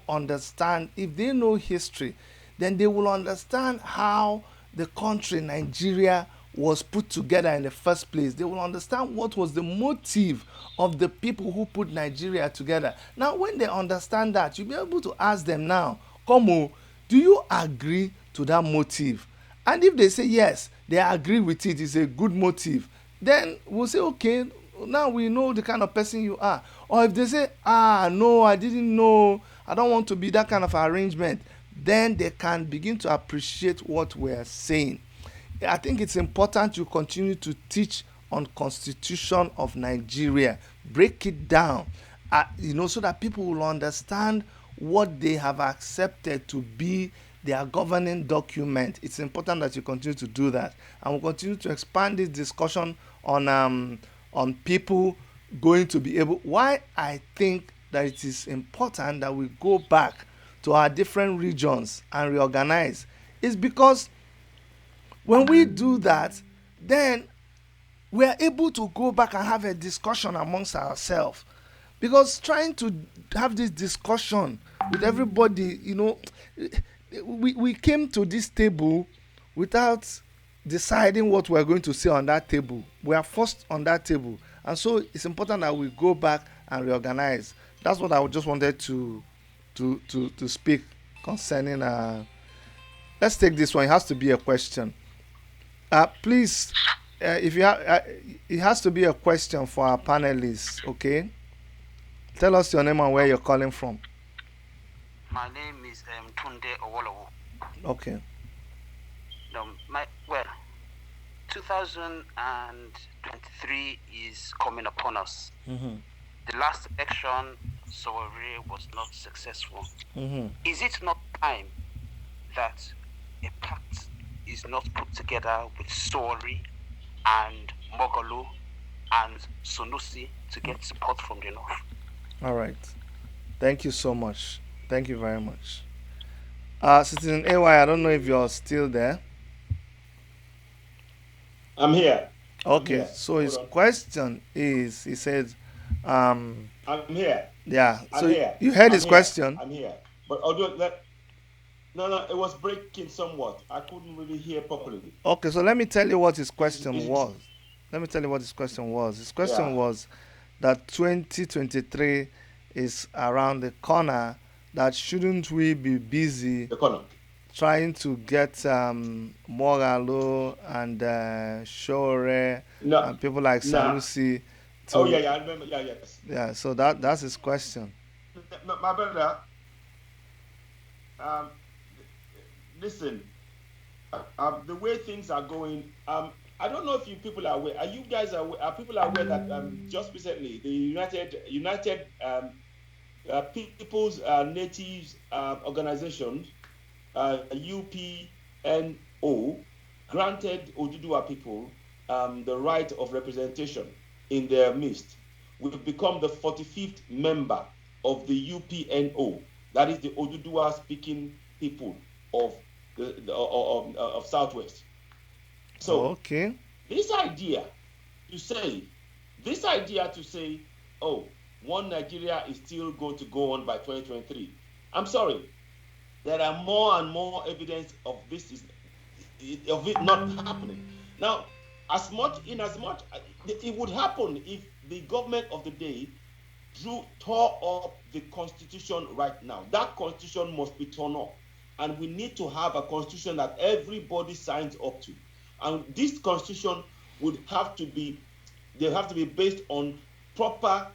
understand. If they know history, then they will understand how the country Nigeria was put together in the first place. They will understand what was the motive of the people who put Nigeria together. Now, when they understand that, you'll be able to ask them now, Komo, do you agree to that motive? And if they say yes, they agree with it, it's a good motive, then we'll say, okay, now we know the kind of person you are. Or if they say, no, I didn't know, I don't want to be that kind of arrangement, then they can begin to appreciate what we're saying. I think it's important you continue to teach on Constitution of Nigeria. Break it down, so that people will understand what they have accepted to be their governing document. It's important that you continue to do that, and we'll continue to expand this discussion on people going to be able. Why I think that it is important that we go back to our different regions and reorganize is because when we do that, then we are able to go back and have a discussion amongst ourselves. Because trying to have this discussion with everybody, we came to this table without deciding what we're going to say on that table. We are forced on that table. And so it's important that we go back and reorganize. That's what I just wanted to speak concerning. Let's take this one. It has to be a question. Please, if you it has to be a question for our panelists, okay? Tell us your name and where you're calling from. My name is Tunde Owolowo. Okay. 2023 is coming upon us. Mm-hmm. The last election, Sowore was not successful. Mm-hmm. Is it not time that a pact is not put together with Sowore and Mogolo and Sunusi to get support from the north? All right. Thank you so much. Thank you very much. Citizen AY, I don't know if you're still there. I'm here. Okay, I'm here. so his question is, he said, I'm here. Yeah, I'm so here. you heard I'm his here. question. I'm here. But although that, no, it was breaking somewhat. I couldn't really hear properly. Okay, so let me tell you what his question was. His question was that 2023 is around the corner, that shouldn't we be busy trying to get Mogalo and Shore and people like Sanusi to... Oh, yeah, I remember. Yeah, yes. Yeah, so that's his question. My brother, listen, the way things are going, I don't know if you people are aware. Are you guys aware? Are people aware that just recently the United People's Natives Organization, UPNO, granted Oduduwa people the right of representation in their midst. We've become the 45th member of the UPNO. That is the Oduduwa speaking people of of Southwest. So okay, this idea to say, oh, one Nigeria is still going to go on by 2023. I'm sorry, there are more and more evidence of it not happening. Now, as much it would happen if the government of the day tore up the constitution right now. That constitution must be torn up, and we need to have a constitution that everybody signs up to. And this constitution would have to be based on proper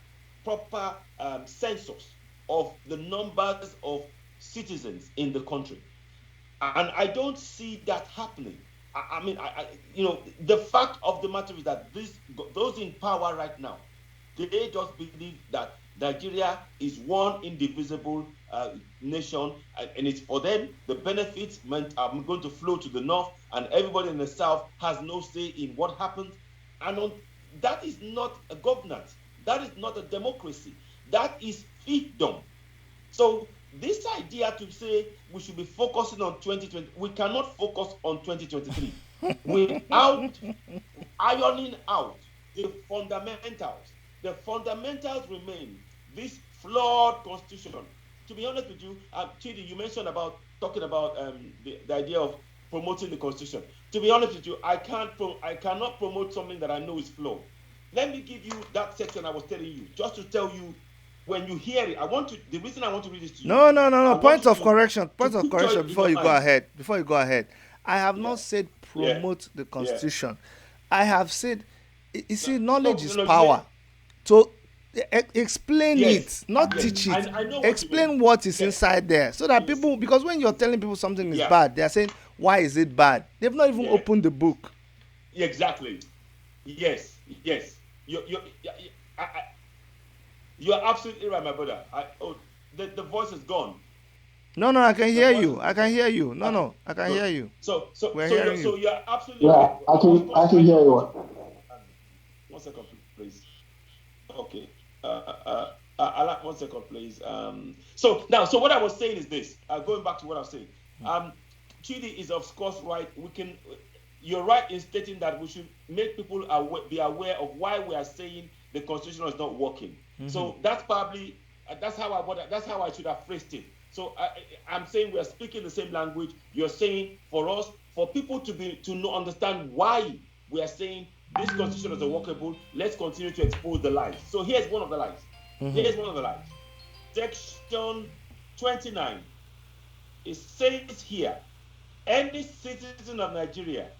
census of the numbers of citizens in the country. And I don't see that happening. I mean, the fact of the matter is that those in power right now, they just believe that Nigeria is one indivisible nation, and it's for them. The benefits are going to flow to the north, and everybody in the south has no say in what happens. And that is not a governance. That is not a democracy. That is fiefdom. So this idea to say we should be focusing on 2020, we cannot focus on 2023 without ironing out the fundamentals. The fundamentals remain. This flawed constitution. To be honest with you, Chidi, you mentioned talking about the idea of promoting the constitution. To be honest with you, I cannot promote something that I know is flawed. Let me give you that section I was telling you, just to tell you when you hear it. The reason I want to read this to you. No. Point of correction before you go ahead. I have not said promote the constitution. I have said, you see, knowledge is power. So explain it, not teach it. I know explain what is inside there, so that people, because when you're telling people something is bad, they are saying, why is it bad? They've not even opened the book. Exactly. Yes, yes. You're absolutely right, my brother. The voice is gone. No, no, I can The hear voice you. is I gone. can hear you. No, Okay, no, I can good. hear you. So so We're so you're hearing so you. you're absolutely Yeah, right. I can Of course, hear you. 1 second, please. Okay. One second, please. So what I was saying is this. Going back to what I was saying. Chidi is of course right. You're right in stating that we should make people be aware of why we are saying the constitution is not working. So that's probably that's how I should have phrased it. So I'm saying we are speaking the same language. You're saying for people to understand why we are saying this constitution is unworkable. Let's continue to expose the lies. So here's one of the lies. Section 29. It says here, any citizen of Nigeria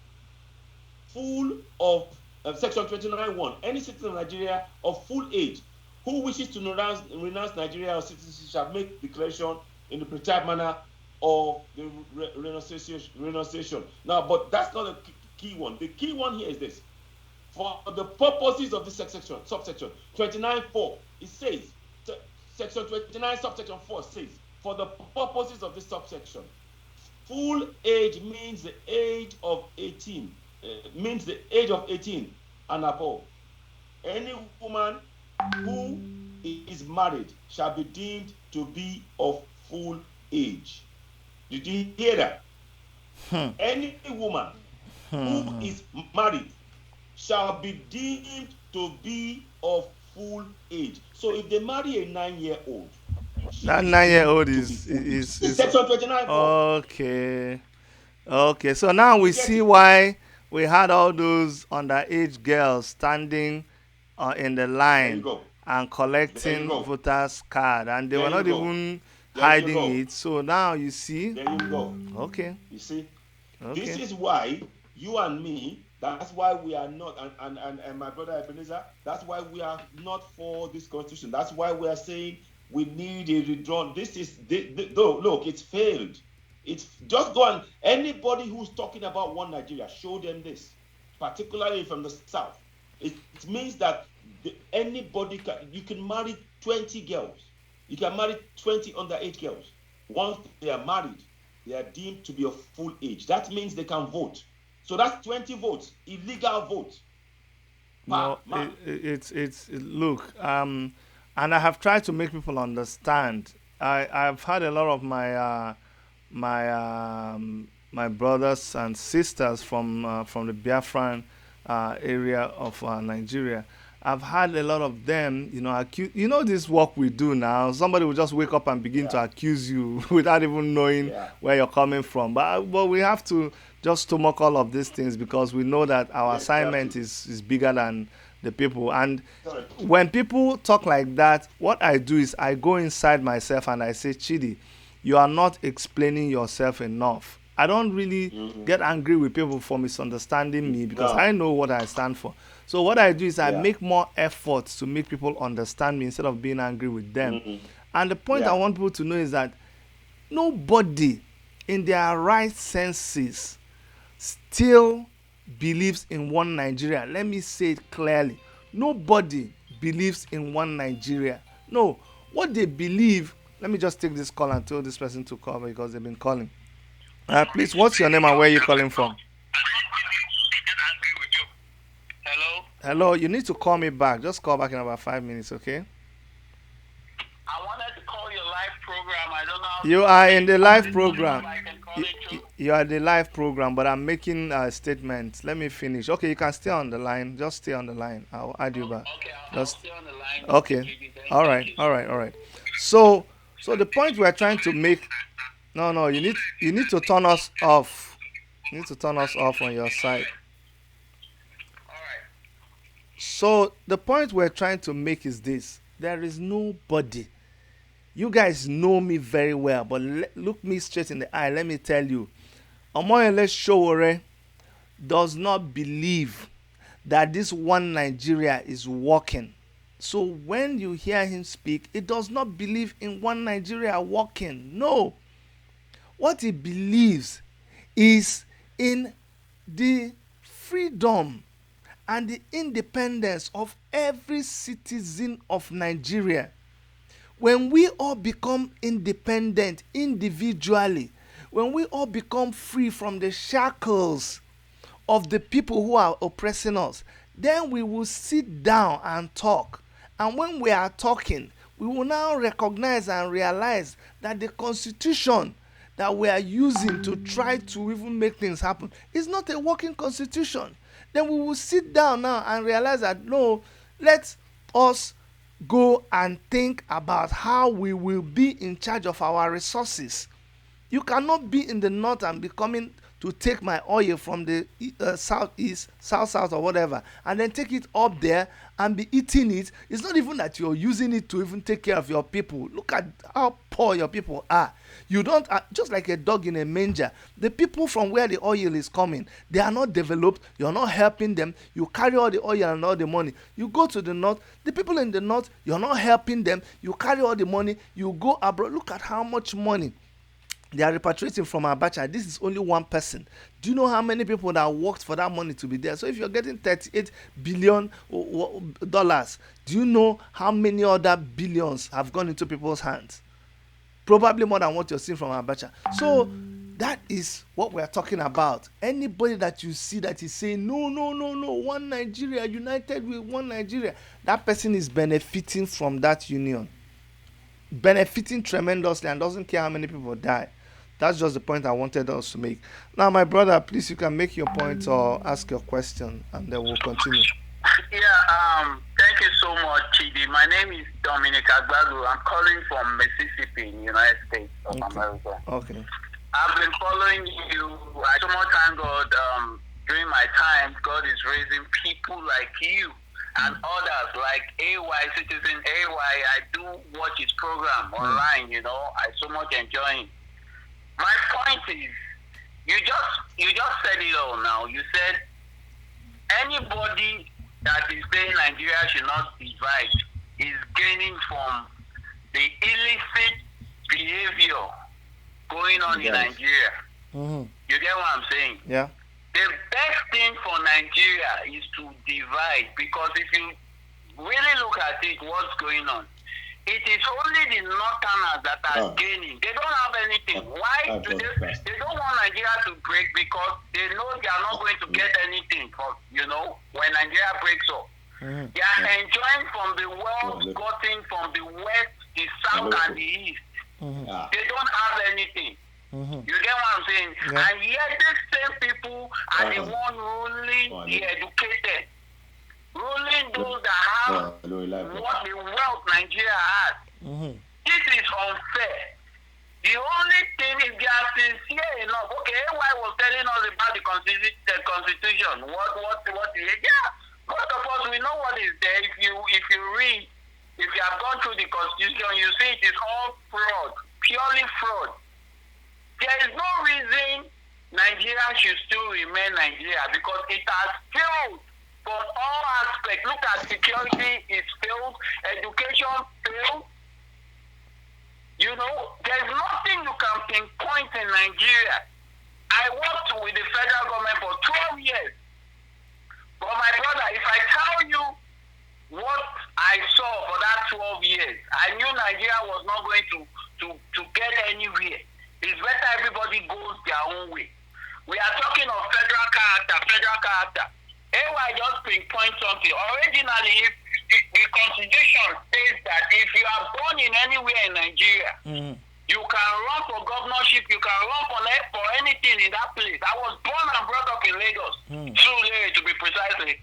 full of section 29(1), any citizen of Nigeria of full age who wishes to renounce Nigeria or citizenship shall make declaration in the prescribed manner of the renunciation. Now, but that's not the key one. The key one here is this. For the purposes of this subsection 29(4), it says, section 29 subsection 4 says, for the purposes of this subsection, full age means the age of 18, and above. Any woman who is married shall be deemed to be of full age. Did you hear that? Any woman who is married shall be deemed to be of full age. So if they marry a 9-year-old, That 9-year-old is section 29. Okay. Okay. So now we see why we had all those underage girls standing in the line and collecting voters card, and they were not even hiding it. So now you see. There you go. Okay. You see. Okay. This is why you and me. That's why we are not, and my brother Ebenezer. That's why we are not for this constitution. That's why we are saying we need a redrawn. This is look, it's failed. It's just go and anybody who's talking about one Nigeria, show them this, particularly from the south. It means that anybody you can marry 20 girls. You can marry 20 underage girls. Once they are married, they are deemed to be of full age. That means they can vote. So that's 20 votes, illegal votes. No, it's look, and I have tried to make people understand. I've had a lot of my brothers and sisters from the Biafran area of Nigeria. I've had a lot of them, accuse. This work we do now. Somebody will just wake up and begin to accuse you without even knowing where you're coming from. But we have to just stomach all of these things because we know that our assignment is bigger than the people. And when people talk like that, what I do is I go inside myself and I say, Chidi, you are not explaining yourself enough. I don't really get angry with people for misunderstanding me because I know what I stand for. So what I do is I make more efforts to make people understand me instead of being angry with them. And the point I want people to know is that nobody in their right senses still believes in one Nigeria. Let me say it clearly. Nobody believes in one Nigeria. No, what they believe, let me just take this call and tell this person to call because they've been calling. Please, what's your name and where are you calling from? Hello, you need to call me back. Just call back in about 5 minutes, okay? I wanted to call your live program. I don't know how you are in the live program. You are the live program, but I'm making a statement. Let me finish. Okay, you can stay on the line. Just stay on the line. I'll add you back. Okay, I'll stay on the line. Okay. All right. So the point we're trying to make. No, you need to turn us off. You need to turn us off on your side. So the point we're trying to make is this. There is nobody. You guys know me very well, but look me straight in the eye. Let me tell you. Omoyele Sowore does not believe that this one Nigeria is working. So when you hear him speak, he does not believe in one Nigeria working. No. What he believes is in the freedom and the independence of every citizen of Nigeria. When we all become independent individually, when we all become free from the shackles of the people who are oppressing us, then we will sit down and talk. And when we are talking, we will now recognize and realize that the constitution that we are using to try to even make things happen is not a working constitution. Then we will sit down now and realize that no, let us go and think about how we will be in charge of our resources. You cannot be in the north and be coming to take my oil from the southeast, south or whatever, and then take it up there and be eating it. It's not even that you're using it to even take care of your people. Look at how poor your people are. You don't, just like a dog in a manger, the people from where the oil is coming, they are not developed. You're not helping them. You carry all the oil and all the money. You go to the north, the people in the north, you're not helping them. You carry all the money. You go abroad. Look at how much money they are repatriating from Abacha. This is only one person. Do you know how many people that worked for that money to be there? So if you're getting $38 billion, do you know how many other billions have gone into people's hands? Probably more than what you're seeing from Abacha. So that is what we're talking about. Anybody that you see that is saying, no, one Nigeria, united with one Nigeria, that person is benefiting from that union. Benefiting tremendously and doesn't care how many people die. That's just the point I wanted us to make. Now, my brother, please, you can make your point or ask your question, and then we'll continue. Yeah, thank you so much, Chidi. My name is Dominic Agbago. I'm calling from Mississippi in the United States of America. Okay. I've been following you. I so much thank God. During my time, God is raising people like you and others like AY, Citizen AY. I do watch his program online, I so much enjoy him. My point is, you just said it all now. You said anybody that is saying Nigeria should not divide is gaining from the illicit behavior going on in Nigeria. Mm-hmm. You get what I'm saying? Yeah. The best thing for Nigeria is to divide, because if you really look at it, what's going on, it is only the northerners that are gaining. They don't have anything. Why? They don't want Nigeria to break because they know they are not going to get anything from, when Nigeria breaks up. Mm-hmm. They are enjoying from the wealth gotten from the west, the south, and the east. Mm-hmm. They don't have anything. Mm-hmm. You get what I'm saying? Yeah. And yet these same people are the one ruling the educated, ruling those that have what the wealth Nigeria has. Mm-hmm. This is unfair. The only thing is they are sincere enough. Okay, AY was telling us about the constitution. What most of us, we know what is there. If you read, if you have gone through the constitution, you see it is all fraud, purely fraud. There is no reason Nigeria should still remain Nigeria, because it has failed from all aspects. Look at security, it's failed. Education failed. There's nothing you can pinpoint in Nigeria. I worked with the federal government for 12 years. But my brother, if I tell you what I saw for that 12 years, I knew Nigeria was not going to get anywhere. It's better everybody goes their own way. We are talking of federal character. AY just pinpoint something. Originally, if the constitution says that if you are born in anywhere in Nigeria, you can run for governorship, you can run for anything in that place. I was born and brought up in Lagos, Surulere to be precisely.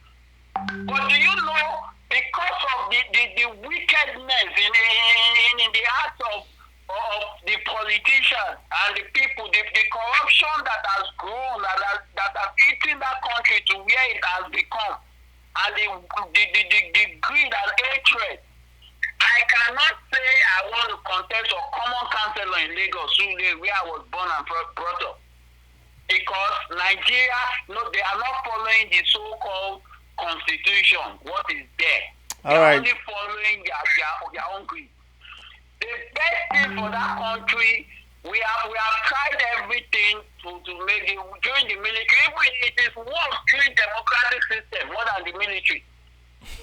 But do you know, because of the wickedness in the hearts of the politicians and the people, the corruption that has grown, that has eaten that country to where it has become, and the greed and hatred, I cannot say I want to contest a common councillor in Lagos, where I was born and brought up. Because Nigeria, they are not following the so-called constitution, what is there. They are only following their own greed. The best thing for that country We have tried everything to make it during the military. Even it is worse during democratic system more than the military.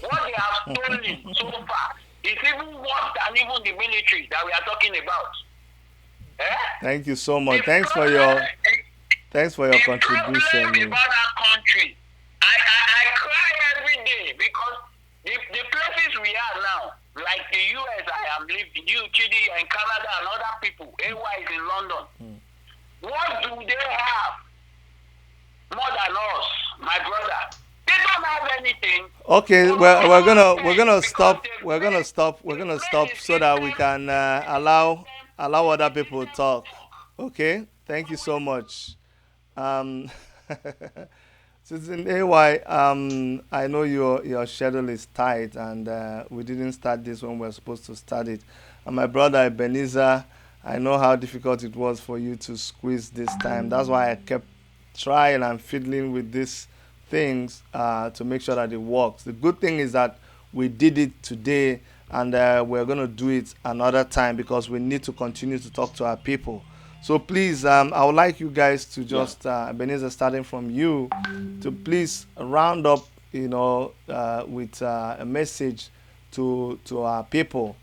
What they have stolen so far is even worse than even the military that we are talking about. Thank you so much. Thanks for your contribution. The problem about that country, I cry every day because the places we are now, like the US, I am living, you, Chidi, in Canada, and other people, AY is in London. What do they have more than us, my brother? They don't have anything. Okay, well, we're gonna stop so that we can allow other people to talk. Okay, thank you so much. Citizen AY, I know your schedule is tight, and we didn't start this when we were supposed to start it. And my brother Ebenezer, I know how difficult it was for you to squeeze this time. That's why I kept trying and fiddling with these things to make sure that it works. The good thing is that we did it today, and we're going to do it another time because we need to continue to talk to our people. So please, I would like you guys to just, Ebenezer, starting from you, to please round up, with a message to our people,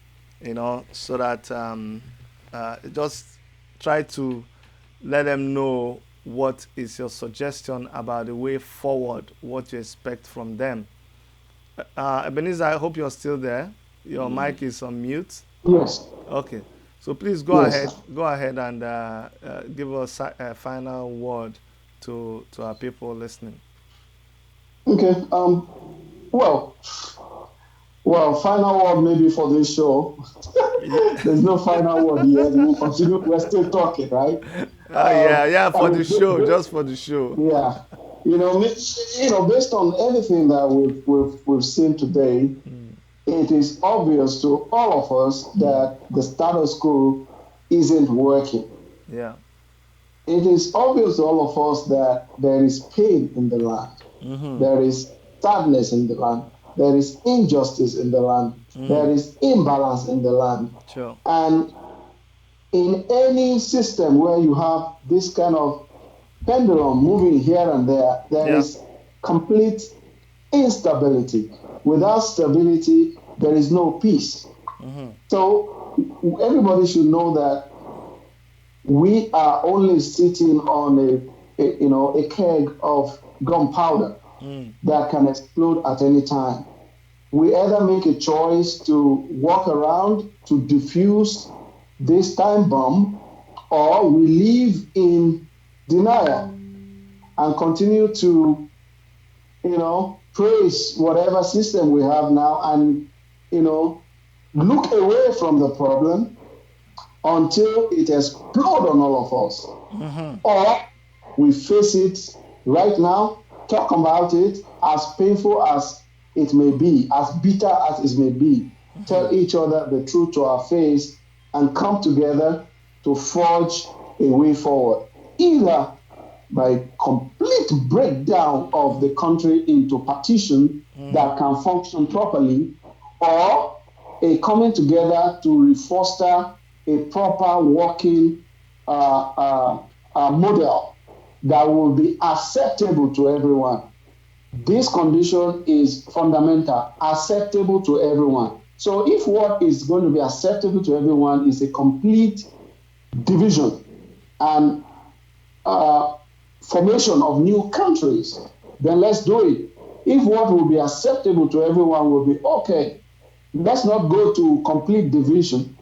so that just try to let them know what is your suggestion about the way forward, what you expect from them. Ebenezer, I hope you're still there. Your mic is on mute. Yes. Okay. So please go ahead and give us a final word to our people listening. Okay. Well, final word maybe for this show. There's no final word yet. We'll continue. We're still talking, right? For the show, just for the show. Yeah. Based on everything that we've seen today, it is obvious to all of us that the status quo isn't working. Yeah. It is obvious to all of us that there is pain in the land. Mm-hmm. There is sadness in the land. There is injustice in the land. There is imbalance in the land. Sure. And in any system where you have this kind of pendulum moving here and there, there is complete instability. Without stability, there is no peace. Mm-hmm. So everybody should know that we are only sitting on a keg of gunpowder that can explode at any time. We either make a choice to walk around to defuse this time bomb, or we live in denial and continue to, praise whatever system we have now and, look away from the problem until it explodes on all of us. Mm-hmm. Or we face it right now, talk about it, as painful as it may be, as bitter as it may be, tell each other the truth to our face and come together to forge a way forward, either by complete breakdown of the country into partition that can function properly, or a coming together to foster a proper working model that will be acceptable to everyone. This condition is fundamental, acceptable to everyone. So if what is going to be acceptable to everyone is a complete division and formation of new countries, then let's do it. If what will be acceptable to everyone will be, okay, let's not go to complete division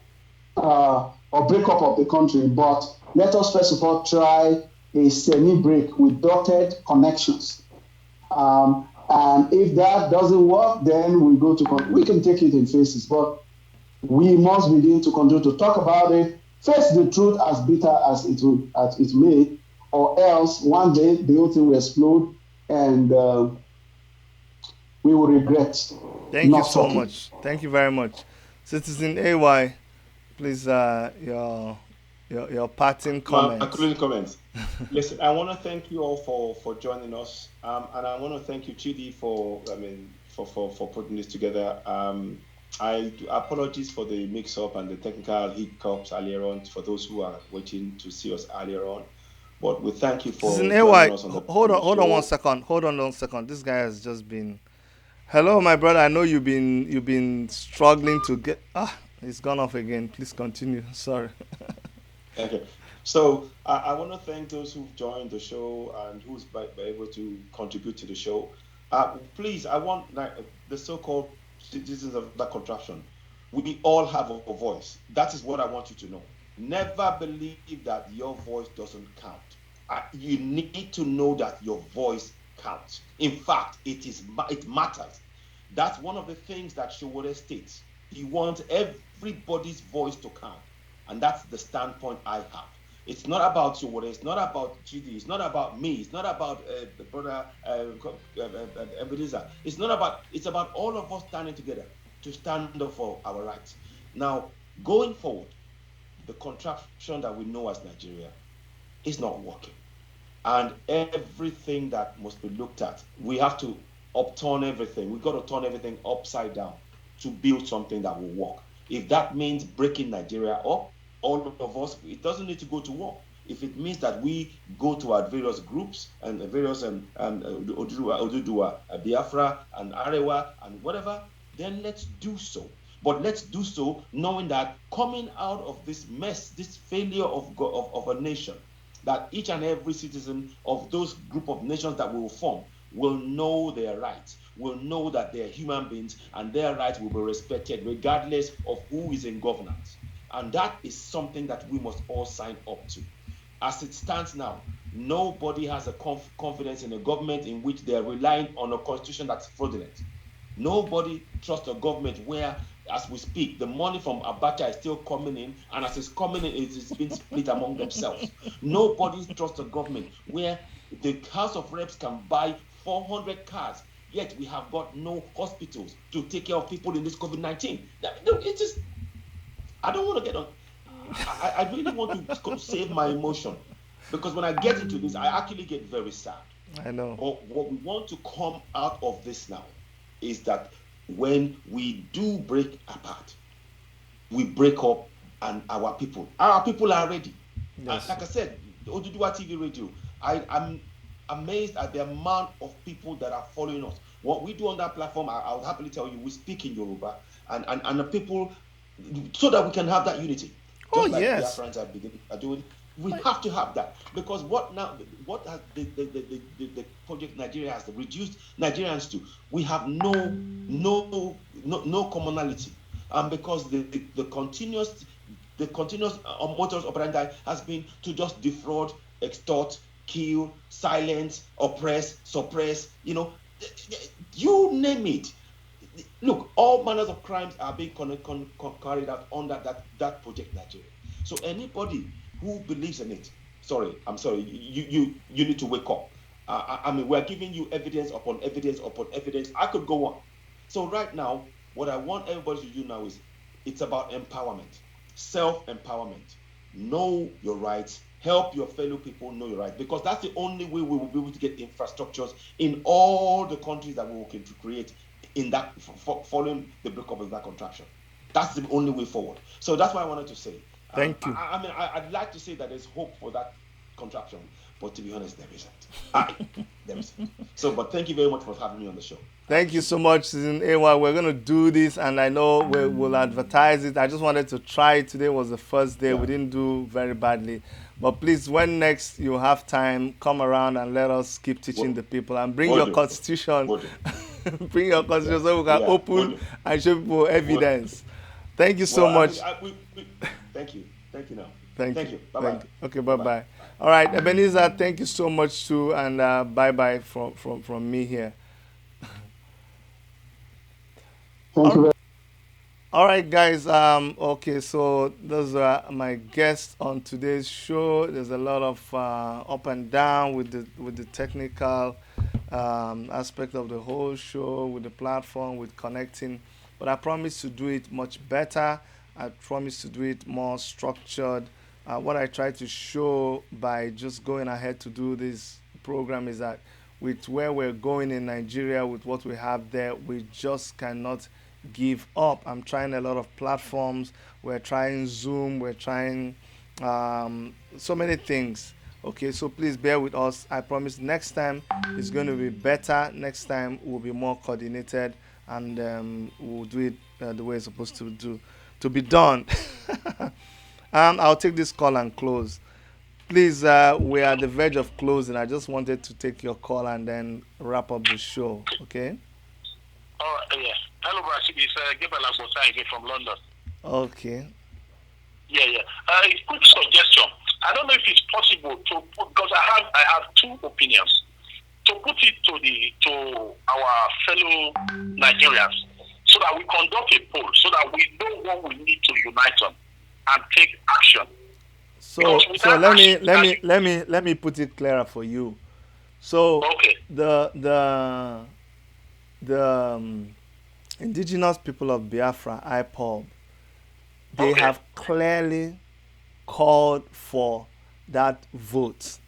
or breakup of the country, but let us first of all try a semi-break with dotted connections. And if that doesn't work, then we can take it in phases, but we must begin to continue to talk about it, face the truth as bitter as it may, or else one day the whole thing will explode and we will regret. Thank you so much. Thank you very much. Citizen AY, please, your parting comments. My concluding comments. Listen, I want to thank you all for joining us, and I want to thank you, Chidi, for putting this together. Apologies for the mix-up and the technical hiccups earlier on for those who are waiting to see us earlier on. But we thank you Citizen for joining AY, us on hold the on, hold on one show. second. Hold on one second. This guy has just been. Hello, my brother. I know you've been struggling to get. Ah, it's gone off again. Please continue. Sorry. Okay. So I want to thank those who've joined the show and who's be able to contribute to the show. Please, I want the so-called citizens of that contraption. We all have a voice. That is what I want you to know. Never believe that your voice doesn't count. You need to know that your voice counts. In fact, it matters. That's one of the things that Showore states. He wants everybody's voice to count. And that's the standpoint I have. It's not about Showore, it's not about GD, it's not about me, it's not about the brother Ebenezer. It's about all of us standing together to stand up for our rights. Now, going forward, the contraption that we know as Nigeria is not working. And everything that must be looked at, we have to upturn everything. We've got to turn everything upside down to build something that will work. If that means breaking Nigeria up, all of us, it doesn't need to go to war. If it means that we go to our various groups and various Oduduwa, Biafra, and Arewa, and whatever, then let's do so. But let's do so knowing that coming out of this mess, this failure of a nation, that each and every citizen of those group of nations that we will form will know their rights, will know that they're human beings and their rights will be respected regardless of who is in governance. And that is something that we must all sign up to. As it stands now, nobody has a confidence in a government in which they're relying on a constitution that's fraudulent. Nobody trusts a government where, as we speak, the money from Abacha is still coming in, and as it's coming in, it's being split among themselves. Nobody trusts a government where the House of Reps can buy 400 cars, yet we have got no hospitals to take care of people in this COVID-19. It is, I don't want to get on. I really want to save my emotion, because when I get into this, I actually get very sad. I know. But what we want to come out of this now is that when we do break apart, we break up, and our people are ready. Yes. Like I said, Oduduwa TV Radio, I'm amazed at the amount of people that are following us. What we do on that platform, I'll happily tell you, we speak in Yoruba, and the people, so that we can have that unity. Oh, Just like yes. Biafrans are doing. We have to have that, because what has the project Nigeria has reduced Nigerians to? We have no commonality, and because the continuous modus operandi has been to just defraud, extort, kill, silence, oppress, suppress. You name it. Look, all manners of crimes are being carried out under that project Nigeria. So anybody who believes in it, I'm sorry, you need to wake up. I mean, we're giving you evidence upon evidence upon evidence. I could go on. So right now, what I want everybody to do now is, it's about empowerment, self-empowerment. Know your rights, help your fellow people know your rights, because that's the only way we will be able to get infrastructures in all the countries that we will create in that, following the breakup of that contraption. That's the only way forward. So that's what I wanted to say. Thank you. I mean, I'd like to say that there's hope for that contraption, but to be honest, there isn't. There isn't. So, but thank you very much for having me on the show. Thank you so much, Season AY. We're going to do this, and I know we'll advertise it. I just wanted to try it. Today was the first day. Yeah. We didn't do very badly. But please, when next you have time, come around and let us keep teaching the people, and bring your constitution. Bring your constitution so we can open and show people evidence. Thank you so much. Thank you. Thank you now. Thank you. Bye-bye. Okay, bye-bye. All right, Ebenezer, thank you so much too, and bye-bye from me here. Thank you. All right, guys. Okay, so those are my guests on today's show. There's a lot of up and down with the technical aspect of the whole show, with the platform, with connecting. But I promise to do it much better. I promise to do it more structured. What I try to show by just going ahead to do this program is that with where we're going in Nigeria, with what we have there, we just cannot give up. I'm trying a lot of platforms. We're trying Zoom. We're trying so many things. Okay, so please bear with us. I promise next time it's going to be better. Next time we'll be more coordinated, and we'll do it the way it's supposed to be done. I'll take this call and close. Please, we're at the verge of closing. I just wanted to take your call and then wrap up the show. Okay. Yeah. Hello, Rashid. It's Gabriel Agbosa again from London. Okay. Yeah. A quick suggestion. I don't know if it's possible to put, because I have two opinions, to put it to our fellow Nigerians, so that we conduct a poll, so that we know what we need to unite on and take action. So let me put it clearer for you. So okay. The indigenous people of Biafra, IPOB, they have clearly called for that vote.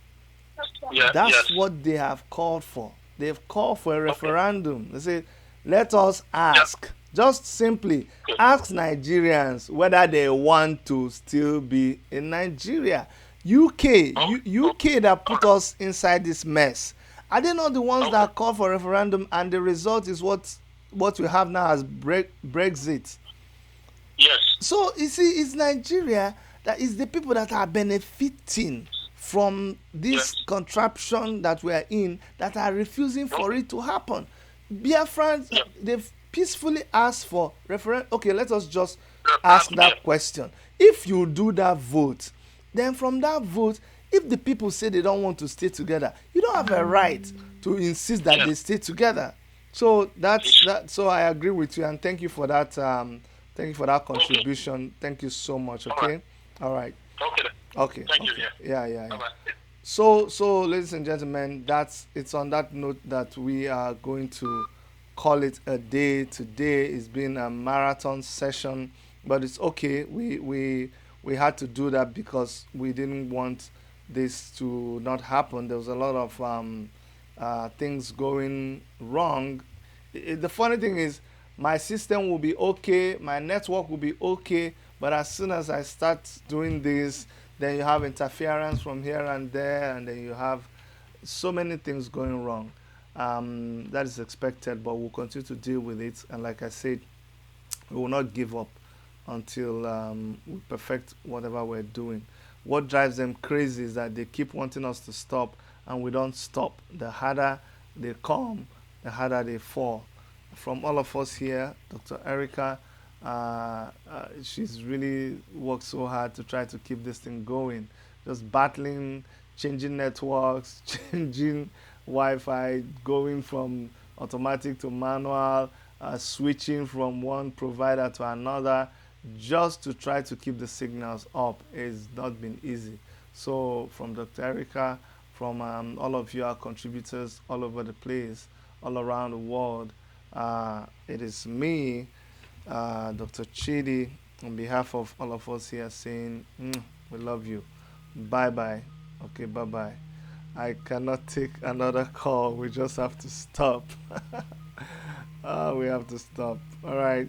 That's what they have called for. They've called for a referendum. They say, let us ask, just simply ask Nigerians whether they want to still be in Nigeria. UK that put us inside this mess. Are they not the ones that called for referendum, and the result is what we have now as Brexit? Yes. So you see, it's Nigeria that is the people that are benefiting from this contraption that we are in, that are refusing for it to happen. Biafrans, they've peacefully asked for referendum. Okay, let us just ask that question. If you do that vote, then from that vote, if the people say they don't want to stay together, you don't have a right to insist that they stay together. So that's that. So I agree with you, and thank you for that. Thank you for that contribution. Thank you so much. Okay. All right. Okay. Thank you. Yeah. So, ladies and gentlemen, it's on that note that we are going to call it a day. Today has been a marathon session, but it's okay. We had to do that because we didn't want this to not happen. There was a lot of things going wrong. The funny thing is, my system will be okay, my network will be okay, but as soon as I start doing this, then you have interference from here and there, and then you have so many things going wrong. That is expected, but we'll continue to deal with it. And like I said, we will not give up until we perfect whatever we're doing. What drives them crazy is that they keep wanting us to stop, and we don't stop. The harder they come, the harder they fall. From all of us here, Dr. Erica, she's really worked so hard to try to keep this thing going. Just battling, changing networks, changing Wi-Fi, going from automatic to manual, switching from one provider to another, just to try to keep the signals up. It's not been easy. So from Dr. Erica, from all of you, our contributors all over the place, all around the world, it is me, Dr. Chidi, on behalf of all of us here, saying we love you. Bye-bye. Okay, bye-bye. I cannot take another call. We just have to stop. We have to stop. All right.